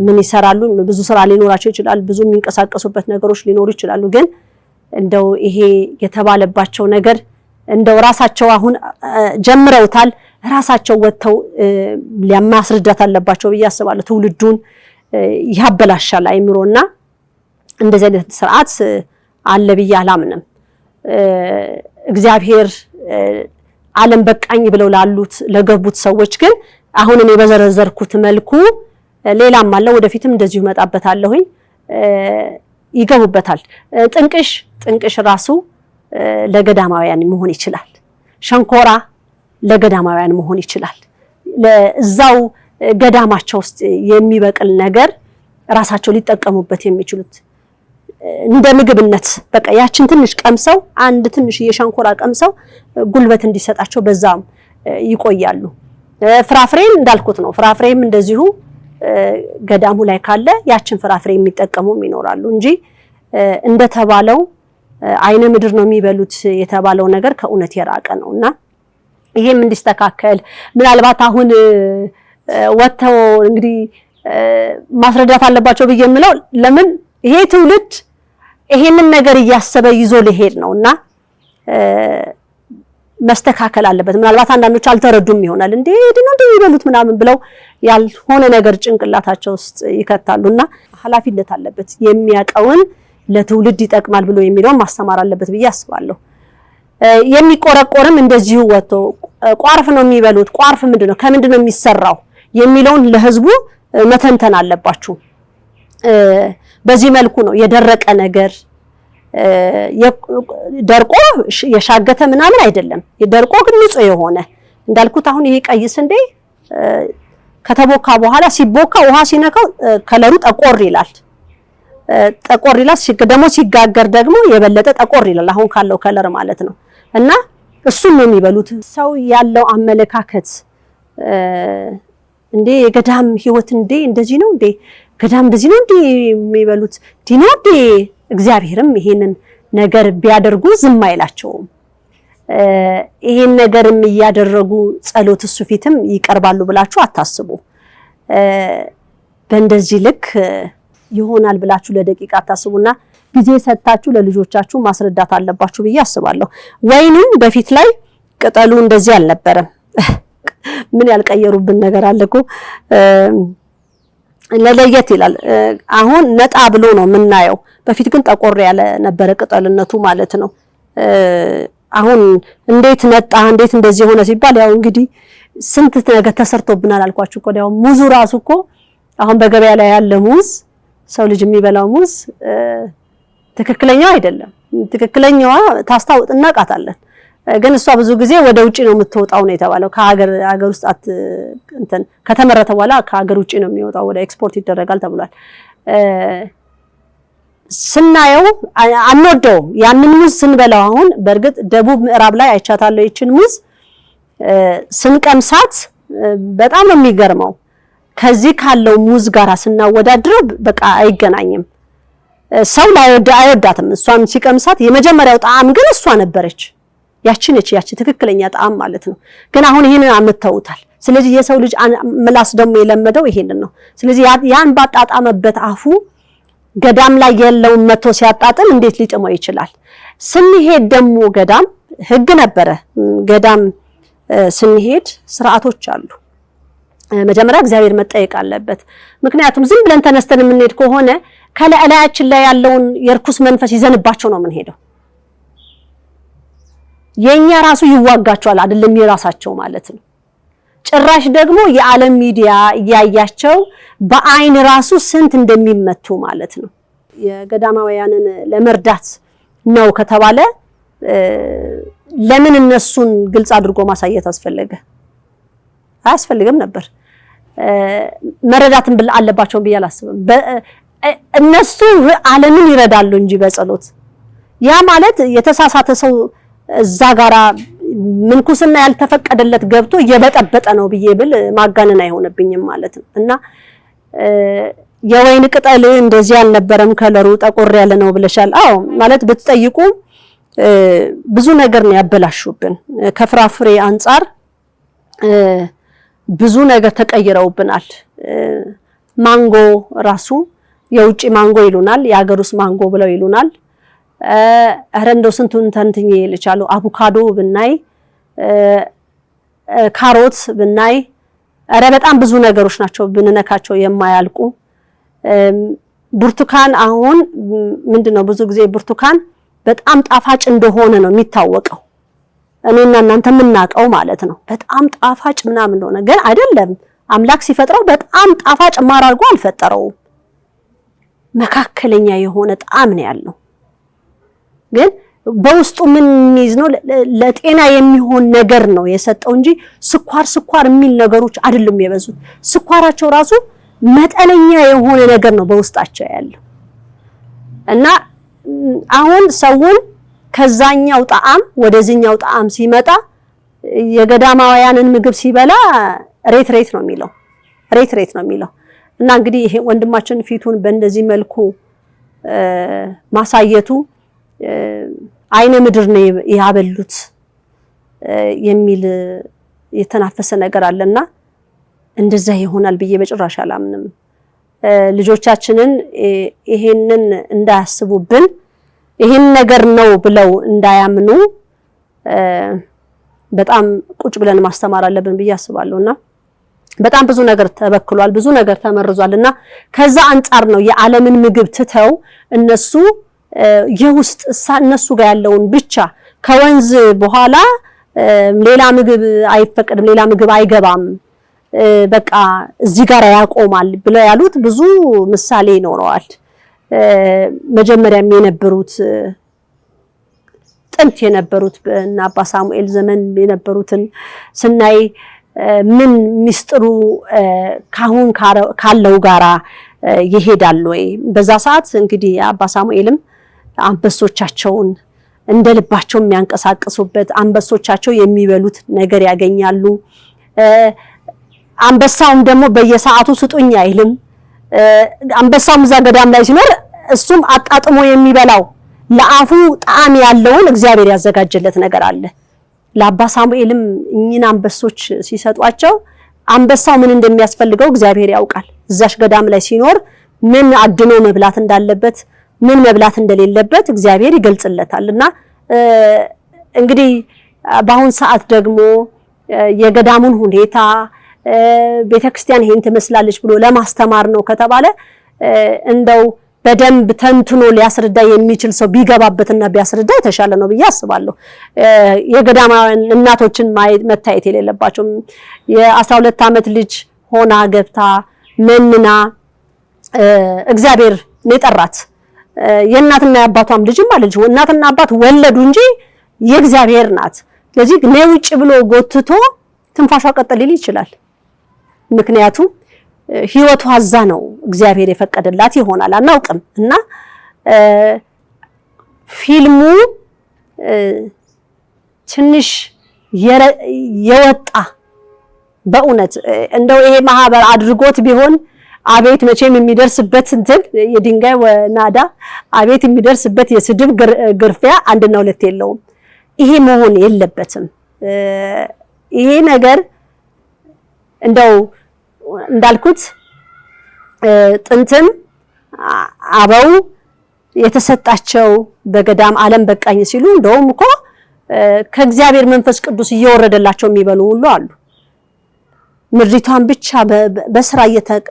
ምን ይሰራሉ? ብዙ ስራ ሊኖራቸው ይችላል። ብዙ የሚንቀሳቀሱበት ነገሮች ሊኖሩ ይችላሉ። ግን እንደው ይሄ የተባለባቸው ነገር እንደው ራሳቸው አሁን ጀምረውታል። ራሳቸው ወጥተው ሊያማስረዳት አለባቸው ብዬ አስባለሁ። ትውልዱን ያበላሻል አይምሮና እንደዚህ አይነት ስርዓት አለ ብዬ አላምንም። እግዚአብሔር ዓለም በቃኝ ብለው ላሉት ለገቡት ሰዎች ግን አሁን እኔ በዘረዘርኩት መልኩ ሌላም አለ። ወደፊትም እንደዚሁ መጣበታለሁኝ ይገቡበታል። ጥንቅሽ ራሱ ለገዳማውያን መሆን ይችላል። ሸንኮራ ለገዳማውያን መሆን ይችላል። ለዛው ገዳማቸው ውስጥ የሚበቅል ነገር ራሳቸው ሊጠቀሙበት የሚችሉት እንደ ምግብነት በቃ ያችን ትንሽ ቀምሰው አንድ ትንሽ የሸንኮራ ቀምሰው ጉልበት እንዲሰጣቸው በዛም ይቆያሉ። ፍራፍሬን እንዳልኩት ነው። ፍራፍሬም እንደዚሁ ገዳሙ ላይ ካለ ያችን ፍራፍሬ የሚጠቀሙም ይኖራሉ እንጂ እንደተባለው አይነ ምድር ነው የሚበሉት የተባለው ነገር ከእውነት የራቀ ነውና ይሄም እንዲስተካከል ምናልባት አሁን ወጥተው እንግዲህ ማስረዳት አለባቸው ብዬ የምለው ለምን ይሄ ትውልድ ይሄንን ነገር እያሰበ ይዞ ሊሄድ ነውና መስተካከል አለበት። ምናልባት አንዳንዶች አልተረዱም ይሆናል እንዴ ይበሉት ምናምን ብለው ያልሆነ ነገር ጭንቅላታቸው ውስጥ ይከታሉና ኃላፊነት አለበት። የሚያቀውን ለትውልድ ይጠቅማል ብሎ የሚለውን ማስተማር አለበት ብዬ አስባለሁ። የሚቆረቆርም እንደዚሁ ወጥቶ ቋርፍ ነው የሚበሉት። ቋርፍ ምንድነው ከምንድነው የሚሰራው የሚለውን ለህዝቡ መተንተን አለባችሁ። በዚህ መልኩ ነው የደረቀ ነገር ደርቆ የሻገተ ምናምን አይደለም። የደርቆ ግን ንጹህ የሆነ እንዳልኩት አሁን ይሄ ቀይ ስንዴ ከተቦካ በኋላ ሲቦካ ውሃ ሲነካው ከለሩ ጠቆር ይላል። ደግሞ ሲጋገር ደግሞ የበለጠ ጠቆር ይላል። አሁን ካለው ከለር ማለት ነው። እና እሱም ነው የሚበሉት። ሰው ያለው አመለካከት እንዴ የገዳም ህይወት እንዴ እንደዚህ ነው እንዴ ገዳም እንደዚህ ነው እንዴ የሚበሉት ዲኖ እንዴ እግዚአብሔርም ይሄንን ነገር ቢያደርጉ ዝም አይላቸውም። ይሄን ነገርም እያደረጉ ጸሎት እሱ ፊትም ይቀርባሉ ብላችሁ አታስቡ። በእንደዚህ ልክ ይሆናል ብላችሁ ለደቂቃ አታስቡና ጊዜ ሰጣችሁ ለልጆቻችሁ ማስረዳት አለባችሁ ብዬ አስባለሁ። ወይንም በፊት ላይ ቅጠሉ እንደዚህ አልነበረም። ምን ያልቀየሩብን ነገር አለኮ ለለየት ይላል። አሁን ነጣ ብሎ ነው የምናየው። በፊት ግን ጠቆር ያለ ነበረ ቅጠልነቱ ማለት ነው። አሁን እንዴት ነጣ እንዴት እንደዚህ ሆነ ሲባል ያው እንግዲህ ስንት ነገር ተሰርቶብናል አልኳችሁ እኮ። ያው ሙዙ ራሱ እኮ አሁን በገበያ ላይ ያለ ሙዝ ሰው ልጅ የሚበላው ሙዝ ትክክለኛው አይደለም። ትክክለኛዋ ታስታውጥ እናቃታለን። ግን እሷ ብዙ ጊዜ ወደ ውጪ ነው የምትወጣው ነው የተባለው። ከሀገር ውስጥ ከተመረተ በኋላ ከሀገር ውጪ ነው የሚወጣው፣ ወደ ኤክስፖርት ይደረጋል ተብሏል። ስናየው አንወደውም ያንን ሙዝ ስንበላው። አሁን በእርግጥ ደቡብ ምዕራብ ላይ አይቻታለሁ ይችን ሙዝ ስንቀምሳት በጣም ነው የሚገርመው። ከዚህ ካለው ሙዝ ጋራ ስናወዳድረው በቃ አይገናኝም። ሰው አይወዳትም። እሷን ሲቀምሳት የመጀመሪያው ጣዕም ግን እሷ ነበረች። ያቺ ትክክለኛ ጣዕም ማለት ነው። ግን አሁን ይሄንን አመተውታል። ስለዚህ የሰው ልጅ ምላስ ደግሞ የለመደው ይሄንን ነው። ስለዚህ ያን ባጣጣመበት አፉ ገዳም ላይ ያለውን መቶ ሲያጣጥም እንዴት ሊጥመው ይችላል? ስንሄድ ደግሞ ገዳም ህግ ነበረ። ገዳም ስንሄድ ስርዓቶች አሉ። መጀመሪያ እግዚአብሔር መጠየቅ አለበት። ምክንያቱም ዝም ብለን ተነስተን የምንሄድ ከሆነ ከላያችን ላይ ያለውን የርኩስ መንፈስ ይዘንባቸው ነው የምንሄደው። የኛ ራሱ ይዋጋቸዋል አይደለም የራሳቸው ማለት ነው። ጭራሽ ደግሞ የዓለም ሚዲያ እያያቸው በአይን ራሱ ስንት እንደሚመቱ ማለት ነው። የገዳማውያንን ለመርዳት ነው ከተባለ ለምን እነሱን ግልጽ አድርጎ ማሳየት አስፈለገ? አያስፈልግም ነበር። መረዳትን አለባቸው ብዬ አላስብም። እነሱ ዓለምን ይረዳሉ እንጂ በጸሎት ያ ማለት የተሳሳተ ሰው እዛ ጋራ ምንኩስና ያልተፈቀደለት ገብቶ እየበጠበጠ ነው ብዬ ብል ማጋነን አይሆንብኝም ማለት ነው። እና የወይን ቅጠል እንደዚህ አልነበረም ከለሩ ጠቆር ያለ ነው ብለሻል። አዎ ማለት ብትጠይቁ ብዙ ነገር ነው ያበላሹብን። ከፍራፍሬ አንፃር ብዙ ነገር ተቀይረውብናል። ማንጎ ራሱ የውጪ ማንጎ ይሉናል፣ የሀገር ውስጥ ማንጎ ብለው ይሉናል። ኧረ እንደው ስንቱን ተንትኜ ይልቻሉ። አቮካዶ ብናይ፣ ካሮት ብናይ፣ ኧረ በጣም ብዙ ነገሮች ናቸው ብንነካቸው የማያልቁ። ብርቱካን አሁን ምንድነው ብዙ ጊዜ ብርቱካን በጣም ጣፋጭ እንደሆነ ነው የሚታወቀው፣ እኔና እናንተ የምናውቀው ማለት ነው። በጣም ጣፋጭ ምናምን እንደሆነ ግን አይደለም። አምላክ ሲፈጥረው በጣም ጣፋጭ ማር አድርጎ አልፈጠረውም። መካከለኛ የሆነ ጣዕም ነው ያለው። ግን በውስጡ ምን ይዝ ነው ለጤና የሚሆን ነገር ነው የሰጠው እንጂ ስኳር የሚል ነገሮች አይደሉም የበዙት። ስኳራቸው ራሱ መጠነኛ የሆነ ነገር ነው በውስጣቸው ያለው እና አሁን ሰውን ከዛኛው ጣዕም ወደዚህኛው ጣዕም ሲመጣ የገዳማውያንን ምግብ ሲበላ ሬት ነው የሚለው እና እንግዲህ ይሄ ወንድማችን ፊቱን በእንደዚህ መልኩ ማሳየቱ አይነ ምድር ነው ያበሉት የሚል የተናፈሰ ነገር አለና እንደዛ ይሆናል ብዬ በጭራሽ አላምንም። ልጆቻችንን ይሄንን እንዳያስቡብን ይሄን ነገር ነው ብለው እንዳያምኑ በጣም ቁጭ ብለን ማስተማር አለብን ብዬ አስባለሁና በጣም ብዙ ነገር ተበክሏል፣ ብዙ ነገር ተመርዟልና ከዛ አንፃር ነው የዓለምን ምግብ ትተው እነሱ የውስጥ እነሱ ጋር ያለውን ብቻ ከወንዝ በኋላ ሌላ ምግብ አይፈቀድም፣ ሌላ ምግብ አይገባም፣ በቃ እዚህ ጋር ያቆማል ብለው ያሉት ብዙ ምሳሌ ይኖረዋል። መጀመሪያም የነበሩት ጥንት የነበሩት እና አባ ሳሙኤል ዘመን የነበሩትን ስናይ ምን ሚስጥሩ ካሁን ካለው ጋራ ይሄዳል ወይ? በዛ ሰዓት እንግዲህ አባ ሳሙኤልም አንበሶቻቸውን እንደልባቸው የሚያንቀሳቅሱበት አንበሶቻቸው የሚበሉት ነገር ያገኛሉ። አንበሳውም ደግሞ በየሰዓቱ ስጡኝ አይልም። አንበሳውም እዛ ገዳም ላይ ሲኖር እሱም አጣጥሞ የሚበላው ለአፉ ጣዕም ያለውን እግዚአብሔር ያዘጋጀለት ነገር አለ። ለአባ ሳሙኤልም እኚህን አንበሶች ሲሰጧቸው አንበሳው ምን እንደሚያስፈልገው እግዚአብሔር ያውቃል። እዛሽ ገዳም ላይ ሲኖር ምን አድኖ መብላት እንዳለበት ምን መብላት እንደሌለበት እግዚአብሔር ይገልጽለታልና እንግዲህ በአሁን ሰዓት ደግሞ የገዳሙን ሁኔታ ቤተክርስቲያን ይሄን ትመስላለች ብሎ ለማስተማር ነው ከተባለ እንደው በደንብ ተንትኖ ሊያስረዳ የሚችል ሰው ቢገባበትና ቢያስረዳ የተሻለ ነው ብዬ አስባለሁ። የገዳማውያን እናቶችን መታየት የሌለባቸው የ12 ዓመት ልጅ ሆና ገብታ መንና እግዚአብሔር ነው የጠራት። የእናትና የአባቷም ልጅም አለች። እናትና አባት ወለዱ እንጂ የእግዚአብሔር ናት። ስለዚህ ነው ውጭ ብሎ ጎትቶ ትንፋሿ ቀጠል ሊል ይችላል። ምክንያቱም ህይወቷ አዛ ነው እግዚአብሔር የፈቀደላት ይሆናል አናውቅም። እና ፊልሙ ትንሽ የወጣ በእውነት እንደው ይሄ ማህበር አድርጎት ቢሆን አቤት መቼም የሚደርስበት እንትን የድንጋይ ናዳ አቤት የሚደርስበት የስድብ ግርፊያ አንድና ሁለት የለውም። ይሄ መሆን የለበትም። ይሄ ነገር እንደው እንዳልኩት ጥንትም አበው የተሰጣቸው በገዳም ዓለም በቃኝ ሲሉ እንደውም እኮ ከእግዚአብሔር መንፈስ ቅዱስ እየወረደላቸው የሚበሉ ሁሉ አሉ። ምድሪቷን ብቻ በስራ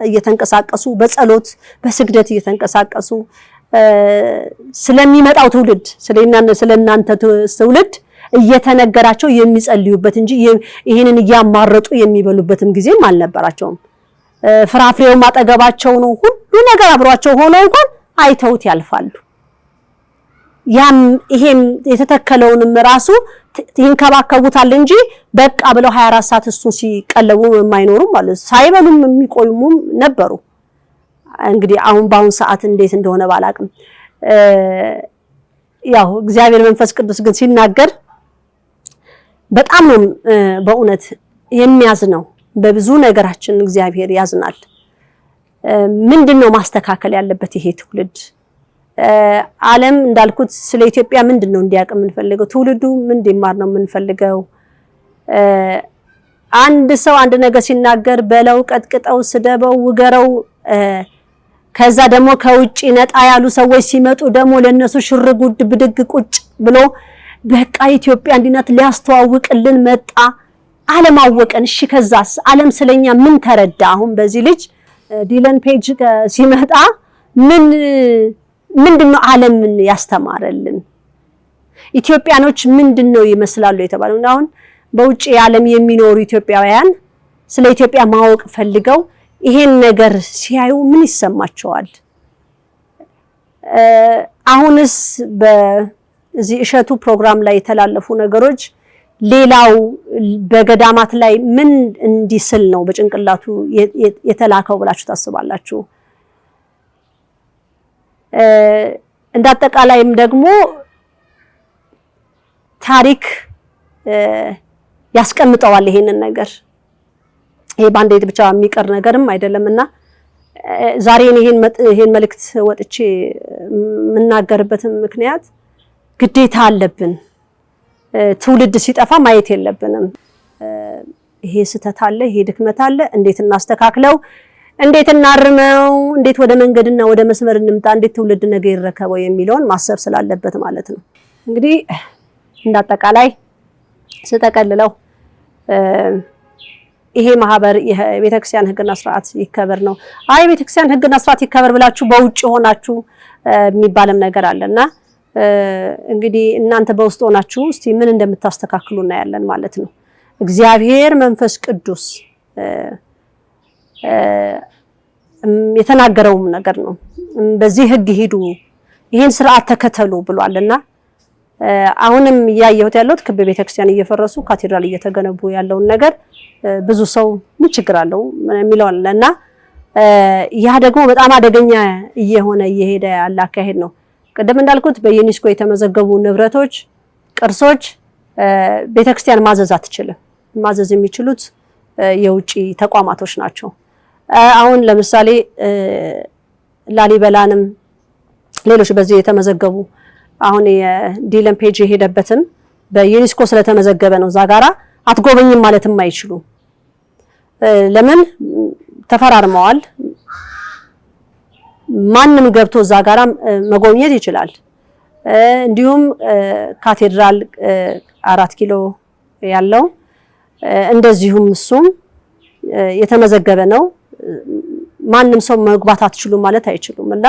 እየተንቀሳቀሱ በጸሎት በስግደት እየተንቀሳቀሱ ስለሚመጣው ትውልድ ስለናንተ ትውልድ እየተነገራቸው የሚጸልዩበት እንጂ ይሄንን ያማረጡ የሚበሉበትም ጊዜም አልነበራቸውም። ፍራፍሬው ማጠገባቸው ነው፣ ሁሉ ነገር አብሯቸው ሆኖ እንኳን አይተውት ያልፋሉ። ያም ይሄም የተተከለውንም ራሱ ይንከባከቡታል እንጂ በቃ ብለው 24 ሰዓት እሱን ሲቀለቡ የማይኖሩ ማለት ሳይበሉም የሚቆዩም ነበሩ። እንግዲህ አሁን ሰዓት እንዴት እንደሆነ ባላቅም ያው እግዚአብሔር መንፈስ ቅዱስ ግን ሲናገር በጣም ነው በእውነት የሚያዝነው። በብዙ ነገራችን እግዚአብሔር ያዝናል። ምንድነው ማስተካከል ያለበት ይሄ ትውልድ? ዓለም እንዳልኩት ስለ ኢትዮጵያ ምንድነው እንዲያውቅ የምንፈልገው? ትውልዱ ምን እንዲማር ነው የምንፈልገው? አንድ ሰው አንድ ነገር ሲናገር በለው፣ ቀጥቅጠው፣ ስደበው፣ ውገረው ከዛ ደግሞ ከውጪ ነጣ ያሉ ሰዎች ሲመጡ ደግሞ ለነሱ ሽርጉድ ብድግ ቁጭ ብሎ በቃ ኢትዮጵያ እንዲናት ሊያስተዋውቅልን መጣ። ዓለም አወቀን። እሺ ከዛስ ዓለም ስለኛ ምን ተረዳ? አሁን በዚህ ልጅ ዲለን ፔጅ ሲመጣ ምንድነው ዓለምን ያስተማረልን? ኢትዮጵያኖች ምንድነው ይመስላሉ የተባለው? አሁን በውጪ ዓለም የሚኖሩ ኢትዮጵያውያን ስለ ኢትዮጵያ ማወቅ ፈልገው ይሄን ነገር ሲያዩ ምን ይሰማቸዋል? አሁንስ በዚህ እሸቱ ፕሮግራም ላይ የተላለፉ ነገሮች ሌላው በገዳማት ላይ ምን እንዲስል ነው በጭንቅላቱ የተላከው ብላችሁ ታስባላችሁ? እንዳጠቃላይም ደግሞ ታሪክ ያስቀምጠዋል ይሄንን ነገር። ይሄ ባንዴት ብቻ የሚቀር ነገርም አይደለምና ዛሬ ይሄን መልእክት ወጥቼ የምናገርበትም ምክንያት ግዴታ አለብን። ትውልድ ሲጠፋ ማየት የለብንም። ይሄ ስህተት አለ፣ ይሄ ድክመት አለ፣ እንዴት እናስተካክለው፣ እንዴት እናርመው፣ እንዴት ወደ መንገድና ወደ መስመር እንምጣ፣ እንዴት ትውልድ ነገ ይረከበው የሚለውን ማሰብ ስላለበት ማለት ነው። እንግዲህ እንዳጠቃላይ ስጠቀልለው ይሄ ማህበር የቤተክርስቲያን ሕግና ስርዓት ይከበር ነው። ቤተክርስቲያን ሕግና ስርዓት ይከበር ብላችሁ በውጭ ሆናችሁ የሚባልም ነገር አለና እንግዲህ እናንተ በውስጥ ሆናችሁ እስቲ ምን እንደምታስተካክሉ እናያለን ማለት ነው። እግዚአብሔር መንፈስ ቅዱስ የተናገረውም ነገር ነው። በዚህ ሕግ ሂዱ፣ ይሄን ስርዓት ተከተሉ ብሏልና አሁንም ያየሁት ያለሁት ክብ ቤተክርስቲያን እየፈረሱ ካቴድራል እየተገነቡ ያለውን ነገር ብዙ ሰው ምን ችግር አለው የሚለው አለና ያ ደግሞ በጣም አደገኛ እየሄደ ያለ አካሄድ ነው። ቀደም እንዳልኩት በዩኔስኮ የተመዘገቡ ንብረቶች፣ ቅርሶች ቤተክርስቲያን ማዘዝ አትችልም። ማዘዝ የሚችሉት የውጪ ተቋማቶች ናቸው። አሁን ለምሳሌ ላሊበላንም ሌሎች በዚህ የተመዘገቡ አሁን የዲለን ፔጅ የሄደበትም በዩኔስኮ ስለተመዘገበ ነው። እዛ ጋራ አትጎበኝም ማለትም አይችሉም። ለምን ተፈራርመዋል። ማንም ገብቶ እዛ ጋራ መጎብኘት ይችላል። እንዲሁም ካቴድራል 4 ኪሎ ያለው እንደዚሁም እሱም የተመዘገበ ነው። ማንም ሰው መግባት አትችሉም ማለት አይችሉም። እና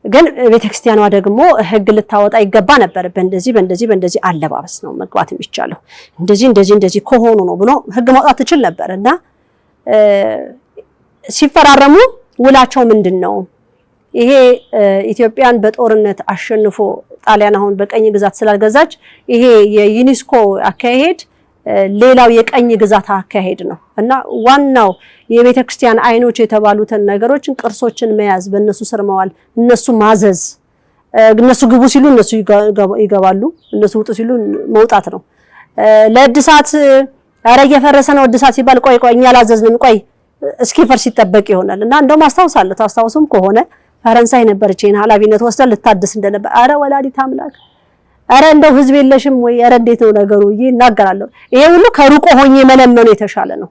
ግን ቤተክርስቲያኗ ደግሞ ሕግ ልታወጣ ይገባ ነበር። በእንደዚህ አለባበስ ነው መግባት የሚቻለው፣ እንደዚህ ከሆኑ ነው ብሎ ሕግ ማውጣት ትችል ነበር። እና ሲፈራረሙ ውላቸው ምንድነው? ይሄ ኢትዮጵያን በጦርነት አሸንፎ ጣሊያን አሁን በቀኝ ግዛት ስላልገዛች ይሄ የዩኔስኮ አካሄድ ሌላው የቀኝ ግዛት አካሄድ ነው። እና ዋናው የቤተክርስቲያን አይኖች የተባሉትን ነገሮችን ቅርሶችን መያዝ፣ በእነሱ ስር መዋል፣ እነሱ ማዘዝ፣ እነሱ ግቡ ሲሉ እነሱ ይገባሉ፣ እነሱ ውጡ ሲሉ መውጣት ነው። ለእድሳት ኧረ እየፈረሰ ነው እድሳት ሲባል ቆይ እኛ አላዘዝንም ቆይ እስኪ ፈርስ ይጠበቅ ይሆናል። እና እንደውም አስታውሳለሁ፣ ታስታውሱም ከሆነ ፈረንሳይ ነበረች ይሄን ኃላፊነት ወስዳ ልታድስ እንደነበር። ኧረ ወላዲት አምላክ፣ ኧረ እንደው ህዝብ የለሽም ወይ? ኧረ እንዴት ነው ነገሩ? ይናገራለሁ። ይሄ ሁሉ ከሩቆ ሆኜ መለመኑ የተሻለ ነው።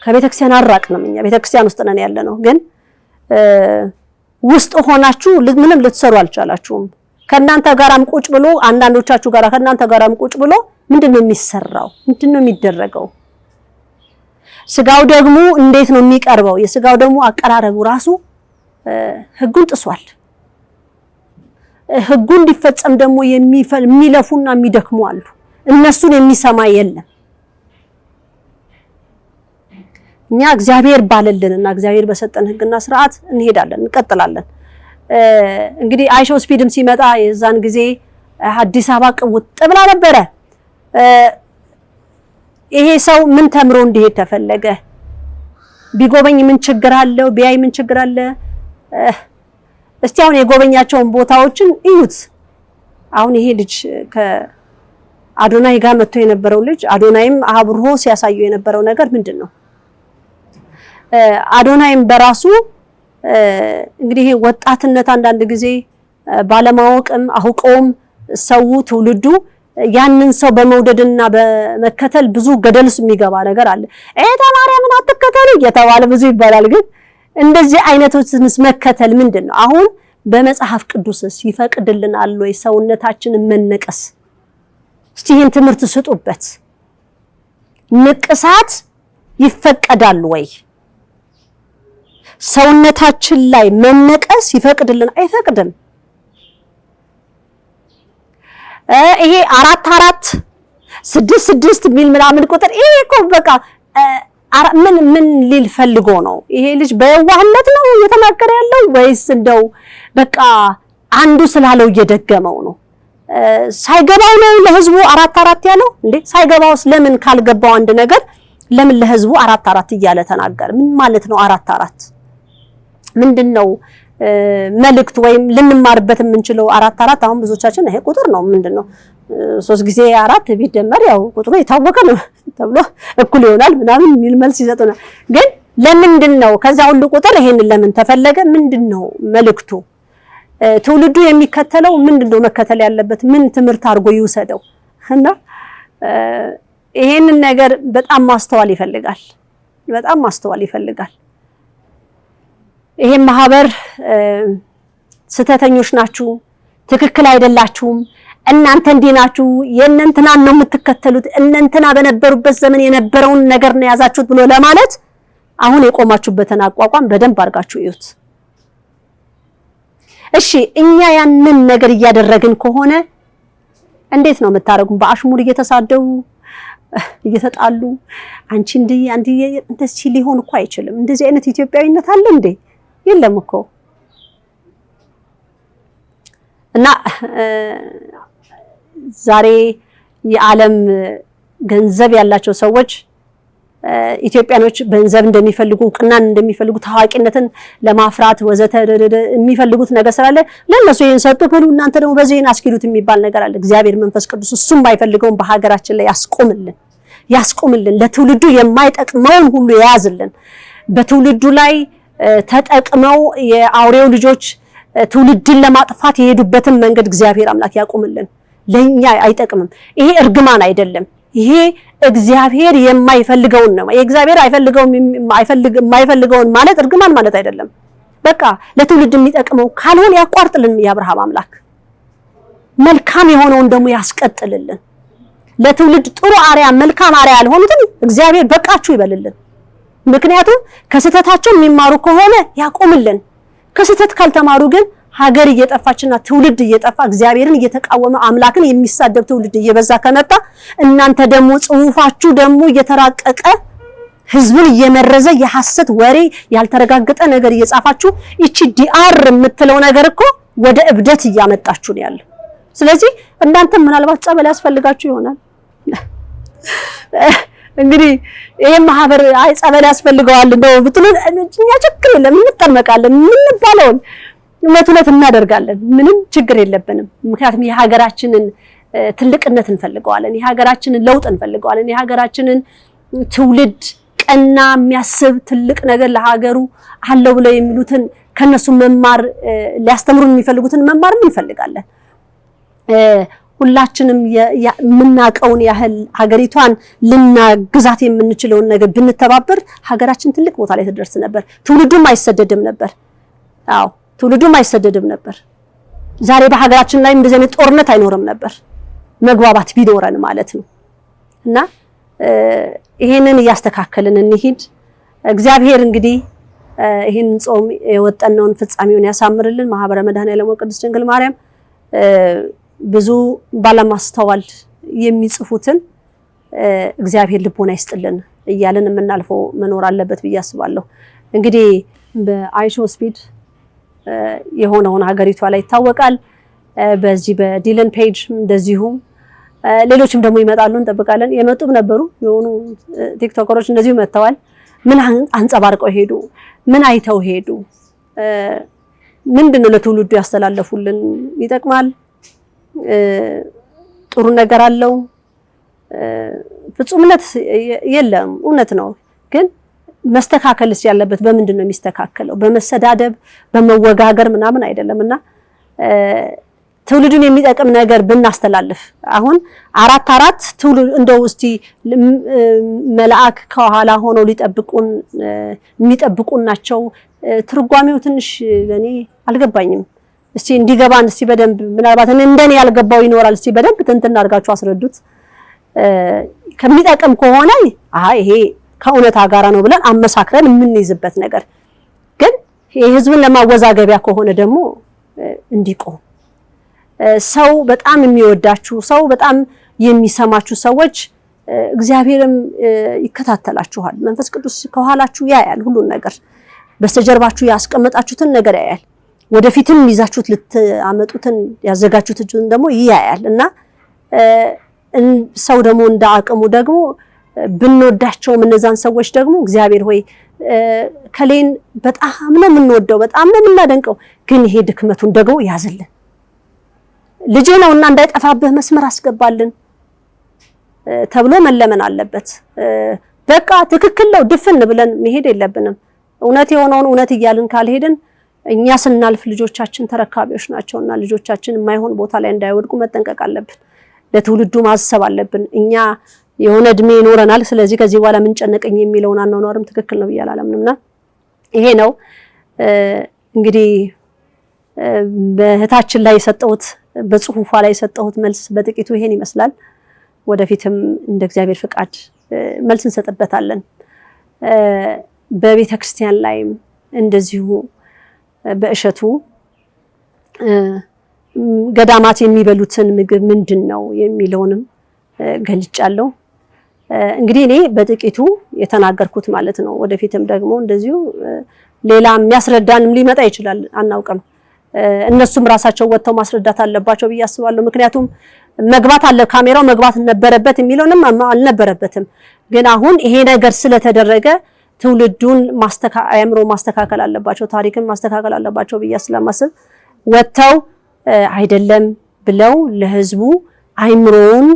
ከቤተክርስቲያን አራቅንም፣ እኛ ቤተክርስቲያን ውስጥ ነን ያለነው። ግን ውስጥ ሆናችሁ ምንም ልትሰሩ አልቻላችሁም። ከናንተ ጋራም ቁጭ ብሎ አንዳንዶቻችሁ ጋራ ከናንተ ጋራም ቁጭ ብሎ ምንድነው የሚሰራው? ምንድነው የሚደረገው? ስጋው ደግሞ እንዴት ነው የሚቀርበው? የስጋው ደግሞ አቀራረቡ ራሱ ህጉን ጥሷል። ህጉ እንዲፈጸም ደግሞ የሚለፉና የሚደክሙ አሉ። እነሱን የሚሰማ የለም። እኛ እግዚአብሔር ባለልንና እግዚአብሔር በሰጠን ህግና ስርዓት እንሄዳለን፣ እንቀጥላለን። እንግዲህ አይሾ ስፒድም ሲመጣ የዛን ጊዜ አዲስ አበባ ቅውጥ ብላ ነበረ። ይሄ ሰው ምን ተምሮ እንዲሄድ ተፈለገ? ቢጎበኝ ምን ችግር አለው? ቢያይ ምን ችግር አለ? እስቲ አሁን የጎበኛቸውን ቦታዎችን እዩት። አሁን ይሄ ልጅ ከአዶናይ ጋር መጥቶ የነበረው ልጅ አዶናይም አብሮ ሲያሳየው የነበረው ነገር ምንድነው? አዶናይም በራሱ እንግዲህ ይሄ ወጣትነት አንዳንድ ጊዜ ባለማወቅም አውቀውም ሰው ትውልዱ ያንን ሰው በመውደድና በመከተል ብዙ ገደልስ የሚገባ ነገር አለ። ተማርያምን አትከተሉ እየተባለ ብዙ ይባላል። ግን እንደዚህ አይነቶችንስ መከተል ምንድነው? አሁን በመጽሐፍ ቅዱስስ ይፈቅድልናል ወይ ሰውነታችንን መነቀስ? እስቲ ይሄን ትምህርት ስጡበት። ንቅሳት ይፈቀዳል ወይ? ሰውነታችን ላይ መነቀስ ይፈቅድልን? አይፈቅድም። ይሄ 4 6 ሚል ምናምን ቁጥር ይሄ እኮ በቃ ምን ሊል ፈልጎ ነው? ይሄ ልጅ በየዋህነት ነው እየተናገረ ያለው ወይስ እንደው በቃ አንዱ ስላለው እየደገመው ነው? ሳይገባው ነው ለህዝቡ 4 ያለው እንዴ? ሳይገባውስ ለምን ካልገባው አንድ ነገር ለምን ለህዝቡ 4 እያለ ተናገረ? ምን ማለት ነው 4? ምንድነው መልእክት ወይም ልንማርበት የምንችለው? 4 አሁን ብዙዎቻችን ይሄ ቁጥር ነው ምንድነው 3 ጊዜ 4 ቢደመር ያው ቁጥሩ የታወቀ ነው ተብሎ እኩል ይሆናል ምናምን የሚል መልስ ይሰጡናል። ግን ለምንድነው ከዛ ሁሉ ቁጥር ይሄንን ለምን ተፈለገ? ምንድነው መልእክቱ? ትውልዱ የሚከተለው ምንድነው? መከተል ያለበት ምን ትምህርት አድርጎ ይውሰደው? እና ይሄንን ነገር በጣም ማስተዋል ይፈልጋል። በጣም ማስተዋል ይፈልጋል። ይሄ ማህበር ስተተኞች ናችሁ፣ ትክክል አይደላችሁም፣ እናንተ እንዲህ ናችሁ፣ የእነንትናን ነው የምትከተሉት፣ እነንትና በነበሩበት ዘመን የነበረውን ነገር ነው ያዛችሁት ብሎ ለማለት አሁን የቆማችሁበትን አቋቋም በደንብ አድርጋችሁ እዩት። እሺ እኛ ያንን ነገር እያደረግን ከሆነ እንዴት ነው የምታረጉን? በአሽሙር እየተሳደቡ እየተጣሉ አንቺ እንደዚህ ሊሆን እኮ አይችልም። እንደዚህ አይነት ኢትዮጵያዊነት አለ እንዴ? የለም እኮ። እና ዛሬ የዓለም ገንዘብ ያላቸው ሰዎች ኢትዮጵያኖች ገንዘብ እንደሚፈልጉ እውቅናን እንደሚፈልጉ ታዋቂነትን ለማፍራት ወዘተ የሚፈልጉት ነገር ስላለ ለነሱ ይሄን ሰጡ ብሉ እናንተ ደግሞ በዚህን አስኪሉት የሚባል ነገር አለ። እግዚአብሔር መንፈስ ቅዱስ እሱም ባይፈልገውን በሀገራችን ላይ ያስቆምልን፣ ለትውልዱ የማይጠቅመውን ሁሉ ያዝልን። በትውልዱ ላይ ተጠቅመው የአውሬው ልጆች ትውልድን ለማጥፋት የሄዱበትን መንገድ እግዚአብሔር አምላክ ያቆምልን። ለኛ አይጠቅምም። ይሄ እርግማን አይደለም። ይሄ እግዚአብሔር የማይፈልገውን ነው። የእግዚአብሔር የማይፈልገውን ማለት እርግማን ማለት አይደለም። በቃ ለትውልድ የሚጠቅመው ካልሆነ ያቋርጥልን የአብርሃም አምላክ። መልካም የሆነውን ደግሞ ያስቀጥልልን። ለትውልድ ጥሩ አርያ መልካም አርያ ያልሆኑትን እግዚአብሔር በቃችሁ ይበልልን። ምክንያቱም ከስተታቸው የሚማሩ ከሆነ ያቆምልን። ከስተት ካልተማሩ ግን ሀገር እየጠፋችና ትውልድ እየጠፋ እግዚአብሔርን እየተቃወመ አምላክን የሚሳደብ ትውልድ እየበዛ ከመጣ እናንተ ደግሞ ጽሁፋችሁ ደግሞ እየተራቀቀ ህዝቡን እየመረዘ የሐሰት ወሬ ያልተረጋገጠ ነገር እየጻፋችሁ እቺ ዲአር የምትለው ነገር እኮ ወደ እብደት እያመጣችሁ ነው ያለው። ስለዚህ እናንተ ምናልባት ጸበል ያስፈልጋችሁ ይሆናል። እንግዲህ ይሄ ማህበር አይ ጸበል ያስፈልገዋል እንደው ብትሉ እኛ ችግር የለም እንጠመቃለን፣ ምን ባለውን እውነት እናደርጋለን፣ ምንም ችግር የለብንም። ምክንያቱም የሀገራችንን ትልቅነት እንፈልገዋለን፣ የሀገራችንን ለውጥ እንፈልገዋለን፣ የሀገራችንን ትውልድ ቀና የሚያስብ ትልቅ ነገር ለሀገሩ አለው ብለው የሚሉትን ከነሱ መማር ሊያስተምሩን የሚፈልጉትን መማር እንፈልጋለን። ሁላችንም የምናቀውን ያህል ሀገሪቷን ልናግዛት የምንችለውን ነገር ብንተባበር ሀገራችን ትልቅ ቦታ ላይ ትደርስ ነበር። ትውልዱም አይሰደድም ነበር። አዎ ትውልዱም አይሰደድም ነበር። ዛሬ በሀገራችን ላይ እንደዚህ አይነት ጦርነት አይኖርም ነበር፣ መግባባት ቢኖረን ማለት ነው። እና ይሄንን እያስተካከልን እንሂድ። እግዚአብሔር እንግዲህ ይሄን ጾም የወጠነውን ፍጻሜውን ያሳምርልን። ማህበረ መድኃኔዓለም ወቅድስት ድንግል ማርያም ብዙ ባለማስተዋል የሚጽፉትን እግዚአብሔር ልቦና ይስጥልን እያልን የምናልፈው መኖር አለበት ብዬ አስባለሁ። እንግዲህ በአይሾ ስፒድ የሆነውን ሀገሪቷ ላይ ይታወቃል። በዚህ በዲለን ፔጅ እንደዚሁ ሌሎችም ደግሞ ይመጣሉ እንጠብቃለን። የመጡም ነበሩ የሆኑ ቲክቶከሮች እንደዚሁ መጥተዋል። ምን አንጸባርቀው ሄዱ? ምን አይተው ሄዱ? ምንድነው ለትውልዱ ያስተላለፉልን? ይጠቅማል? ጥሩ ነገር አለው? ፍጹምነት የለም፣ እውነት ነው። ግን መስተካከልስ ያለበት በምንድነው የሚስተካከለው? በመሰዳደብ በመወጋገር ምናምን አይደለምና ትውልዱን የሚጠቅም ነገር ብናስተላልፍ አሁን አራት ትውልድ እንደው እስቲ መልአክ ከኋላ ሆነው ሊጠብቁን የሚጠብቁን ናቸው። ትርጓሜው ትንሽ ለኔ አልገባኝም። እስቲ እንዲገባን እስቲ በደንብ ምናልባት እንደኔ ያልገባው ይኖራል። እስቲ በደንብ ትንትና አድርጋችሁ አስረዱት። ከሚጠቅም ከሆነ ይሄ ከእውነታ ጋራ ነው ብለን አመሳክረን የምንይዝበት ነገር፣ ግን የህዝብን ለማወዛገቢያ ከሆነ ደግሞ እንዲቆም ሰው በጣም የሚወዳችሁ ሰው በጣም የሚሰማችሁ ሰዎች እግዚአብሔርም ይከታተላችኋል። መንፈስ ቅዱስ ከኋላችሁ ያያል ሁሉን ነገር፣ በስተጀርባችሁ ያስቀመጣችሁትን ነገር ያያል። ወደፊትም ይዛችሁት ልታመጡትን ያዘጋጁትን ደግሞ ያያል እና ሰው ደግሞ እንደ አቅሙ ደግሞ ብንወዳቸው እነዛን ሰዎች ደግሞ እግዚአብሔር ሆይ ከሌን በጣም ነው የምንወደው በጣም ነው የምናደንቀው፣ ግን ይሄ ድክመቱን ደግሞ ያዝልን፣ ልጄ ነውና እንዳይጠፋብህ መስመር አስገባልን ተብሎ መለመን አለበት። በቃ ትክክል ነው ድፍን ብለን መሄድ የለብንም። እውነት የሆነውን እውነት እያልን ካልሄድን እኛ ስናልፍ ልጆቻችን ተረካቢዎች ናቸውና ልጆቻችን የማይሆን ቦታ ላይ እንዳይወድቁ መጠንቀቅ አለብን። ለትውልዱ ማሰብ አለብን። እኛ የሆነ እድሜ ይኖረናል፣ ስለዚህ ከዚህ በኋላ ምን ጨነቀኝ የሚለውን አናኗርም ትክክል ነው ብዬ አላምንምና ይሄ ነው እንግዲህ በእህታችን ላይ የሰጠሁት በጽሁፏ ላይ የሰጠሁት መልስ በጥቂቱ ይሄን ይመስላል። ወደፊትም እንደ እግዚአብሔር ፍቃድ መልስ እንሰጥበታለን። በቤተ ክርስቲያን ላይም እንደዚሁ በእሸቱ ገዳማት የሚበሉትን ምግብ ምንድነው የሚለውንም ገልጫለሁ። እንግዲህ እኔ በጥቂቱ የተናገርኩት ማለት ነው። ወደፊትም ደግሞ እንደዚሁ ሌላ የሚያስረዳንም ሊመጣ ይችላል፣ አናውቅም። እነሱም ራሳቸው ወጥተው ማስረዳት አለባቸው ብዬ አስባለሁ። ምክንያቱም መግባት አለ ካሜራው መግባት ነበረበት የሚለውንም አልነበረበትም። ግን አሁን ይሄ ነገር ስለተደረገ ትውልዱን አእምሮ ማስተካከል አለባቸው፣ ታሪክን ማስተካከል አለባቸው ብዬ ስለማስብ ወጥተው አይደለም ብለው ለህዝቡ አእምሮውን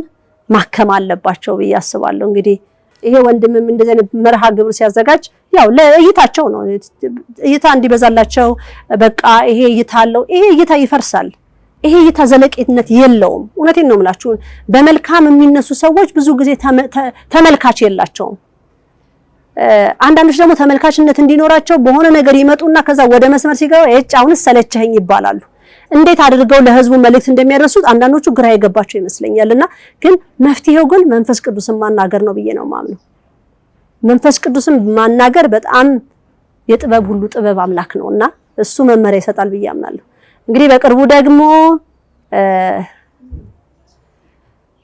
ማከም አለባቸው ብዬ አስባለሁ። እንግዲህ ይሄ ወንድምም እንደዚህ አይነት መርሃ ግብር ሲያዘጋጅ ያው ለእይታቸው ነው፣ እይታ እንዲበዛላቸው በቃ ይሄ እይታ አለው። ይሄ እይታ ይፈርሳል። ይሄ እይታ ዘለቄትነት የለውም። እውነቴን ነው የምላችሁ። በመልካም የሚነሱ ሰዎች ብዙ ጊዜ ተመልካች የላቸውም። አንዳንዶች ደግሞ ተመልካችነት እንዲኖራቸው በሆነ ነገር ይመጡና ከዛ ወደ መስመር ሲገባ አሁንስ ሰለቸኸኝ ይባላሉ። እንዴት አድርገው ለህዝቡ መልእክት እንደሚያደርሱት አንዳንዶቹ ግራ የገባቸው ይመስለኛልና ግን መፍትሄው ግን መንፈስ ቅዱስን ማናገር ነው ብዬ ነው የማምነው። መንፈስ ቅዱስን ማናገር በጣም የጥበብ ሁሉ ጥበብ አምላክ ነውና እሱ መመሪያ ይሰጣል ብዬ አምናለሁ። እንግዲህ በቅርቡ ደግሞ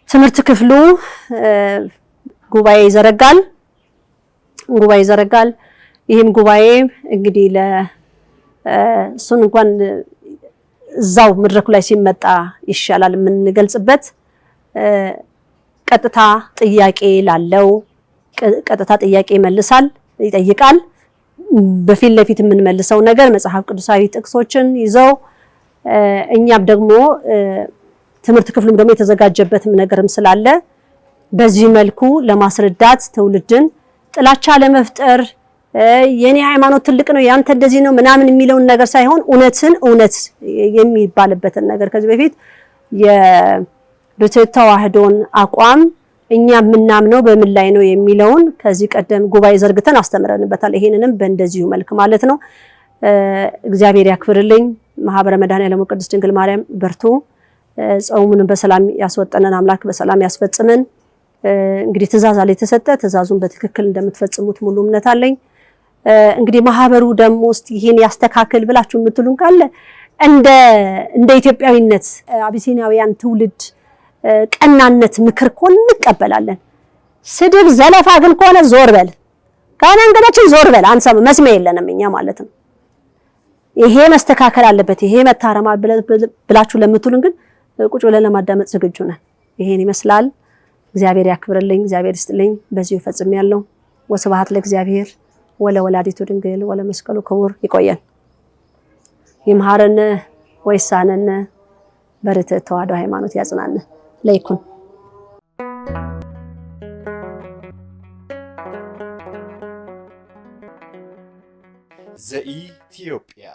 ትምህርት ክፍሉ ጉባኤ ይዘረጋል። ይህም ጉባኤ እንግዲህ እሱን እንኳን እዛው መድረኩ ላይ ሲመጣ ይሻላል የምንገልጽበት። ቀጥታ ጥያቄ ላለው ቀጥታ ጥያቄ ይጠይቃል። በፊት ለፊት የምንመልሰው ነገር መጽሐፍ ቅዱሳዊ ጥቅሶችን ይዘው እኛም ደግሞ ትምህርት ክፍሉም ደግሞ የተዘጋጀበትም ነገርም ስላለ በዚህ መልኩ ለማስረዳት ትውልድን ጥላቻ ለመፍጠር የኔ ሃይማኖት ትልቅ ነው ያንተ እንደዚህ ነው ምናምን የሚለውን ነገር ሳይሆን እውነት የሚባልበትን ነገር ከዚህ በፊት የርትዕት ተዋህዶን አቋም እኛ የምናምነው በምን ላይ ነው የሚለውን ከዚህ ቀደም ጉባኤ ዘርግተን አስተምረንበታል። ይሄንንም በእንደዚሁ መልክ ማለት ነው። እግዚአብሔር ያክብርልኝ። ማህበረ መድኃኔዓለም ቅድስት ድንግል ማርያም በርቱ። ጾሙን በሰላም ያስወጠነን አምላክ በሰላም ያስፈጽመን። እንግዲህ ትእዛዝ አለ የተሰጠ ትእዛዙን በትክክል እንደምትፈጽሙት ሙሉ እምነት አለኝ። እንግዲህ ማህበሩ ደግሞ እስቲ ይሄን ያስተካክል ብላችሁ የምትሉን ካለ እንደ ኢትዮጵያዊነት አቢሲኒያውያን ትውልድ ቀናነት ምክር ኮን እንቀበላለን። ስድብ ዘለፋ ግን ከሆነ ዞር በል ከመንገዳችን ዞር በል አንሰማ መስሚያ የለንም እኛ ማለት ነው። ይሄ መስተካከል አለበት ይሄ መታረም ብላችሁ ለምትሉን ግን ቁጭ ብለን ለማዳመጥ ዝግጁ ነን። ይሄን ይመስላል። እግዚአብሔር ያክብርልኝ እግዚአብሔር ይስጥልኝ። በዚሁ ፈጽሜያለሁ። ወስብሐት ለእግዚአብሔር ወለወላዲቱ ድንግል ወለመስቀሉ ክቡር። ይቆየን። ይምሃረነ ወይሳነነ በርትዕ ተዋሕዶ ሃይማኖት ያጽናነ ለይኩን ዘኢትዮጵያ